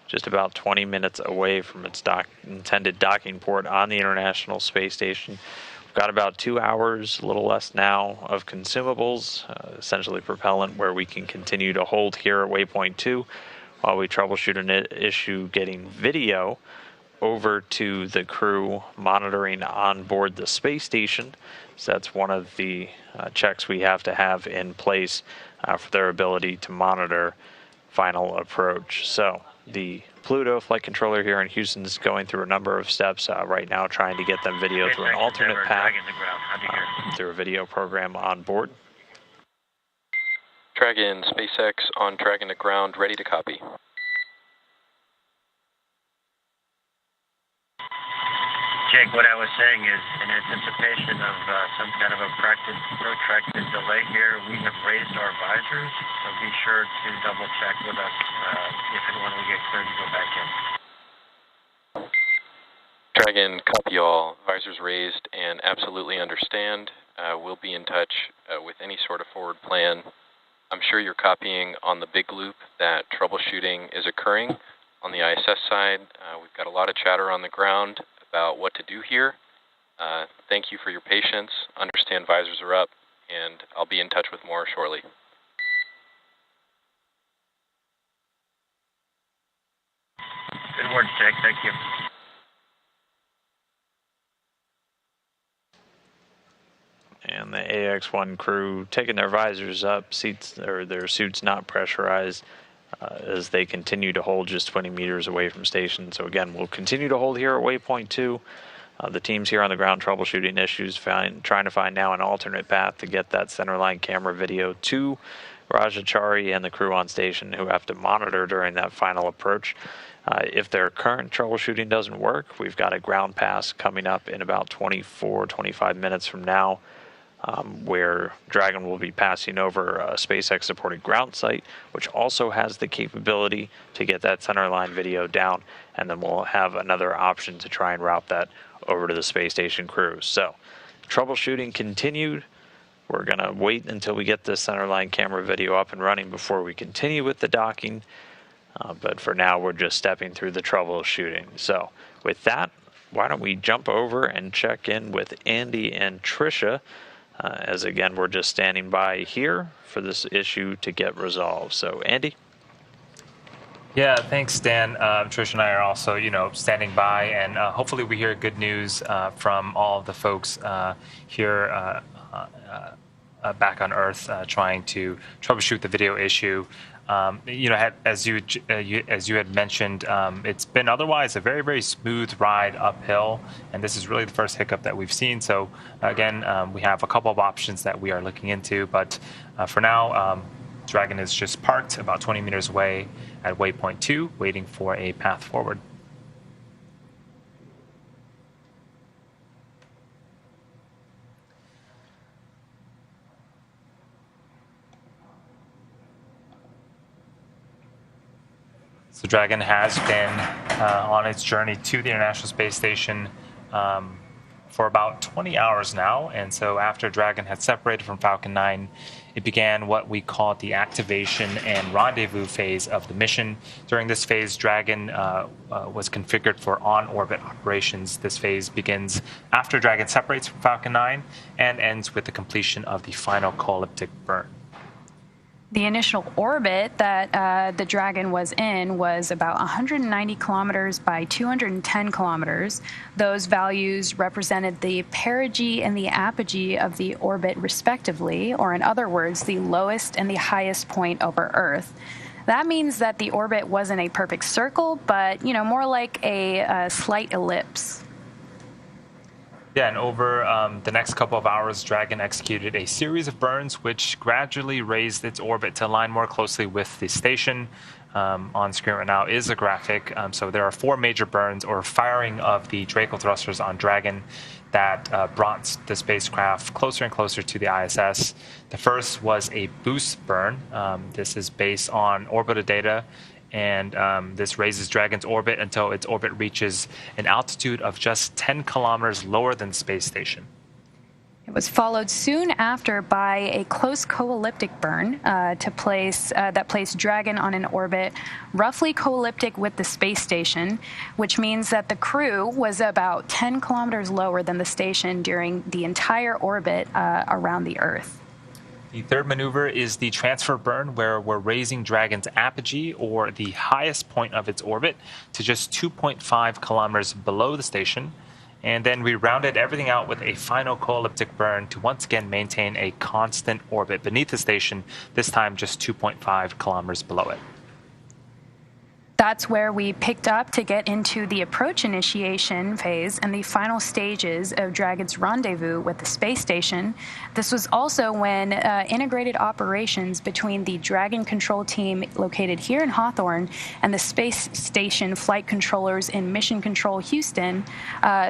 just about 20 minutes away from its intended docking port on the International Space Station. We've got about 2 hours, a little less now, of consumables, essentially propellant, where we can continue to hold here at waypoint 2 while we troubleshoot an issue getting video over to the crew monitoring on board the space station. So that's one of the checks we have to have in place for their ability to monitor final approach. So the Pluto flight controller here in Houston is going through a number of steps right now, trying to get them video through an alternate path through a video program on board. Dragon, SpaceX on Dragon to ground, ready to copy. Jake, what I was saying is, in anticipation of some kind of a protracted delay here, we have raised our visors, so be sure to double check with us if and when we get cleared to go back in. Dragon, copy all. Visors raised and absolutely understand. We'll be in touch with any sort of forward plan. I'm sure you're copying on the big loop that troubleshooting is occurring on the ISS side. We've got a lot of chatter on the ground about what to do here. Thank you for your patience. Understand visors are up, and I'll be in touch with more shortly. Good work, Jake. Thank you. And the AX-1 crew taking their visors up, their suits not pressurized, as they continue to hold just 20 meters away from station. So again, we'll continue to hold here at waypoint 2. The team's here on the ground troubleshooting issues, trying to find now an alternate path to get that centerline camera video to Rajachari and the crew on station who have to monitor during that final approach. If their current troubleshooting doesn't work, we've got a ground pass coming up in about 25 minutes from now, where Dragon will be passing over a SpaceX-supported ground site, which also has the capability to get that centerline video down, and then we'll have another option to try and route that over to the space station crew. So, troubleshooting continued. We're going to wait until we get this centerline camera video up and running before we continue with the docking. But for now, we're just stepping through the troubleshooting. So, with that, why don't we jump over and check in with Andy and Tricia, as again, we're just standing by here for this issue to get resolved. So, Andy? Yeah, thanks, Dan. Trish and I are also, standing by, and hopefully we hear good news from all of the folks here back on Earth trying to troubleshoot the video issue. As you had mentioned, it's been otherwise a very, very smooth ride uphill, and this is really the first hiccup that we've seen. So again, we have a couple of options that we are looking into, but for now, Dragon is just parked about 20 meters away at waypoint 2, waiting for a path forward. So Dragon has been on its journey to the International Space Station for about 20 hours now. And so after Dragon had separated from Falcon 9, it began what we call the activation and rendezvous phase of the mission. During this phase, Dragon was configured for on-orbit operations. This phase begins after Dragon separates from Falcon 9 and ends with the completion of the final co-elliptic burn. The initial orbit that the Dragon was in was about 190 kilometers by 210 kilometers. Those values represented the perigee and the apogee of the orbit respectively, or in other words, the lowest and the highest point over Earth. That means that the orbit wasn't a perfect circle, but, more like a slight ellipse. Yeah, and over the next couple of hours, Dragon executed a series of burns which gradually raised its orbit to align more closely with the station. On screen right now is a graphic. So there are 4 major burns or firing of the Draco thrusters on Dragon that brought the spacecraft closer and closer to the ISS. The first was a boost burn. This is based on orbital data, and this raises Dragon's orbit until its orbit reaches an altitude of just 10 kilometers lower than the space station. It was followed soon after by a close co-elliptic burn that placed Dragon on an orbit roughly co-elliptic with the space station, which means that the crew was about 10 kilometers lower than the station during the entire orbit around the Earth. The third maneuver is the transfer burn, where we're raising Dragon's apogee, or the highest point of its orbit, to just 2.5 kilometers below the station. And then we rounded everything out with a final co-elliptic burn to once again maintain a constant orbit beneath the station, this time just 2.5 kilometers below it. That's where we picked up to get into the approach initiation phase and the final stages of Dragon's rendezvous with the space station. This was also when integrated operations between the Dragon control team located here in Hawthorne and the space station flight controllers in Mission Control Houston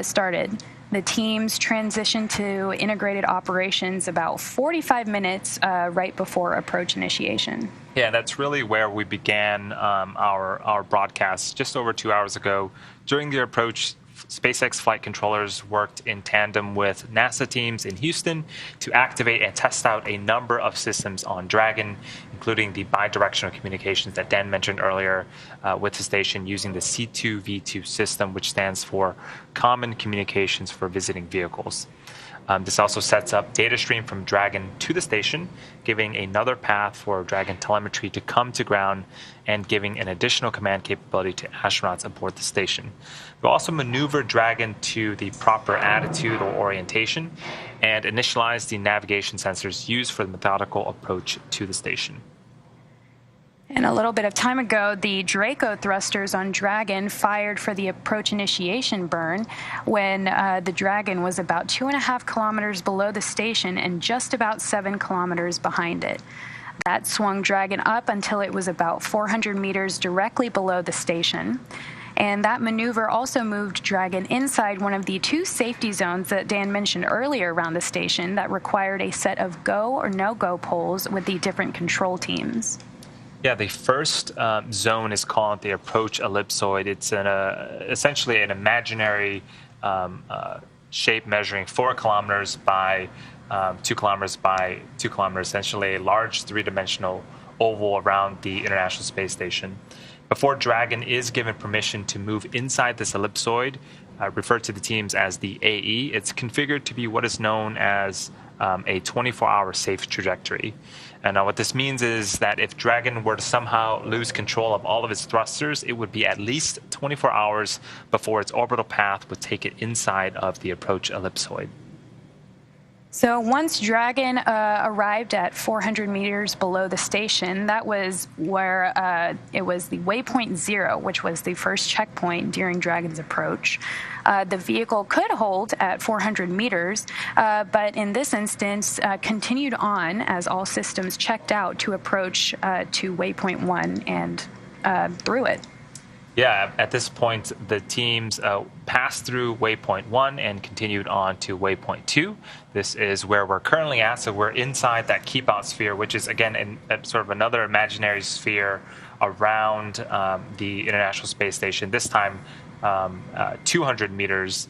started. The teams transitioned to integrated operations about 45 minutes right before approach initiation. Yeah, that's really where we began our broadcast just over 2 hours ago. During the approach, SpaceX flight controllers worked in tandem with NASA teams in Houston to activate and test out a number of systems on Dragon, including the bidirectional communications that Dan mentioned earlier with the station using the C2V2 system, which stands for Common Communications for Visiting Vehicles. This also sets up data stream from Dragon to the station, giving another path for Dragon telemetry to come to ground and giving an additional command capability to astronauts aboard the station. We'll also maneuver Dragon to the proper attitude or orientation and initialize the navigation sensors used for the methodical approach to the station. And a little bit of time ago, the Draco thrusters on Dragon fired for the approach initiation burn when the Dragon was about 2.5 kilometers below the station and just about 7 kilometers behind it. That swung Dragon up until it was about 400 meters directly below the station. And that maneuver also moved Dragon inside one of the 2 safety zones that Dan mentioned earlier around the station that required a set of go or no-go poles with the different control teams. Yeah, the first zone is called the approach ellipsoid. It's essentially an imaginary shape measuring 4 kilometers by 2 kilometers by 2 kilometers, essentially a large 3-dimensional oval around the International Space Station. Before Dragon is given permission to move inside this ellipsoid, referred to the teams as the AE, it's configured to be what is known as a 24-hour safe trajectory. And what this means is that if Dragon were to somehow lose control of all of its thrusters, it would be at least 24 hours before its orbital path would take it inside of the approach ellipsoid. So once Dragon arrived at 400 meters below the station, that was where it was the waypoint 0, which was the first checkpoint during Dragon's approach. The vehicle could hold at 400 meters, but in this instance continued on as all systems checked out to approach to waypoint 1 and through it. Yeah, at this point, the teams passed through waypoint 1 and continued on to waypoint 2. This is where we're currently at, so we're inside that keep out sphere, which is, again, sort of another imaginary sphere around the International Space Station, this time 200 meters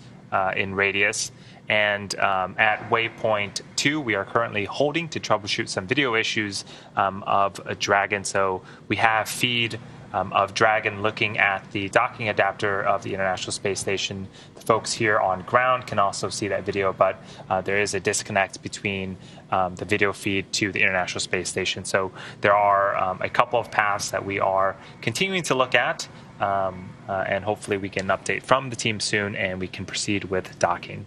in radius. And at waypoint 2, we are currently holding to troubleshoot some video issues of a Dragon. So we have feed of Dragon looking at the docking adapter of the International Space Station. The folks here on ground can also see that video, but there is a disconnect between the video feed to the International Space Station. So there are a couple of paths that we are continuing to look at, and hopefully we get an update from the team soon and we can proceed with docking.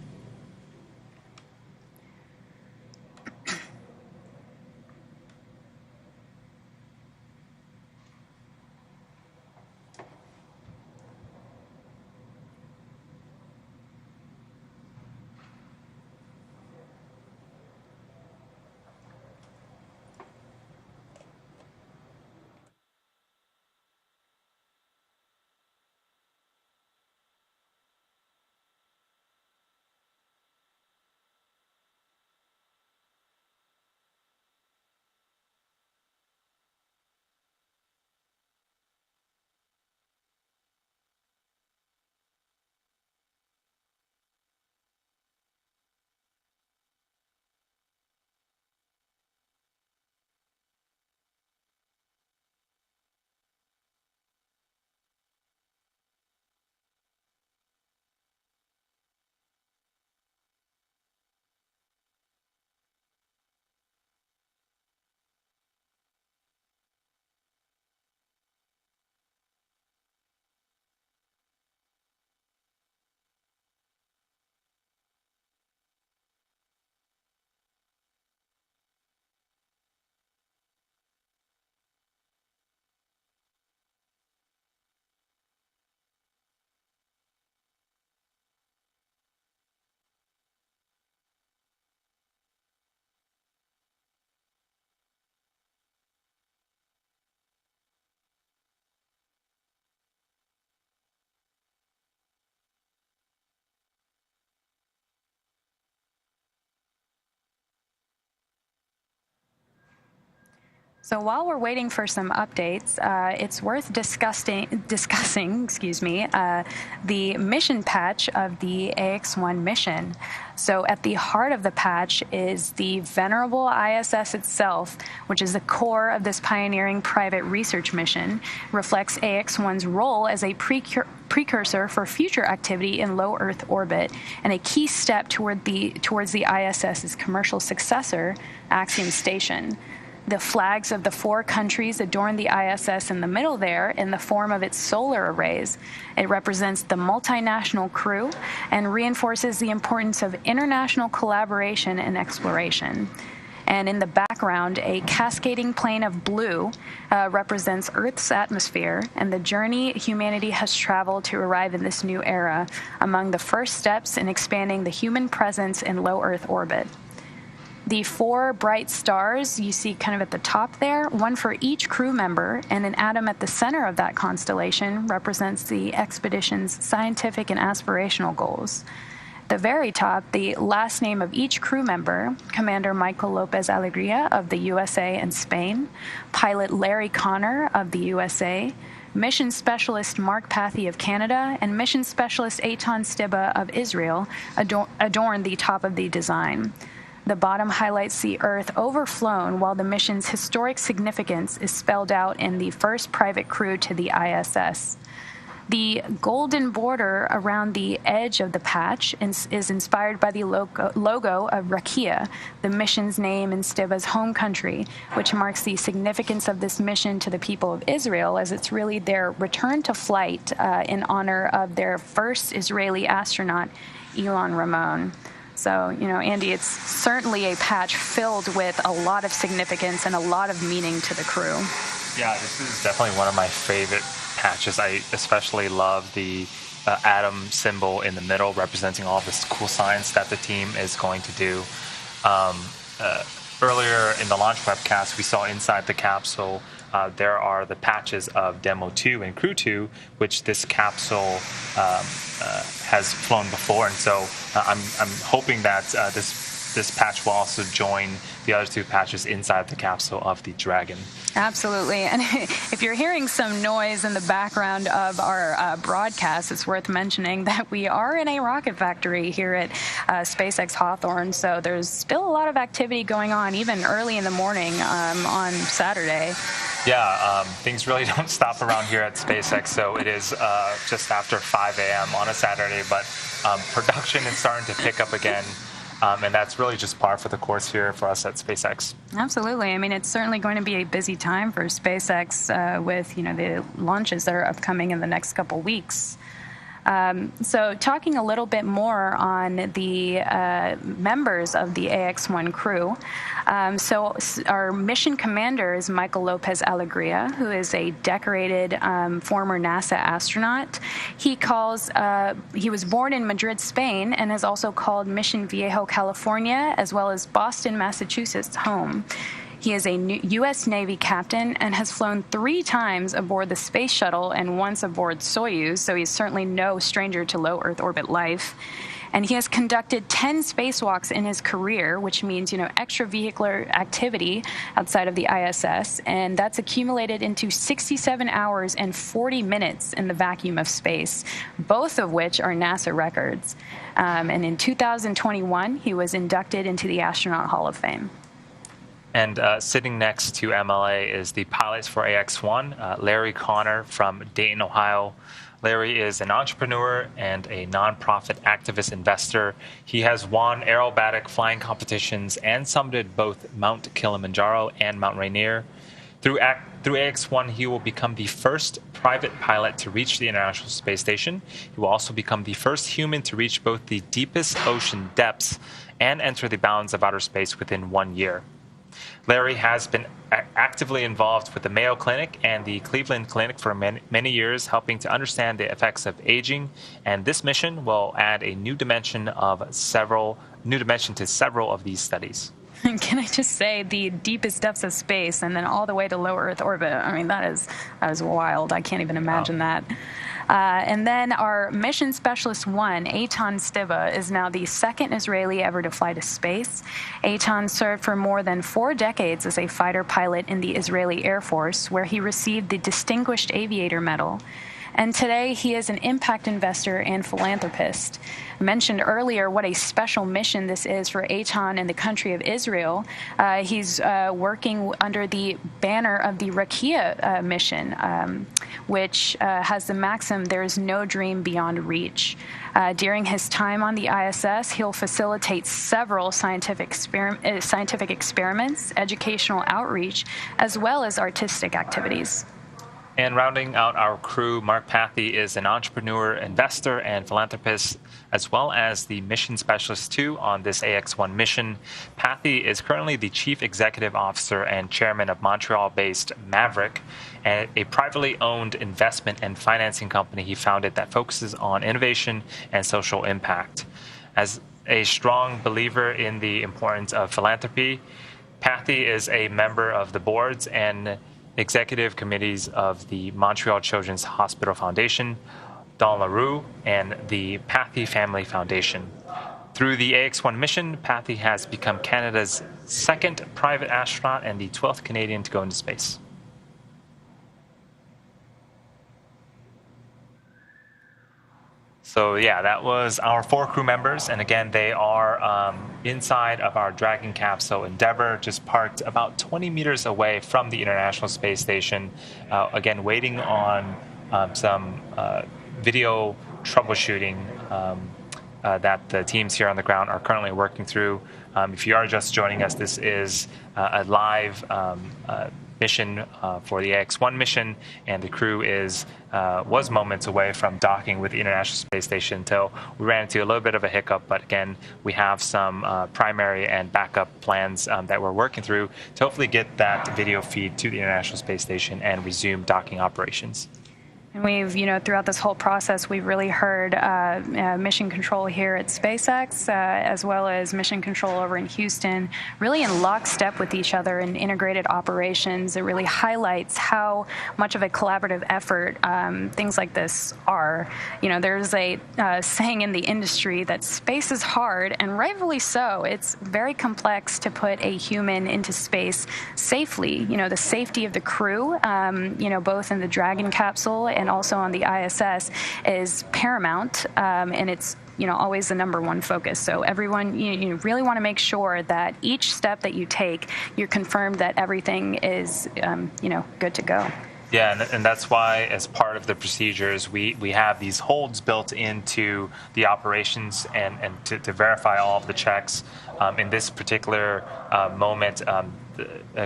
So while we're waiting for some updates, it's worth discussing the mission patch of the AX-1 mission. So at the heart of the patch is the venerable ISS itself, which is the core of this pioneering private research mission, reflects AX-1's role as a precursor for future activity in low Earth orbit and a key step towards the ISS's commercial successor, Axiom Station. The flags of the 4 countries adorn the ISS in the middle there in the form of its solar arrays. It represents the multinational crew and reinforces the importance of international collaboration and exploration. And in the background, a cascading plane of blue represents Earth's atmosphere and the journey humanity has traveled to arrive in this new era, among the first steps in expanding the human presence in low Earth orbit. The 4 bright stars you see kind of at the top there, one for each crew member, and an atom at the center of that constellation represents the expedition's scientific and aspirational goals. At the very top, the last name of each crew member, Commander Michael Lopez Alegria of the USA and Spain, pilot Larry Connor of the USA, Mission Specialist Mark Pathy of Canada, and Mission Specialist Eitan Stiba of Israel adorn the top of the design. The bottom highlights the Earth overflown, while the mission's historic significance is spelled out in the first private crew to the ISS. The golden border around the edge of the patch is inspired by the logo of Rakia, the mission's name in Stiba's home country, which marks the significance of this mission to the people of Israel, as it's really their return to flight in honor of their first Israeli astronaut, Ilan Ramon. So, Andy, it's certainly a patch filled with a lot of significance and a lot of meaning to the crew. Yeah, this is definitely one of my favorite patches. I especially love the atom symbol in the middle, representing all this cool science that the team is going to do. Earlier in the launch webcast, we saw inside the capsule there are the patches of Demo 2 and Crew 2, which this capsule has flown before, and so I'm hoping that this patch will also join the other 2 patches inside the capsule of the Dragon. Absolutely. And if you're hearing some noise in the background of our broadcast, it's worth mentioning that we are in a rocket factory here at SpaceX Hawthorne, so there's still a lot of activity going on, even early in the morning on Saturday. Yeah, things really don't stop around here at SpaceX, so it is just after 5 a.m. on a Saturday, but production is starting to pick up again. And that's really just par for the course here for us at SpaceX. Absolutely. I mean, it's certainly going to be a busy time for SpaceX with, the launches that are upcoming in the next couple weeks. So talking a little bit more on the members of the AX-1 crew. So our mission commander is Michael Lopez Alegria, who is a decorated former NASA astronaut. He was born in Madrid, Spain, and has also called Mission Viejo, California, as well as Boston, Massachusetts, home. He is a U.S. Navy captain and has flown 3 times aboard the Space Shuttle and once aboard Soyuz, so he's certainly no stranger to low Earth orbit life. And he has conducted 10 spacewalks in his career, which means, extravehicular activity outside of the ISS, and that's accumulated into 67 hours and 40 minutes in the vacuum of space, both of which are NASA records. And in 2021, he was inducted into the Astronaut Hall of Fame. And sitting next to MLA is the pilot for AX-1, Larry Connor from Dayton, Ohio. Larry is an entrepreneur and a nonprofit activist investor. He has won aerobatic flying competitions and summited both Mount Kilimanjaro and Mount Rainier. Through AX-1, he will become the first private pilot to reach the International Space Station. He will also become the first human to reach both the deepest ocean depths and enter the bounds of outer space within 1 year. Larry has been actively involved with the Mayo Clinic and the Cleveland Clinic for many years, helping to understand the effects of aging, and this mission will add a new dimension to several of these studies. Can I just say, the deepest depths of space and then all the way to low Earth orbit? I mean, that is wild. I can't even imagine that. And then our Mission Specialist 1, Eitan Stiba, is now the second Israeli ever to fly to space. Eitan served for more than 4 decades as a fighter pilot in the Israeli Air Force, where he received the Distinguished Aviator Medal. And today, he is an impact investor and philanthropist. I mentioned earlier what a special mission this is for Eitan and the country of Israel. He's working under the banner of the Rakia mission, which has the maxim, there is no dream beyond reach. During his time on the ISS, he'll facilitate several scientific experiments, educational outreach, as well as artistic activities. And rounding out our crew, Mark Pathy is an entrepreneur, investor, and philanthropist, as well as the mission specialist, too, on this AX-1 mission. Pathy is currently the chief executive officer and chairman of Montreal-based Maverick, a privately owned investment and financing company he founded that focuses on innovation and social impact. As a strong believer in the importance of philanthropy, Pathy is a member of the boards and executive committees of the Montreal Children's Hospital Foundation, Don LaRue, and the Pathy Family Foundation. Through the AX-1 mission, Pathy has become Canada's second private astronaut and the 12th Canadian to go into space. So yeah, that was our 4 crew members, and again, they are inside of our Dragon capsule Endeavour, just parked about 20 meters away from the International Space Station, again, waiting on some video troubleshooting that the teams here on the ground are currently working through. If you are just joining us, this is a live mission for the AX-1 mission, and the crew was moments away from docking with the International Space Station until we ran into a little bit of a hiccup. But again, we have some primary and backup plans that we're working through to hopefully get that video feed to the International Space Station and resume docking operations. And we've, throughout this whole process, we've really heard mission control here at SpaceX, as well as mission control over in Houston, really in lockstep with each other in integrated operations. It really highlights how much of a collaborative effort things like this are. There's a saying in the industry that space is hard, and rightfully so. It's very complex to put a human into space safely. The safety of the crew, both in the Dragon capsule and also on the ISS, is paramount, and it's always the #1 focus. So everyone, you really want to make sure that each step that you take, you're confirmed that everything is good to go. Yeah, and that's why, as part of the procedures, we have these holds built into the operations and to verify all of the checks. In this particular moment,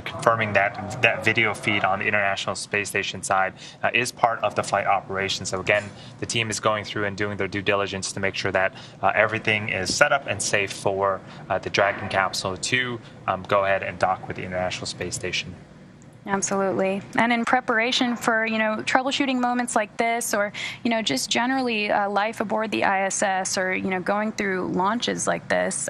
confirming that video feed on the International Space Station side is part of the flight operation. So again, the team is going through and doing their due diligence to make sure that everything is set up and safe for the Dragon capsule to go ahead and dock with the International Space Station. Absolutely. And in preparation for, troubleshooting moments like this, or, just generally life aboard the ISS, or, going through launches like this,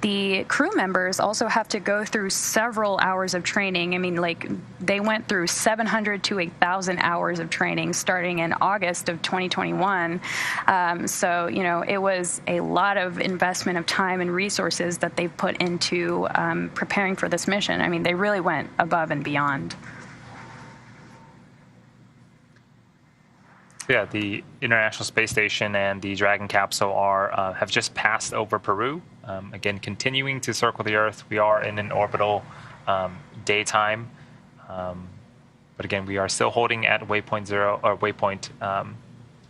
the crew members also have to go through several hours of training. I mean, they went through 700 to 1,000 hours of training starting in August of 2021. So, it was a lot of investment of time and resources that they've put into preparing for this mission. I mean, they really went above and beyond. Yeah, the International Space Station and the Dragon capsule have just passed over Peru. Again, continuing to circle the Earth. We are in an orbital daytime, but again, we are still holding at waypoint 0 or waypoint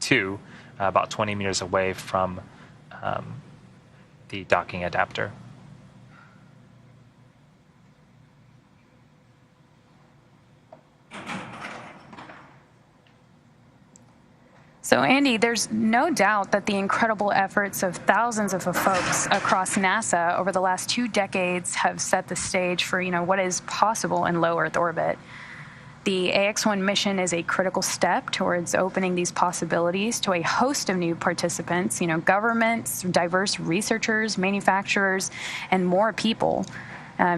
2, about 20 meters away from the docking adapter. So, Andy, there's no doubt that the incredible efforts of thousands of folks across NASA over the last 2 decades have set the stage for, what is possible in low Earth orbit. The AX-1 mission is a critical step towards opening these possibilities to a host of new participants, governments, diverse researchers, manufacturers, and more people.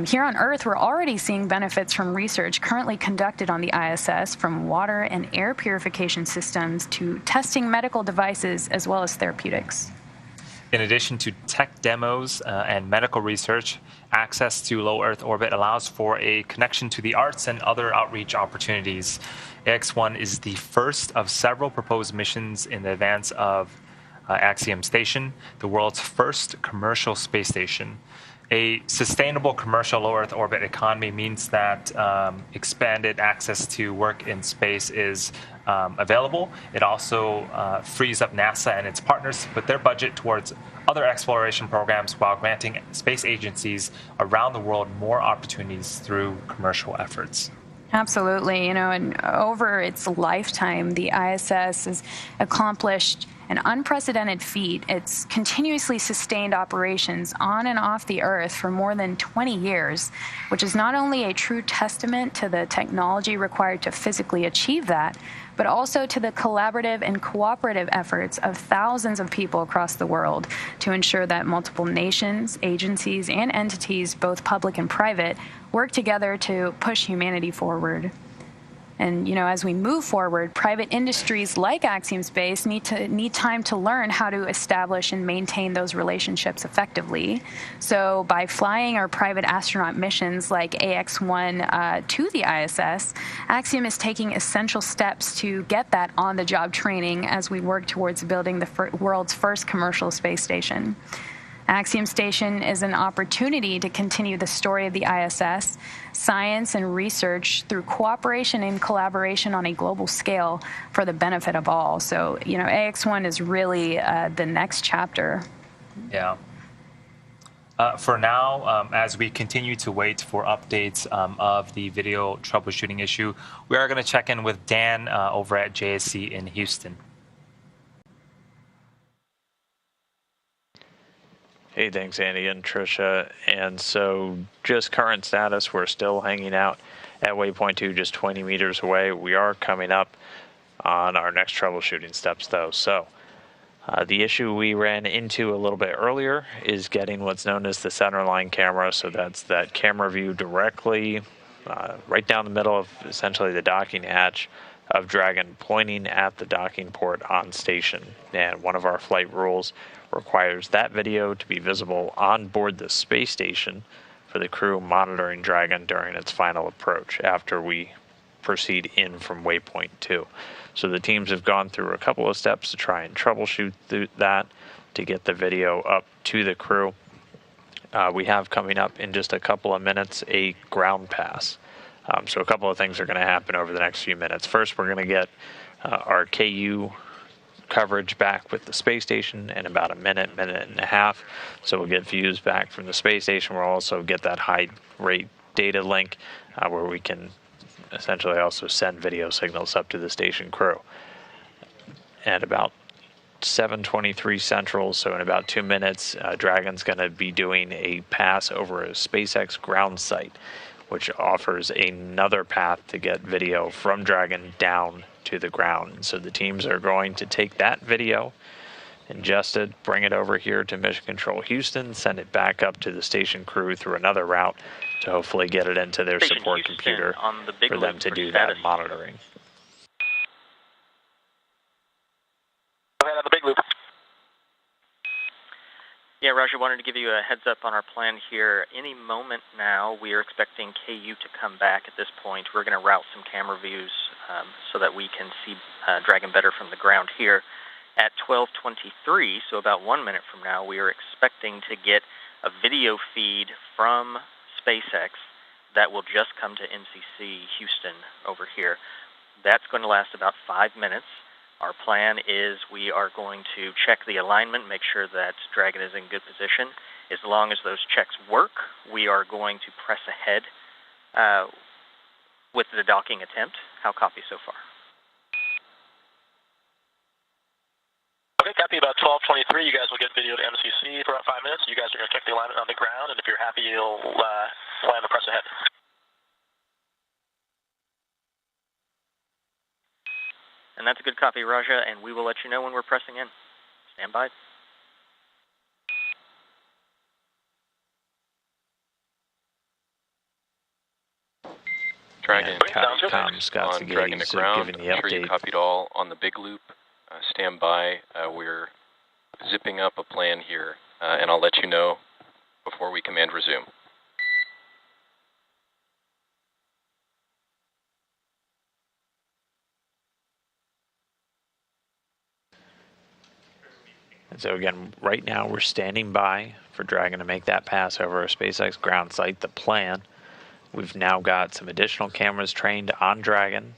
Here on Earth, we're already seeing benefits from research currently conducted on the ISS, from water and air purification systems to testing medical devices as well as therapeutics. In addition to tech demos and medical research, access to low Earth orbit allows for a connection to the arts and other outreach opportunities. AX-1 is the first of several proposed missions in advance of Axiom Station, the world's first commercial space station. A sustainable commercial low Earth orbit economy means that expanded access to work in space is available. It also frees up NASA and its partners to put their budget towards other exploration programs while granting space agencies around the world more opportunities through commercial efforts. Absolutely. And over its lifetime, the ISS has accomplished an unprecedented feat. It's continuously sustained operations on and off the Earth for more than 20 years, which is not only a true testament to the technology required to physically achieve that, but also to the collaborative and cooperative efforts of thousands of people across the world to ensure that multiple nations, agencies, and entities, both public and private, work together to push humanity forward. And, as we move forward, private industries like Axiom Space need time to learn how to establish and maintain those relationships effectively. So by flying our private astronaut missions like AX-1 to the ISS, Axiom is taking essential steps to get that on-the-job training as we work towards building the world's first commercial space station. Axiom Station is an opportunity to continue the story of the ISS, science and research through cooperation and collaboration on a global scale for the benefit of all. So, AX-1 is really the next chapter. Yeah. For now, as we continue to wait for updates of the video troubleshooting issue, we are going to check in with Dan over at JSC in Houston. Hey, thanks, Andy and Trisha. And so just current status, we're still hanging out at waypoint 2, just 20 meters away. We are coming up on our next troubleshooting steps, though. So the issue we ran into a little bit earlier is getting what's known as the centerline camera. So that's that camera view directly right down the middle of essentially the docking hatch of Dragon, pointing at the docking port on station. And one of our flight rules requires that video to be visible on board the space station for the crew monitoring Dragon during its final approach after we proceed in from waypoint 2. So the teams have gone through a couple of steps to try and troubleshoot that to get the video up to the crew. We have coming up in just a couple of minutes a ground pass. So a couple of things are going to happen over the next few minutes. First, we're going to get our KU coverage back with the space station in about a minute and a half. So we'll get views back from the space station. We'll also get that high rate data link where we can essentially also send video signals up to the station crew. At about 7:23 Central, so in about 2 minutes, Dragon's going to be doing a pass over a SpaceX ground site, which offers another path to get video from Dragon down to the ground. So the teams are going to take that video, ingest it, bring it over here to Mission Control Houston, send it back up to the station crew through another route to hopefully get it into their Station support Houston computer on the big for them to do status. that monitoring. Go ahead on the big loop. Yeah, Roger, wanted to give you a heads up on our plan here. Any moment now, we are expecting KU to come back at this point. We're going to route some camera views so that we can see Dragon better from the ground here. At 12:23, so about 1 minute from now, we are expecting to get a video feed from SpaceX that will just come to NCC Houston over here. That's going to last about 5 minutes. Our plan is we are going to check the alignment, make sure that Dragon is in good position. As long as those checks work, we are going to press ahead with the docking attempt. How copy so far? Okay, copy. About 12:23, you guys will get video to MCC for about 5 minutes. You guys are going to check the alignment on the ground, and if you're happy, you'll plan to press ahead. And that's a good copy, Raja, and we will let you know when we're pressing in. Stand by. Dragon, Tom's got to Dragon to ground. giving the I'm sure you update. copied all on the big loop. Stand by. We're zipping up a plan here, and I'll let you know before we command resume. And so again, right now we're standing by for Dragon to make that pass over a SpaceX ground site. The plan, we've now got some additional cameras trained on Dragon,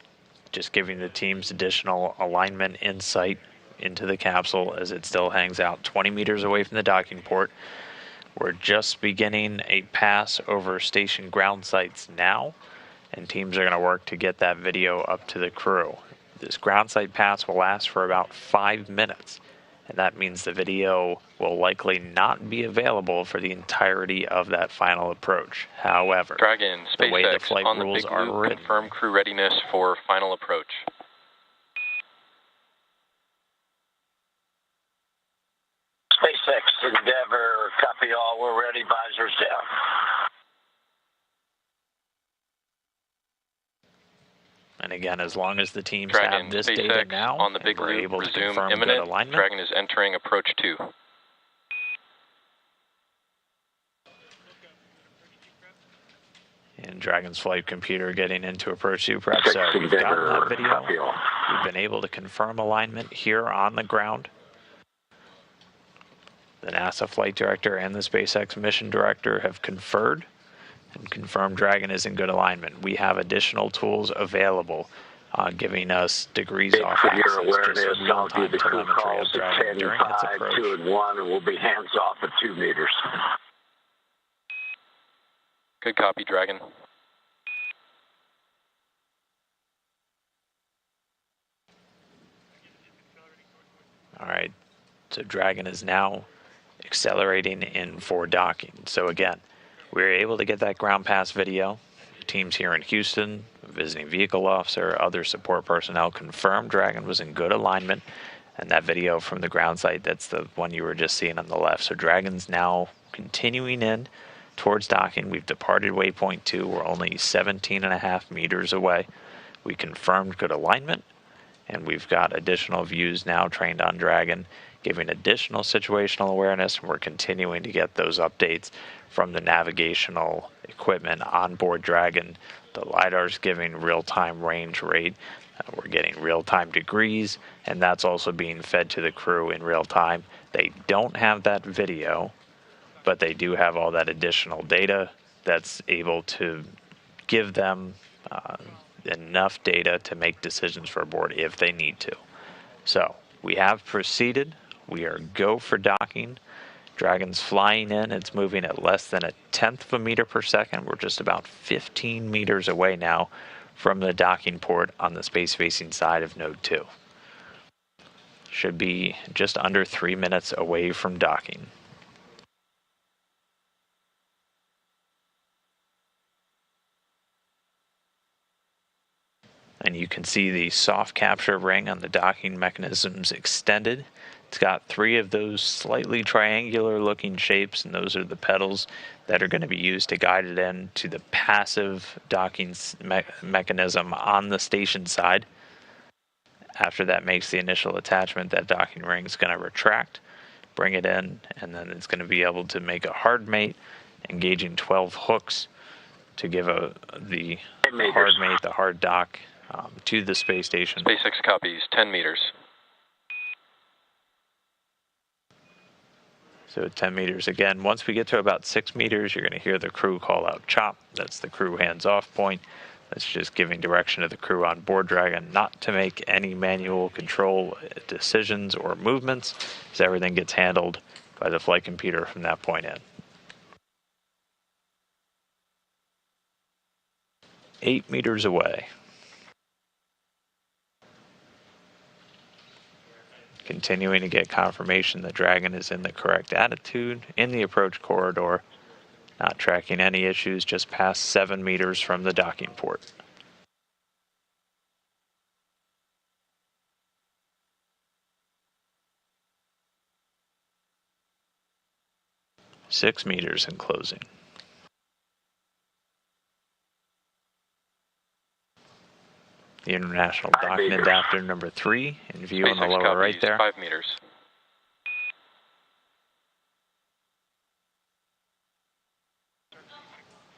just giving the teams additional alignment insight into the capsule as it still hangs out 20 meters away from the docking port. We're just beginning a pass over station ground sites now, and teams are going to work to get that video up to the crew. This ground site pass will last for about 5 minutes, and that means the video will likely not be available for the entirety of that final approach. However, Dragon, the way the SpaceX flight on the rules big are loop, written, confirm crew readiness for final approach. SpaceX Endeavor, copy all. We're ready. Visors down. and again, as long as the teams Dragon, have this SpaceX data now, on the and big we're loop, able to resume confirm good imminent. alignment. Dragon is entering approach 2. And Dragon's flight computer getting into approach 2 prep. So we've gotten that video. We've been able to confirm alignment here on the ground. The NASA flight director and the SpaceX mission director have conferred and confirmed Dragon is in good alignment. We have additional tools available, giving us degrees off axis, just real-time telemetry of Dragon during its approach. 2 and 1, and we'll be hands off at 2 meters. Good copy, Dragon. All right, so Dragon is now accelerating in for docking. So again, we were able to get that ground pass video. Teams here in Houston, visiting vehicle officer, other support personnel confirmed Dragon was in good alignment. And that video from the ground site, that's the one you were just seeing on the left. So Dragon's now continuing in towards docking. We've departed waypoint 2. We're only 17.5 meters away. We confirmed good alignment, and we've got additional views now trained on Dragon, giving additional situational awareness, and we're continuing to get those updates from the navigational equipment on board Dragon. The LiDAR's giving real-time range rate. We're getting real-time degrees, and that's also being fed to the crew in real time. They don't have that video, but they do have all that additional data that's able to give them enough data to make decisions for a board if they need to. So we have proceeded. We are go for docking. Dragon's flying in. It's moving at less than 1/10 of a meter per second. We're just about 15 meters away now from the docking port on the space-facing side of Node 2. Should be just under 3 minutes away from docking. And you can see the soft capture ring on the docking mechanisms extended. It's got 3 of those slightly triangular looking shapes, and those are the pedals that are going to be used to guide it in to the passive docking mechanism on the station side. After that makes the initial attachment, that docking ring is going to retract, bring it in, and then it's going to be able to make a hard mate, engaging 12 hooks to give the hard mate, the hard dock, to the space station. SpaceX copies, 10 meters. So 10 meters again. Once we get to about 6 meters, you're going to hear the crew call out chop. That's the crew hands-off point. That's just giving direction to the crew on board Dragon not to make any manual control decisions or movements, as everything gets handled by the flight computer from that point in. 8 meters away. Continuing to get confirmation that Dragon is in the correct attitude in the approach corridor, not tracking any issues, just past 7 meters from the docking port. Six meters in closing. The International Docking Adapter number 3 in view on the lower right there. 5 meters.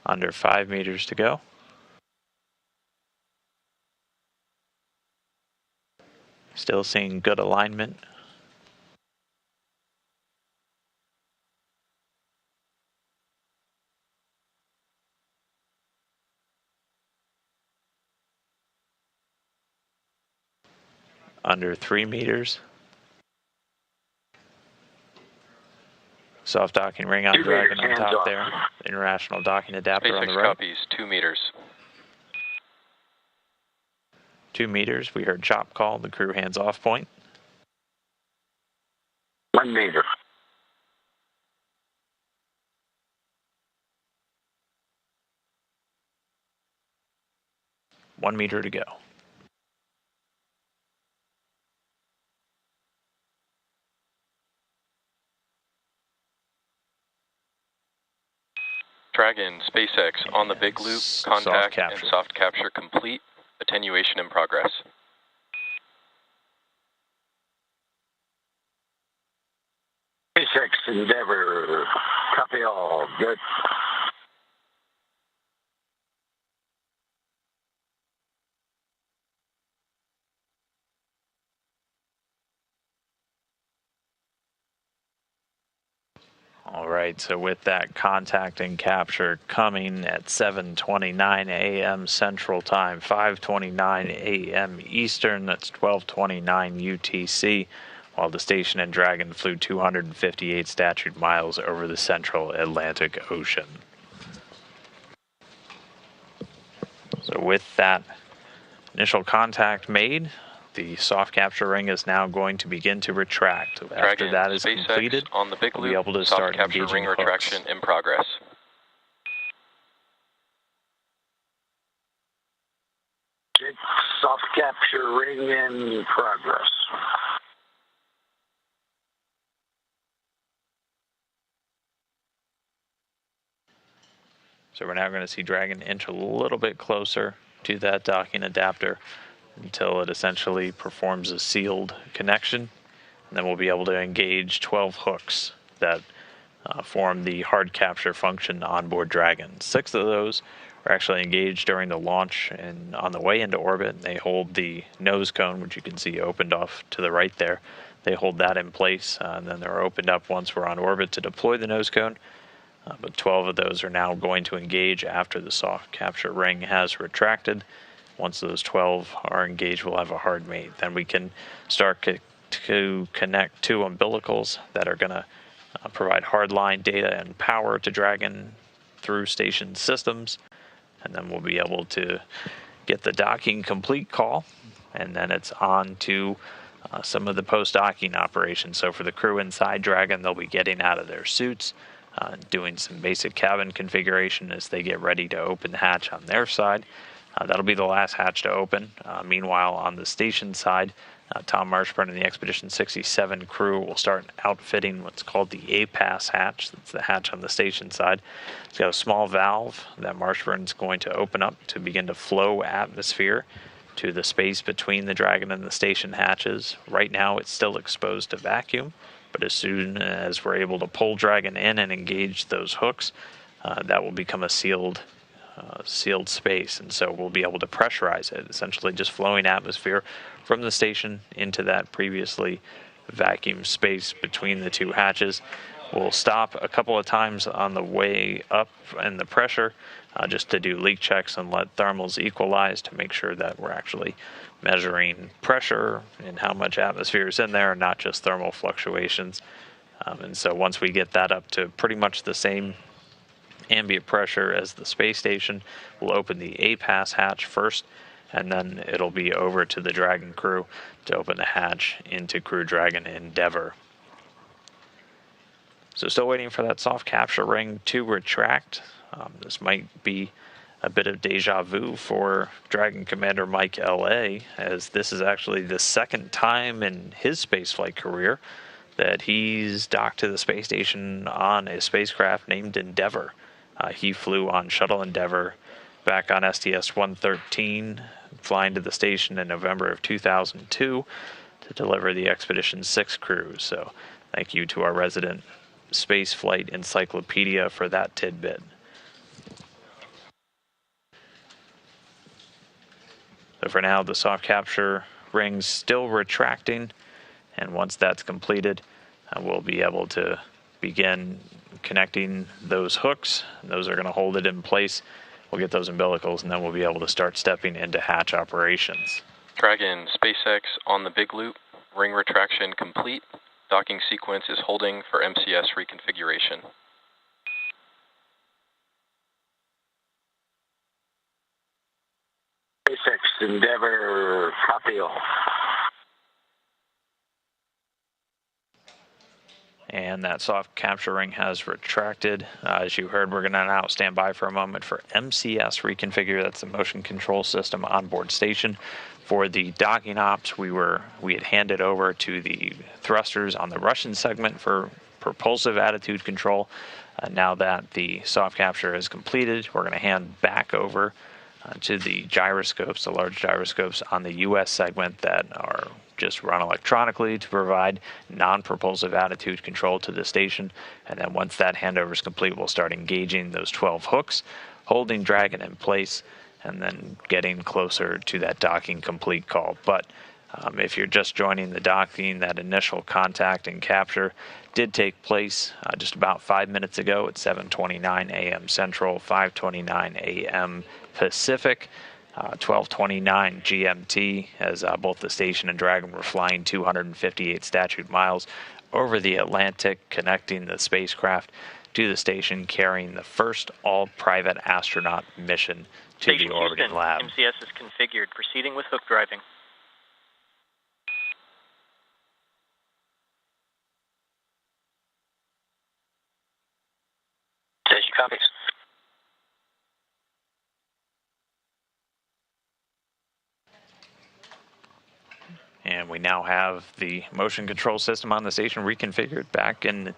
Under 5 meters to go. Still seeing good alignment. Under 3 meters. Soft docking ring on Dragon on top there. International Docking Adapter on the SpaceX right. copies, 2 meters. 2 meters. We heard chop call, the crew hands off point. 1 meter. One meter to go. Dragon, SpaceX on the big loop, contact and soft capture complete, attenuation in progress. SpaceX Endeavor, copy all, good. All right, so with that contact and capture coming at 7:29 a.m. Central Time, 5:29 a.m. Eastern, that's 12:29 UTC, while the station and Dragon flew 258 statute miles over the central Atlantic Ocean. So with that initial contact made, the soft capture ring is now going to begin to retract. After that is completed, on the big we'll be loop, able to soft start capture engaging ring hooks. retraction in progress. Soft capture ring in progress. So we're now going to see Dragon inch a little bit closer to that docking adapter until it essentially performs a sealed connection. And then we'll be able to engage 12 hooks that form the hard capture function on board Dragon. 6 of those are actually engaged during the launch, and on the way into orbit, they hold the nose cone, which you can see opened off to the right there. They hold that in place, and then they're opened up once we're on orbit to deploy the nose cone. But 12 of those are now going to engage after the soft capture ring has retracted. Once those 12 are engaged, we'll have a hard mate. Then we can start to connect 2 umbilicals that are going to provide hardline data and power to Dragon through station systems. And then we'll be able to get the docking complete call. And then it's on to some of the post-docking operations. So for the crew inside Dragon, they'll be getting out of their suits, doing some basic cabin configuration as they get ready to open the hatch on their side. That'll be the last hatch to open. Meanwhile, on the station side, Tom Marshburn and the Expedition 67 crew will start outfitting what's called the A-Pass hatch. That's the hatch on the station side. It's got a small valve that Marshburn's going to open up to begin to flow atmosphere to the space between the Dragon and the station hatches. Right now, it's still exposed to vacuum, but as soon as we're able to pull Dragon in and engage those hooks, that will become a sealed space, and so we'll be able to pressurize it, essentially just flowing atmosphere from the station into that previously vacuum space between the 2 hatches. We'll stop a couple of times on the way up in the pressure just to do leak checks and let thermals equalize to make sure that we're actually measuring pressure and how much atmosphere is in there, and not just thermal fluctuations. And so once we get that up to pretty much the same ambient pressure as the space station, we'll open the A-Pass hatch first, and then it'll be over to the Dragon crew to open the hatch into Crew Dragon Endeavor. So still waiting for that soft capture ring to retract. This might be a bit of deja vu for Dragon Commander Mike L.A., as this is actually the second time in his spaceflight career that he's docked to the space station on a spacecraft named Endeavor. He flew on Shuttle Endeavor back on STS-113, flying to the station in November of 2002 to deliver the Expedition 6 crew. So thank you to our resident spaceflight encyclopedia for that tidbit. So for now, the soft capture ring's still retracting, and once that's completed, we'll be able to begin connecting those hooks. Those are going to hold it in place. We'll get those umbilicals, and then we'll be able to start stepping into hatch operations. Dragon, SpaceX on the big loop, ring retraction complete. Docking sequence is holding for MCS reconfiguration. SpaceX Endeavor, copy all. And that soft capture ring has retracted. As you heard, we're going to now stand by for a moment for MCS reconfigure. That's the motion control system onboard station. For the docking ops, we had handed over to the thrusters on the Russian segment for propulsive attitude control. Now that the soft capture is completed, we're going to hand back over to the gyroscopes, the large gyroscopes on the U.S. segment that are just run electronically to provide non-propulsive attitude control to the station. And then once that handover is complete, we'll start engaging those 12 hooks, holding Dragon in place, and then getting closer to that docking complete call. But if you're just joining the docking, that initial contact and capture did take place just about 5 minutes ago at 7:29 a.m. Central, 5:29 a.m. Pacific, 12:29 GMT, as both the station and Dragon were flying 258 statute miles over the Atlantic, connecting the spacecraft to the station, carrying the first all-private astronaut mission to Station the orbiting Houston, lab. MCS is configured. Proceeding with hook driving. Station copies. And we now have the motion control system on the station reconfigured back in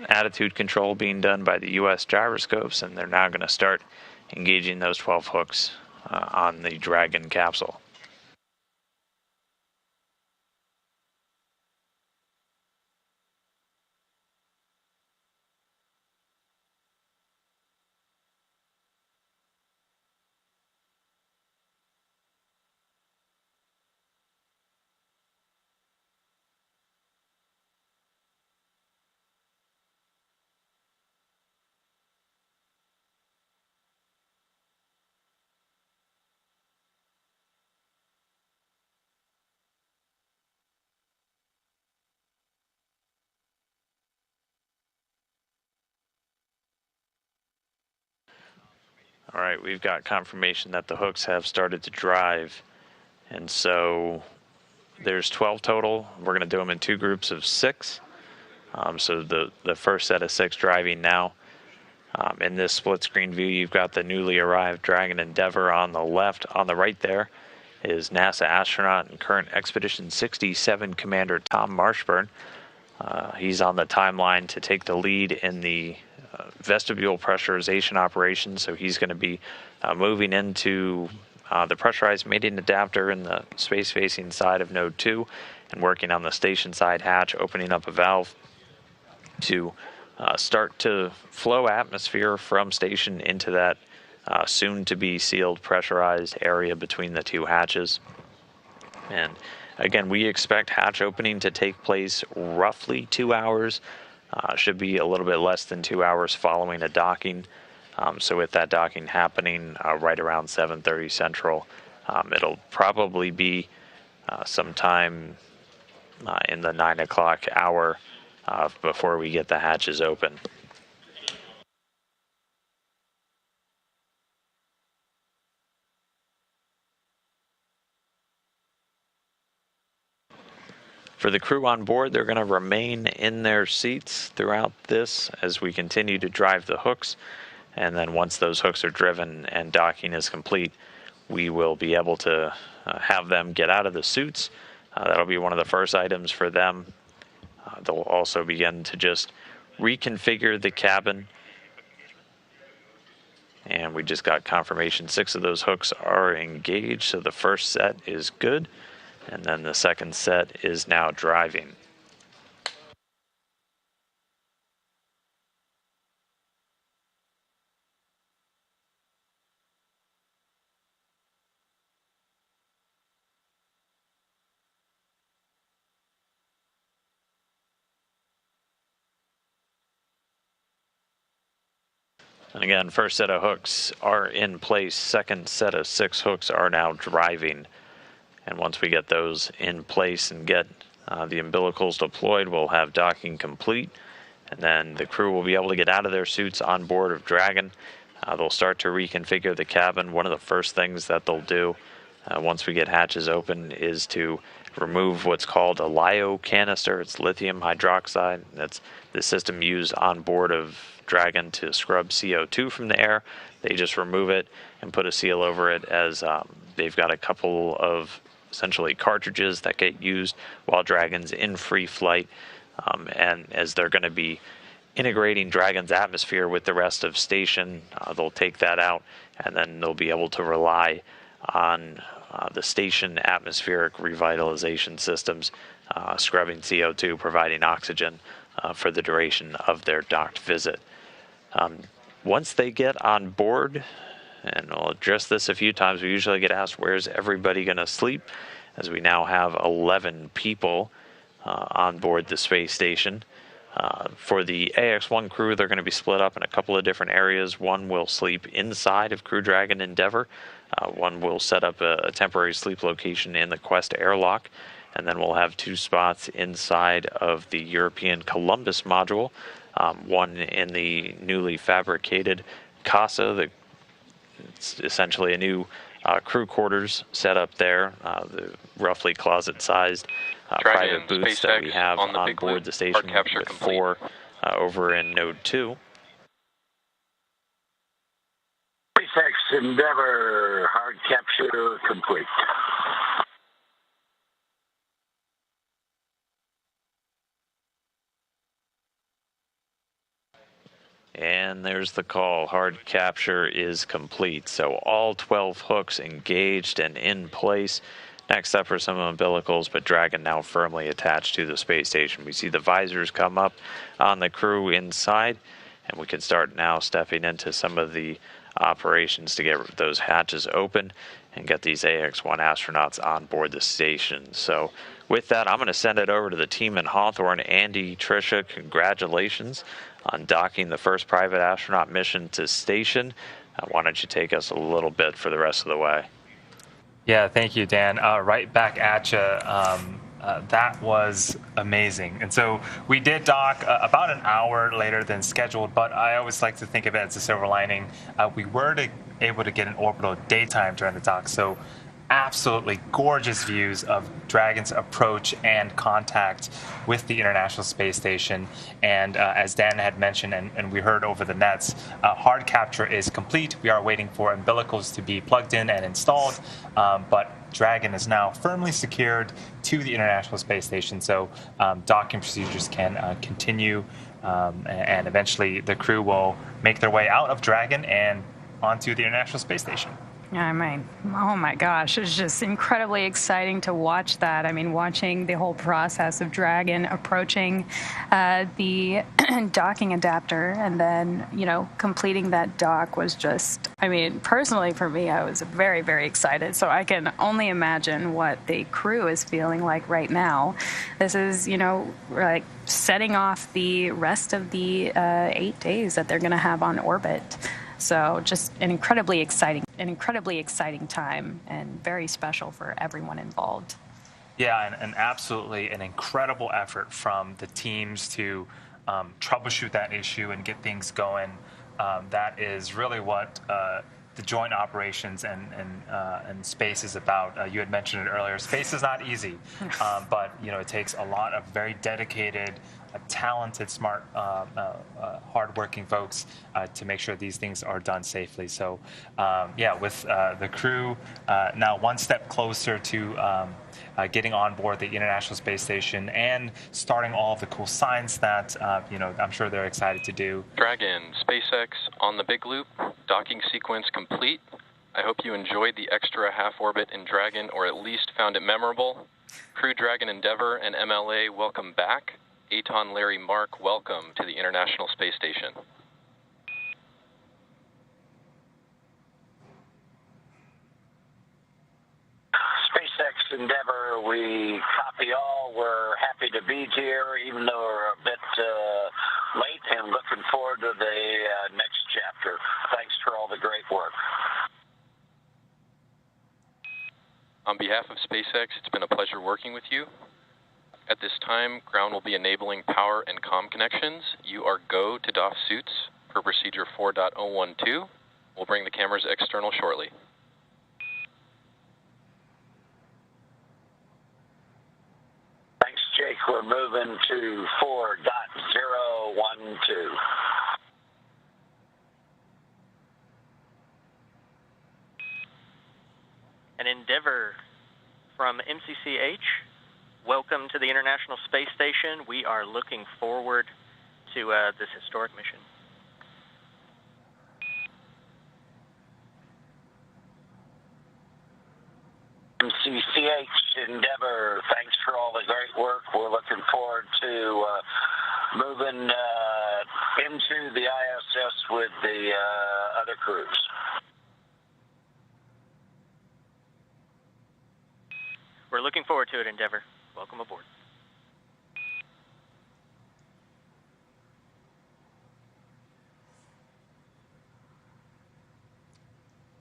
attitude control being done by the U.S. gyroscopes, and they're now going to start engaging those 12 hooks on the Dragon capsule. All right, we've got confirmation that the hooks have started to drive, and so there's 12 total. We're going to do them in 2 groups of 6. So the first set of 6 driving now. In this split screen view, you've got the newly arrived Dragon Endeavor on the left. On the right there is NASA astronaut and current Expedition 67 Commander Tom Marshburn. He's on the timeline to take the lead in the vestibule pressurization operation, so he's going to be moving into the pressurized mating adapter in the space-facing side of Node 2 and working on the station side hatch, opening up a valve to start to flow atmosphere from station into that soon-to-be sealed pressurized area between the 2 hatches. And again, we expect hatch opening to take place roughly 2 hours. Should be a little bit less than 2 hours following a docking. So with that docking happening right around 7:30 Central, it'll probably be sometime in the 9 o'clock hour before we get the hatches open. For the crew on board, they're going to remain in their seats throughout this as we continue to drive the hooks. And then once those hooks are driven and docking is complete, we will be able to have them get out of the suits. That'll be one of the first items for them. They'll also begin to just reconfigure the cabin. And we just got confirmation 6 of those hooks are engaged, so the first set is good. And then the second set is now driving. And again, first set of hooks are in place. Second set of 6 hooks are now driving. And once we get those in place and get the umbilicals deployed, we'll have docking complete. And then the crew will be able to get out of their suits on board of Dragon. They'll start to reconfigure the cabin. One of the first things that they'll do once we get hatches open, is to remove what's called a lyo canister. It's lithium hydroxide. That's the system used on board of Dragon to scrub CO2 from the air. They just remove it and put a seal over it, as they've got a couple of essentially cartridges that get used while Dragon's in free flight, and as they're going to be integrating Dragon's atmosphere with the rest of station, they'll take that out, and then they'll be able to rely on the station atmospheric revitalization systems, scrubbing CO2, providing oxygen for the duration of their docked visit. Once they get on board, and I'll address this a few times, we usually get asked, where's everybody going to sleep? As we now have 11 people on board the space station. For the AX-1 crew, they're going to be split up in a couple of different areas. One will sleep inside of Crew Dragon Endeavour. One will set up a temporary sleep location in the Quest airlock. And then we'll have 2 spots inside of the European Columbus module. One in the newly fabricated Casa. It's essentially a new crew quarters set up there, the roughly closet-sized private booths that we have on board the station, with 4 over in Node 2. SpaceX Endeavour hard capture complete. And there's the call. Hard capture is complete. So all 12 hooks engaged and in place. Next up are some umbilicals, but Dragon now firmly attached to the space station. We see the visors come up on the crew inside, and we can start now stepping into some of the operations to get those hatches open and get these AX-1 astronauts on board the station. So with that, I'm going to send it over to the team in Hawthorne. Andy, Tricia, congratulations on docking the first private astronaut mission to station. Why don't you take us a little bit for the rest of the way? Yeah, thank you, Dan. Right back at you. That was amazing. And so we did dock about an hour later than scheduled, but I always like to think of it as a silver lining. We were able to get an orbital daytime during the dock, so absolutely gorgeous views of Dragon's approach and contact with the International Space Station. And as Dan had mentioned, and we heard over the nets, hard capture is complete. We are waiting for umbilicals to be plugged in and installed, but Dragon is now firmly secured to the International Space Station, so docking procedures can continue, and eventually the crew will make their way out of Dragon and onto the International Space Station. I mean, oh my gosh, it's just incredibly exciting to watch that. I mean, watching the whole process of Dragon approaching the docking adapter and then, completing that dock was just, I mean, personally for me, I was very, very excited. So I can only imagine what the crew is feeling like right now. This is, like setting off the rest of the 8 days that they're going to have on orbit. So just an incredibly exciting time, and very special for everyone involved. Yeah, and absolutely an incredible effort from the teams to troubleshoot that issue and get things going. That is really what the joint operations and space is about. You had mentioned it earlier. Space is not easy, but it takes a lot of very dedicated, talented, smart, hardworking folks to make sure these things are done safely. So, with the crew now one step closer to getting on board the International Space Station and starting all of the cool science that I'm sure they're excited to do. Dragon, SpaceX on the big loop, docking sequence complete. I hope you enjoyed the extra half orbit in Dragon, or at least found it memorable. Crew Dragon Endeavour and MLA, welcome back. Aton, Larry, Mark, welcome to the International Space Station. SpaceX Endeavour, we copy all. We're happy to be here, even though we're a bit late, and looking forward to the next chapter. Thanks for all the great work. On behalf of SpaceX, it's been a pleasure working with you. At this time, ground will be enabling power and comm connections. You are go to doff suits per procedure 4.012. We'll bring the cameras external shortly. Jake, we're moving to 4.012. An Endeavour from MCCH. Welcome to the International Space Station. We are looking forward to this historic mission. MCCH Endeavour, thanks for all the great work. We're looking forward to moving into the ISS with the other crews. We're looking forward to it, Endeavour. Welcome aboard.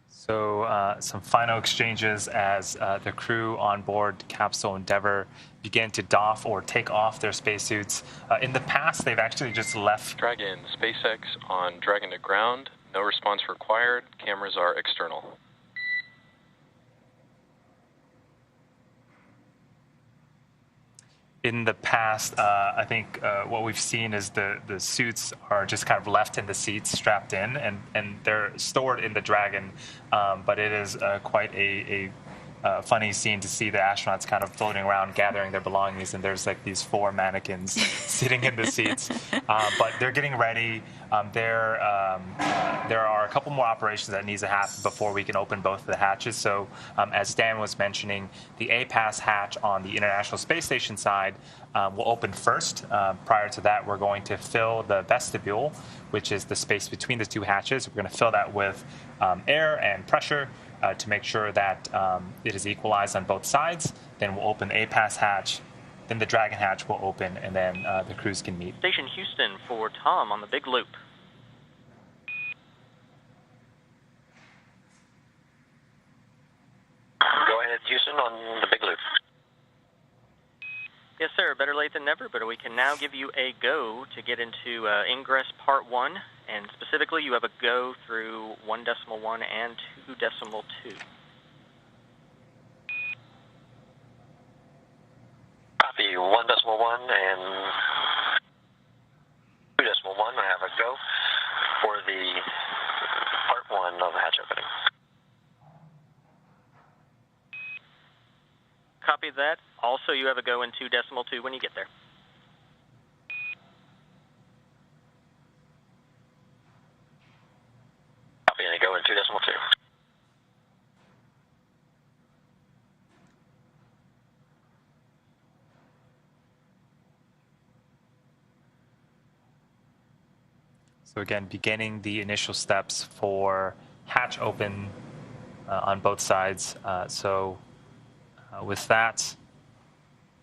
So some final exchanges as the crew on board Capsule Endeavour begin to doff or take off their spacesuits. In the past, they've actually just left. Dragon, SpaceX on Dragon to ground. No response required. Cameras are external. In the past, I think what we've seen is the suits are just kind of left in the seats, strapped in, and they're stored in the Dragon. But it is quite a funny scene to see the astronauts kind of floating around, gathering their belongings, and there's like these 4 mannequins sitting in the seats. But they're getting ready. There are a couple more operations that needs to happen before we can open both of the hatches. So as Dan was mentioning, the A-Pass hatch on the International Space Station side will open first. Prior to that, we're going to fill the vestibule, which is the space between the 2 hatches. We're going to fill that with air and pressure to make sure that it is equalized on both sides. Then we'll open the A-Pass hatch. Then the Dragon hatch will open, and then the crews can meet. Station Houston for Tom on the big loop. Go ahead, Houston, on the big loop. Yes, sir. Better late than never, but we can now give you a go to get into ingress part 1, and specifically you have a go through 1.1 and 2.2. Copy 1.1 and 2.1. I have a go for the part 1 of the hatch opening. Copy that. Also, you have a go in 2.2 when you get there. Copy and a go in 2.2. So again, beginning the initial steps for hatch open on both sides. With that,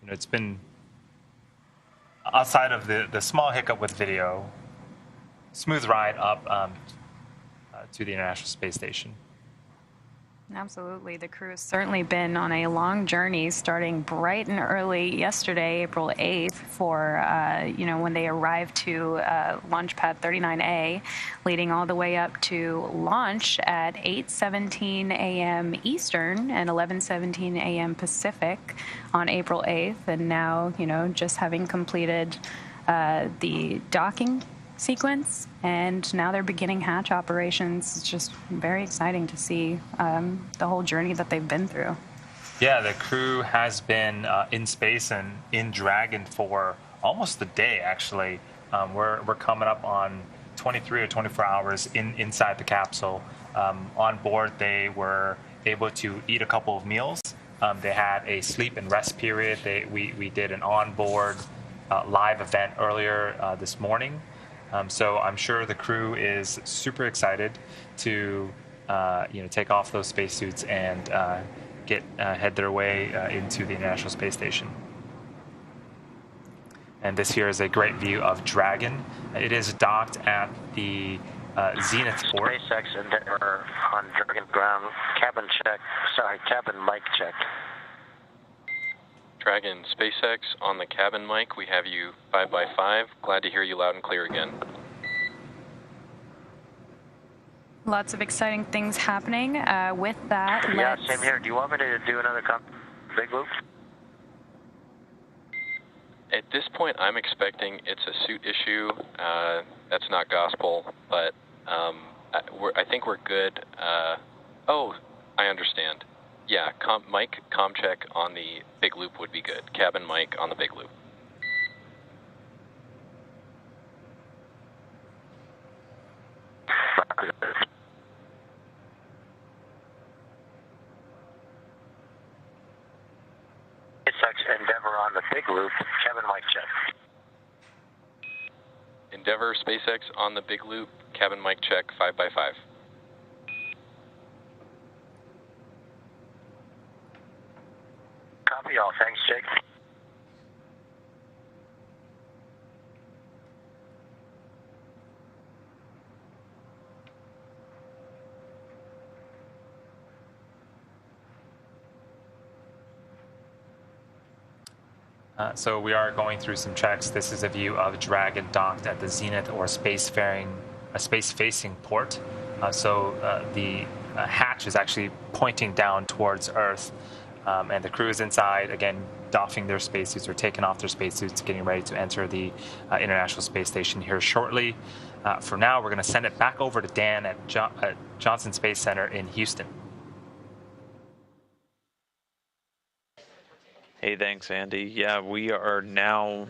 it's been, outside of the small hiccup with video, smooth ride up to the International Space Station. Absolutely. The crew has certainly been on a long journey, starting bright and early yesterday, April 8th, for, when they arrived to launch pad 39A, leading all the way up to launch at 8:17 a.m. Eastern and 11:17 a.m. Pacific on April 8th. And now, just having completed the docking sequence, and now they're beginning hatch operations. It's just very exciting to see the whole journey that they've been through. Yeah, the crew has been in space and in Dragon for almost a day, actually. We're coming up on 23 or 24 hours inside the capsule. On board, they were able to eat a couple of meals. They had a sleep and rest period. We did an onboard live event earlier this morning. So I'm sure the crew is super excited to take off those spacesuits and head their way into the International Space Station. And this here is a great view of Dragon. It is docked at the Zenith port. SpaceX Endeavour on Dragon ground. Cabin mic check. Dragon, SpaceX on the cabin mic. We have you 5x5. Glad to hear you loud and clear again. Lots of exciting things happening. With that, yeah, same here. Do you want me to do another big loop? At this point, I'm expecting it's a suit issue. That's not gospel, but I think we're good. Oh, I understand. Yeah, mic comm check on the big loop would be good. Cabin mic on the big loop. SpaceX Endeavor on the big loop. Cabin mic check. Endeavor SpaceX on the big loop. Cabin mic check 5x5. Copy all. Thanks, Jake. So we are going through some checks. This is a view of Dragon docked at the zenith or space-facing port. The hatch is actually pointing down towards Earth, and the crew is inside, again, doffing their spacesuits or taking off their spacesuits, getting ready to enter the International Space Station here shortly. For now, we're going to send it back over to Dan at Johnson Space Center in Houston. Hey, thanks, Andy. Yeah, we are now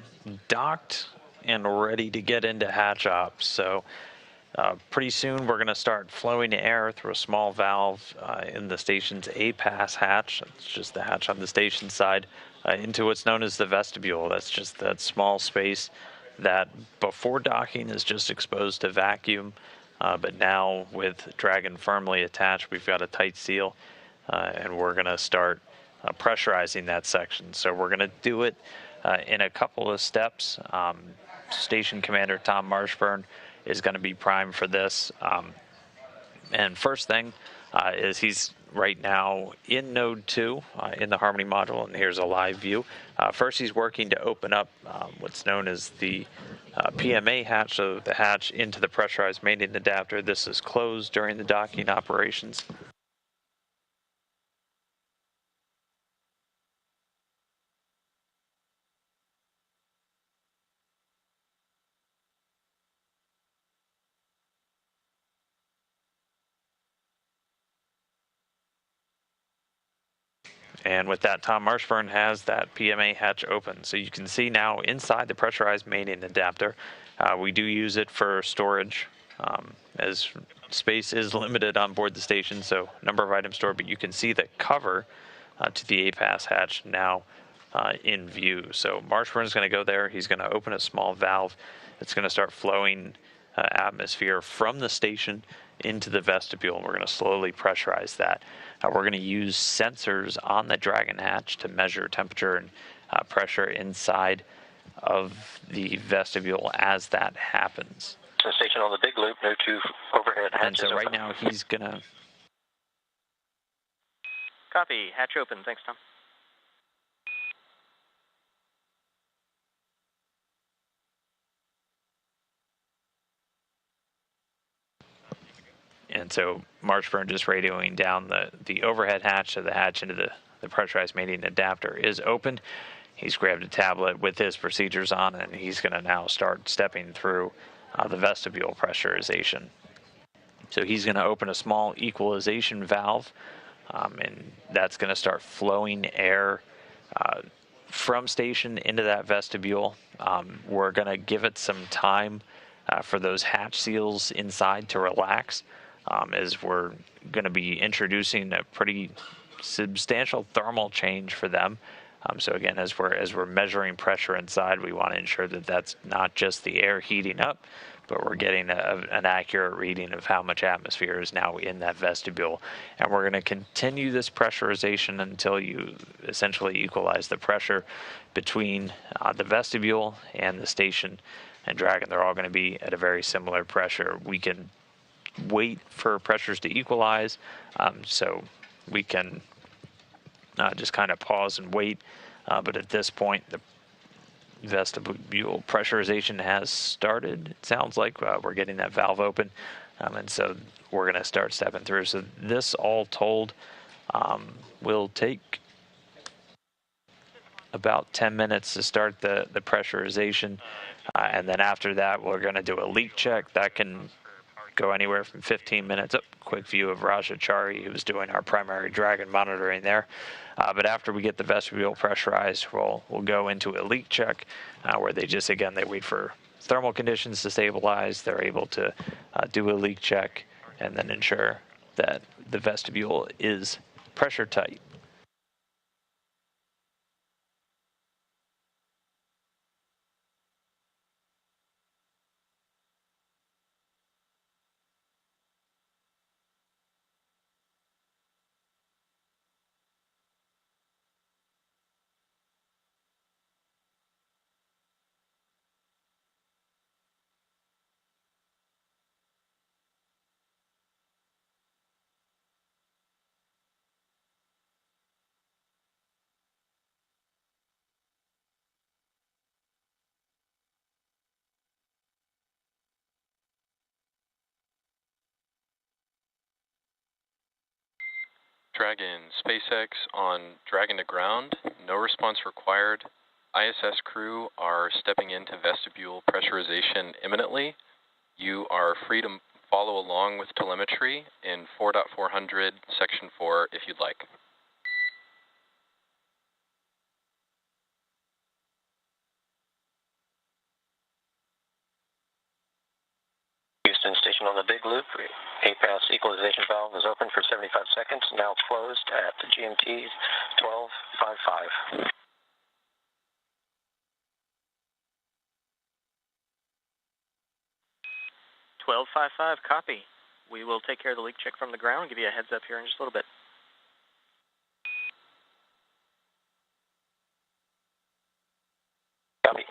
docked and ready to get into hatch ops. So pretty soon we're going to start flowing air through a small valve in the station's A-pass hatch. That's just the hatch on the station side into what's known as the vestibule. That's just that small space that before docking is just exposed to vacuum. But now with Dragon firmly attached, we've got a tight seal, and we're going to start pressurizing that section. So we're going to do it in a couple of steps. Station Commander Tom Marshburn is going to be primed for this. And first thing is he's right now in Node 2 in the Harmony module, and here's a live view. First, he's working to open up what's known as the PMA hatch, so the hatch into the pressurized mating adapter. This is closed during the docking operations. And with that, Tom Marshburn has that PMA hatch open. So you can see now inside the pressurized mating adapter, we do use it for storage, as space is limited on board the station, so number of items stored, but you can see the cover to the A-pass hatch now in view. So Marshburn is going to go there. He's going to open a small valve. It's going to start flowing atmosphere from the station into the vestibule, and we're going to slowly pressurize that. We're going to use sensors on the Dragon hatch to measure temperature and pressure inside of the vestibule as that happens. So station on the big loop, no two overhead hatches. And so right now he's going to... Copy. Hatch open. Thanks, Tom. And so Marshburn just radioing down the overhead hatch, so the hatch into the pressurized mating adapter is opened. He's grabbed a tablet with his procedures on, and he's going to now start stepping through the vestibule pressurization. So he's going to open a small equalization valve, and that's going to start flowing air from station into that vestibule. We're going to give it some time for those hatch seals inside to relax, as we're going to be introducing a pretty substantial thermal change for them. So again, as we're measuring pressure inside, we want to ensure that that's not just the air heating up, but we're getting an accurate reading of how much atmosphere is now in that vestibule. And we're going to continue this pressurization until you essentially equalize the pressure between the vestibule and the station and Dragon. They're all going to be at a very similar pressure. We can wait for pressures to equalize, so we can just kind of pause and wait, but at this point the vestibule pressurization has started. It sounds like we're getting that valve open, and so we're going to start stepping through. So this all told will take about 10 minutes to start the pressurization. And then after that, we're going to do a leak check. That can go anywhere from 15 minutes. Quick view of Raja Chari, who's doing our primary Dragon monitoring there. But after we get the vestibule pressurized, we'll go into a leak check where they wait for thermal conditions to stabilize. They're able to do a leak check and then ensure that the vestibule is pressure tight. Dragon, SpaceX on Dragon to ground, no response required. ISS crew are stepping into vestibule pressurization imminently. You are free to follow along with telemetry in 4.400 section 4 if you'd like. Houston station on the big loop. APAS equalization valve is open for 75 seconds, now closed at GMT 12:55. 12:55, copy. We will take care of the leak check from the ground, give you a heads up here in just a little bit. Copy.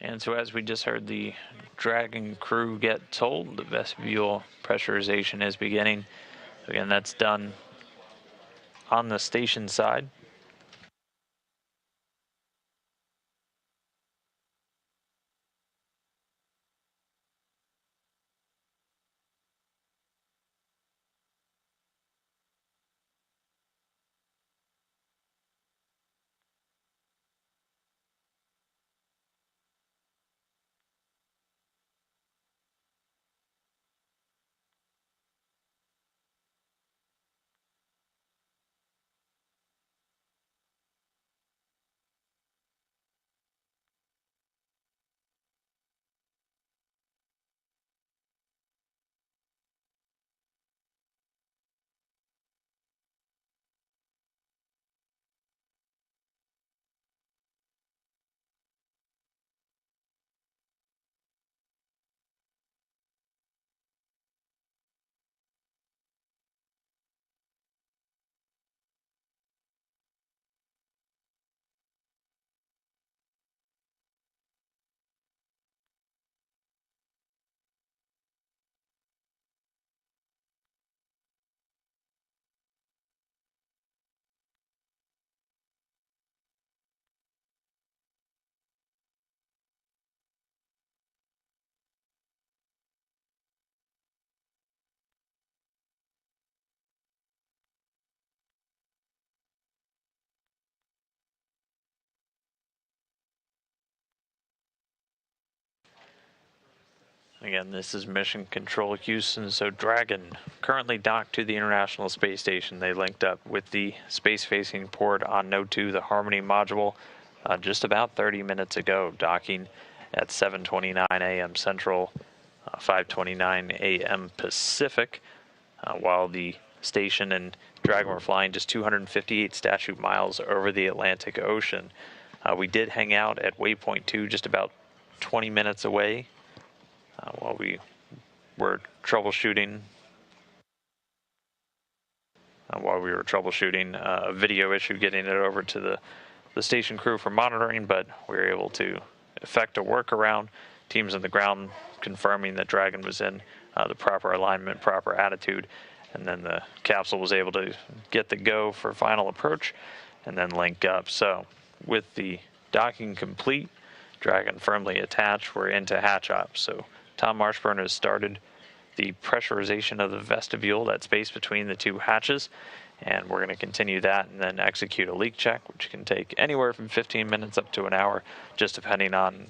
And so as we just heard the Dragon crew get told, the vestibule pressurization is beginning. Again, that's done on the station side. Again, this is Mission Control Houston. So Dragon currently docked to the International Space Station. They linked up with the space-facing port on Node 2, the Harmony module, just about 30 minutes ago, docking at 7:29 a.m. Central, 5:29 a.m. Pacific, while the station and Dragon were flying just 258 statute miles over the Atlantic Ocean. We did hang out at Waypoint 2, just about 20 minutes away, while we were troubleshooting. A video issue getting it over to the station crew for monitoring, but we were able to effect a workaround. Teams on the ground confirming that Dragon was in the proper alignment, proper attitude, and then the capsule was able to get the go for final approach and then link up. So with the docking complete, Dragon firmly attached, we're into hatch ops. So Tom Marshburn has started the pressurization of the vestibule, that space between the two hatches, and we're going to continue that and then execute a leak check, which can take anywhere from 15 minutes up to an hour, just depending on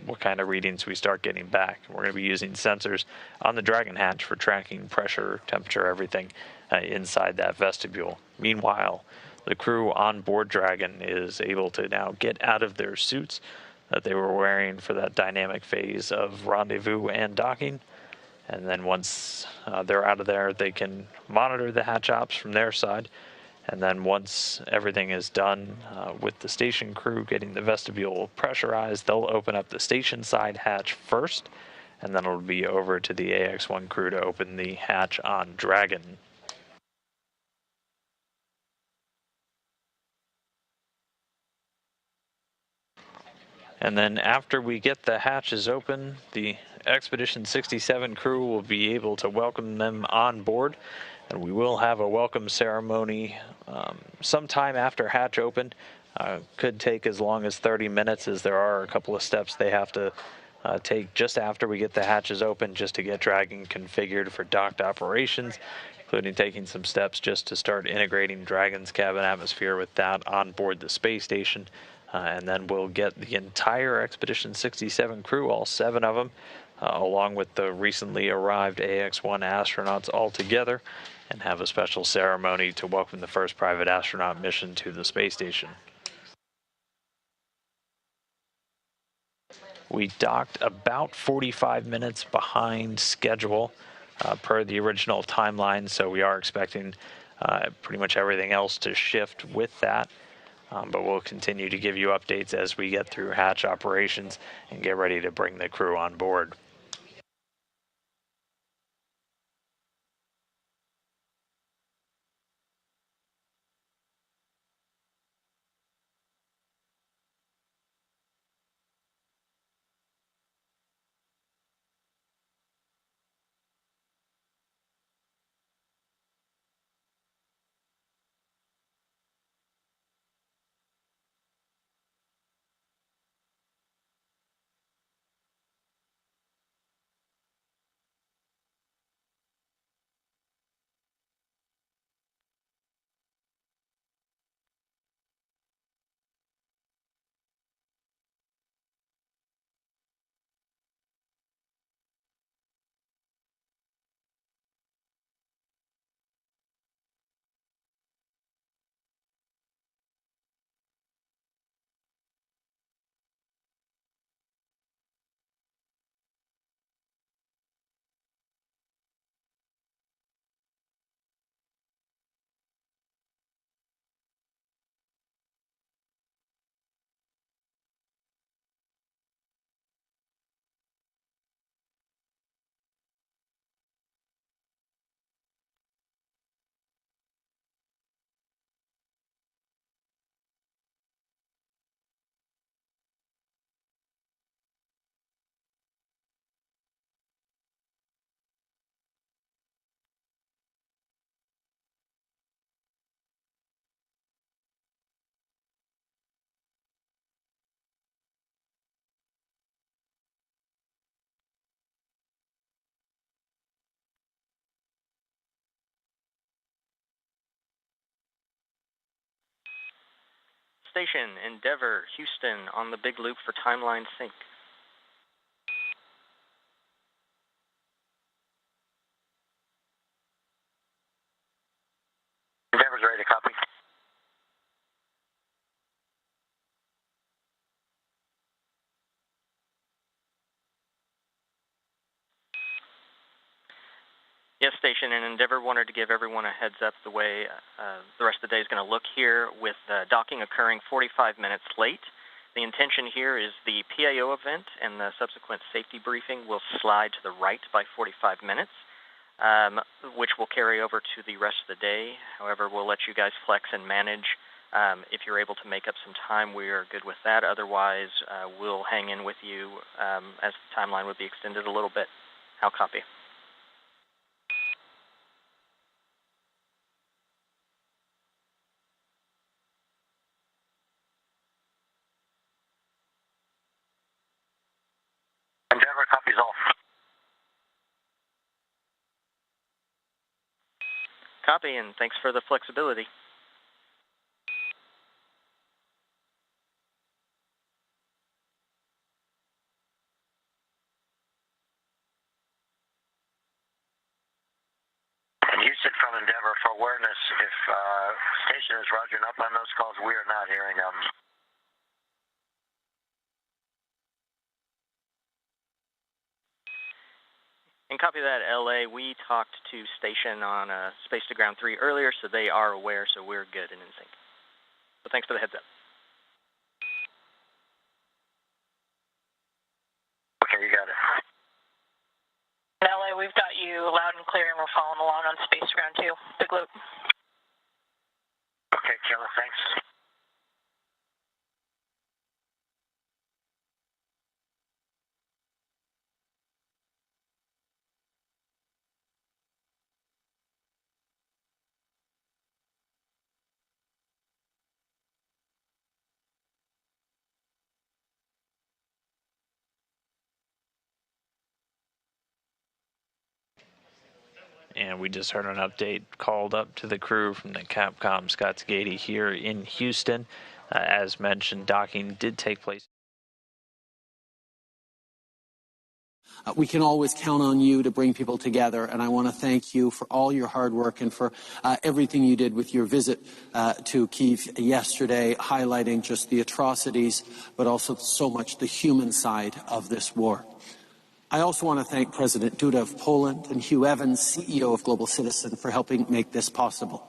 what kind of readings we start getting back. We're going to be using sensors on the Dragon hatch for tracking pressure, temperature, everything inside that vestibule. Meanwhile, the crew on board Dragon is able to now get out of their suits that they were wearing for that dynamic phase of rendezvous and docking. And then once they're out of there, they can monitor the hatch ops from their side. And then once everything is done with the station crew getting the vestibule pressurized, they'll open up the station side hatch first, and then it'll be over to the AX-1 crew to open the hatch on Dragon. And then after we get the hatches open, the Expedition 67 crew will be able to welcome them on board, and we will have a welcome ceremony sometime after hatch open. Could take as long as 30 minutes, as there are a couple of steps they have to take just after we get the hatches open, just to get Dragon configured for docked operations, including taking some steps just to start integrating Dragon's cabin atmosphere with that on board the space station. And then we'll get the entire Expedition 67 crew, all 7 of them, along with the recently arrived AX-1 astronauts all together, and have a special ceremony to welcome the first private astronaut mission to the space station. We docked about 45 minutes behind schedule per the original timeline, so we are expecting pretty much everything else to shift with that. But we'll continue to give you updates as we get through hatch operations and get ready to bring the crew on board. Station, Endeavour, Houston, on the big loop for timeline sync. Yes, Station and Endeavour wanted to give everyone a heads up the way the rest of the day is going to look here, with docking occurring 45 minutes late. The intention here is the PAO event and the subsequent safety briefing will slide to the right by 45 minutes, which will carry over to the rest of the day. However, we'll let you guys flex and manage. If you're able to make up some time, we are good with that. Otherwise, we'll hang in with you as the timeline would be extended a little bit. How copy? Endeavour copies all. Copy, and thanks for the flexibility. And Houston from Endeavour, for awareness, if station is rogering up on those calls, we are not hearing them. And copy that, LA. We talked to Station on Space to Ground 3 earlier, so they are aware, so we're good and in sync. So thanks for the heads up. Okay, you got it. LA, we've got you loud and clear, and we're following along on Space to Ground 2. Big loop. Okay, Kayla, thanks. And we just heard an update called up to the crew from the Capcom Scott's Gady here in Houston. As mentioned, docking did take place. We can always count on you to bring people together, and I want to thank you for all your hard work and for everything you did with your visit to Kyiv yesterday, highlighting just the atrocities, but also so much the human side of this war. I also want to thank President Duda of Poland and Hugh Evans, CEO of Global Citizen, for helping make this possible.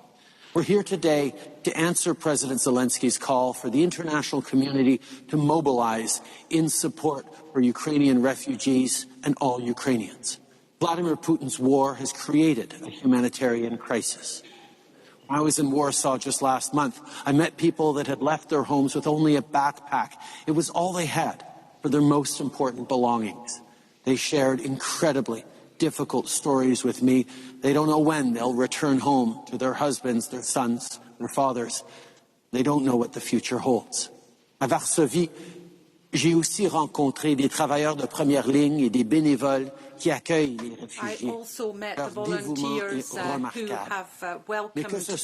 We're here today to answer President Zelensky's call for the international community to mobilize in support for Ukrainian refugees and all Ukrainians. Vladimir Putin's war has created a humanitarian crisis. When I was in Warsaw just last month, I met people that had left their homes with only a backpack. It was all they had for their most important belongings. They shared incredibly difficult stories with me. They don't know when they'll return home to their husbands, their sons, their fathers. They don't know what the future holds. À Varsovie, j'ai aussi rencontré des travailleurs de première ligne et des bénévoles qui accueillent les réfugiés. I also met the volunteers who have welcomed the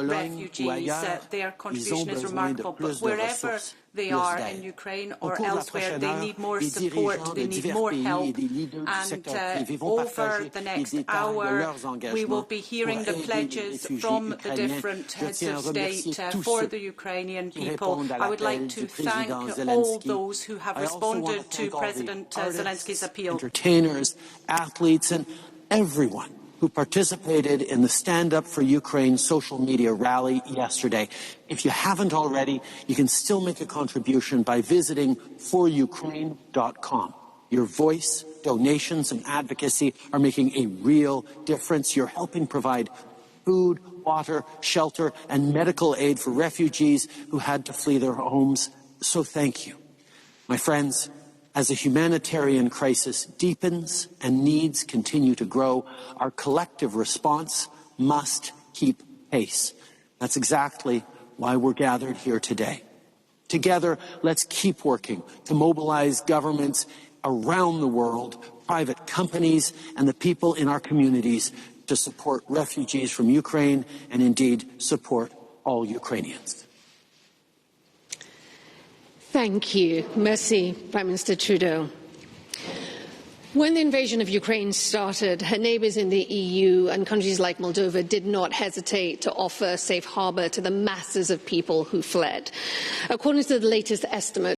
refugees. Their contribution is remarkable, but wherever they are in Ukraine or elsewhere, they need more support, they need more help, and over the next hour we will be hearing the pledges from the different heads of state for the Ukrainian people. I would like to thank all those who have responded to President Zelensky's appeal. Entertainers, athletes, and everyone who participated in the Stand Up for Ukraine social media rally yesterday. If you haven't already, you can still make a contribution by visiting forukraine.com. Your voice, donations, and advocacy are making a real difference. You're helping provide food, water, shelter, and medical aid for refugees who had to flee their homes. So thank you. My friends, as a humanitarian crisis deepens and needs continue to grow, our collective response must keep pace. That's exactly why we're gathered here today. Together, let's keep working to mobilize governments around the world, private companies, and the people in our communities to support refugees from Ukraine and indeed support all Ukrainians. Thank you. Merci, Prime Minister Trudeau. When the invasion of Ukraine started, her neighbours in the EU and countries like Moldova did not hesitate to offer safe harbour to the masses of people who fled. According to the latest estimate,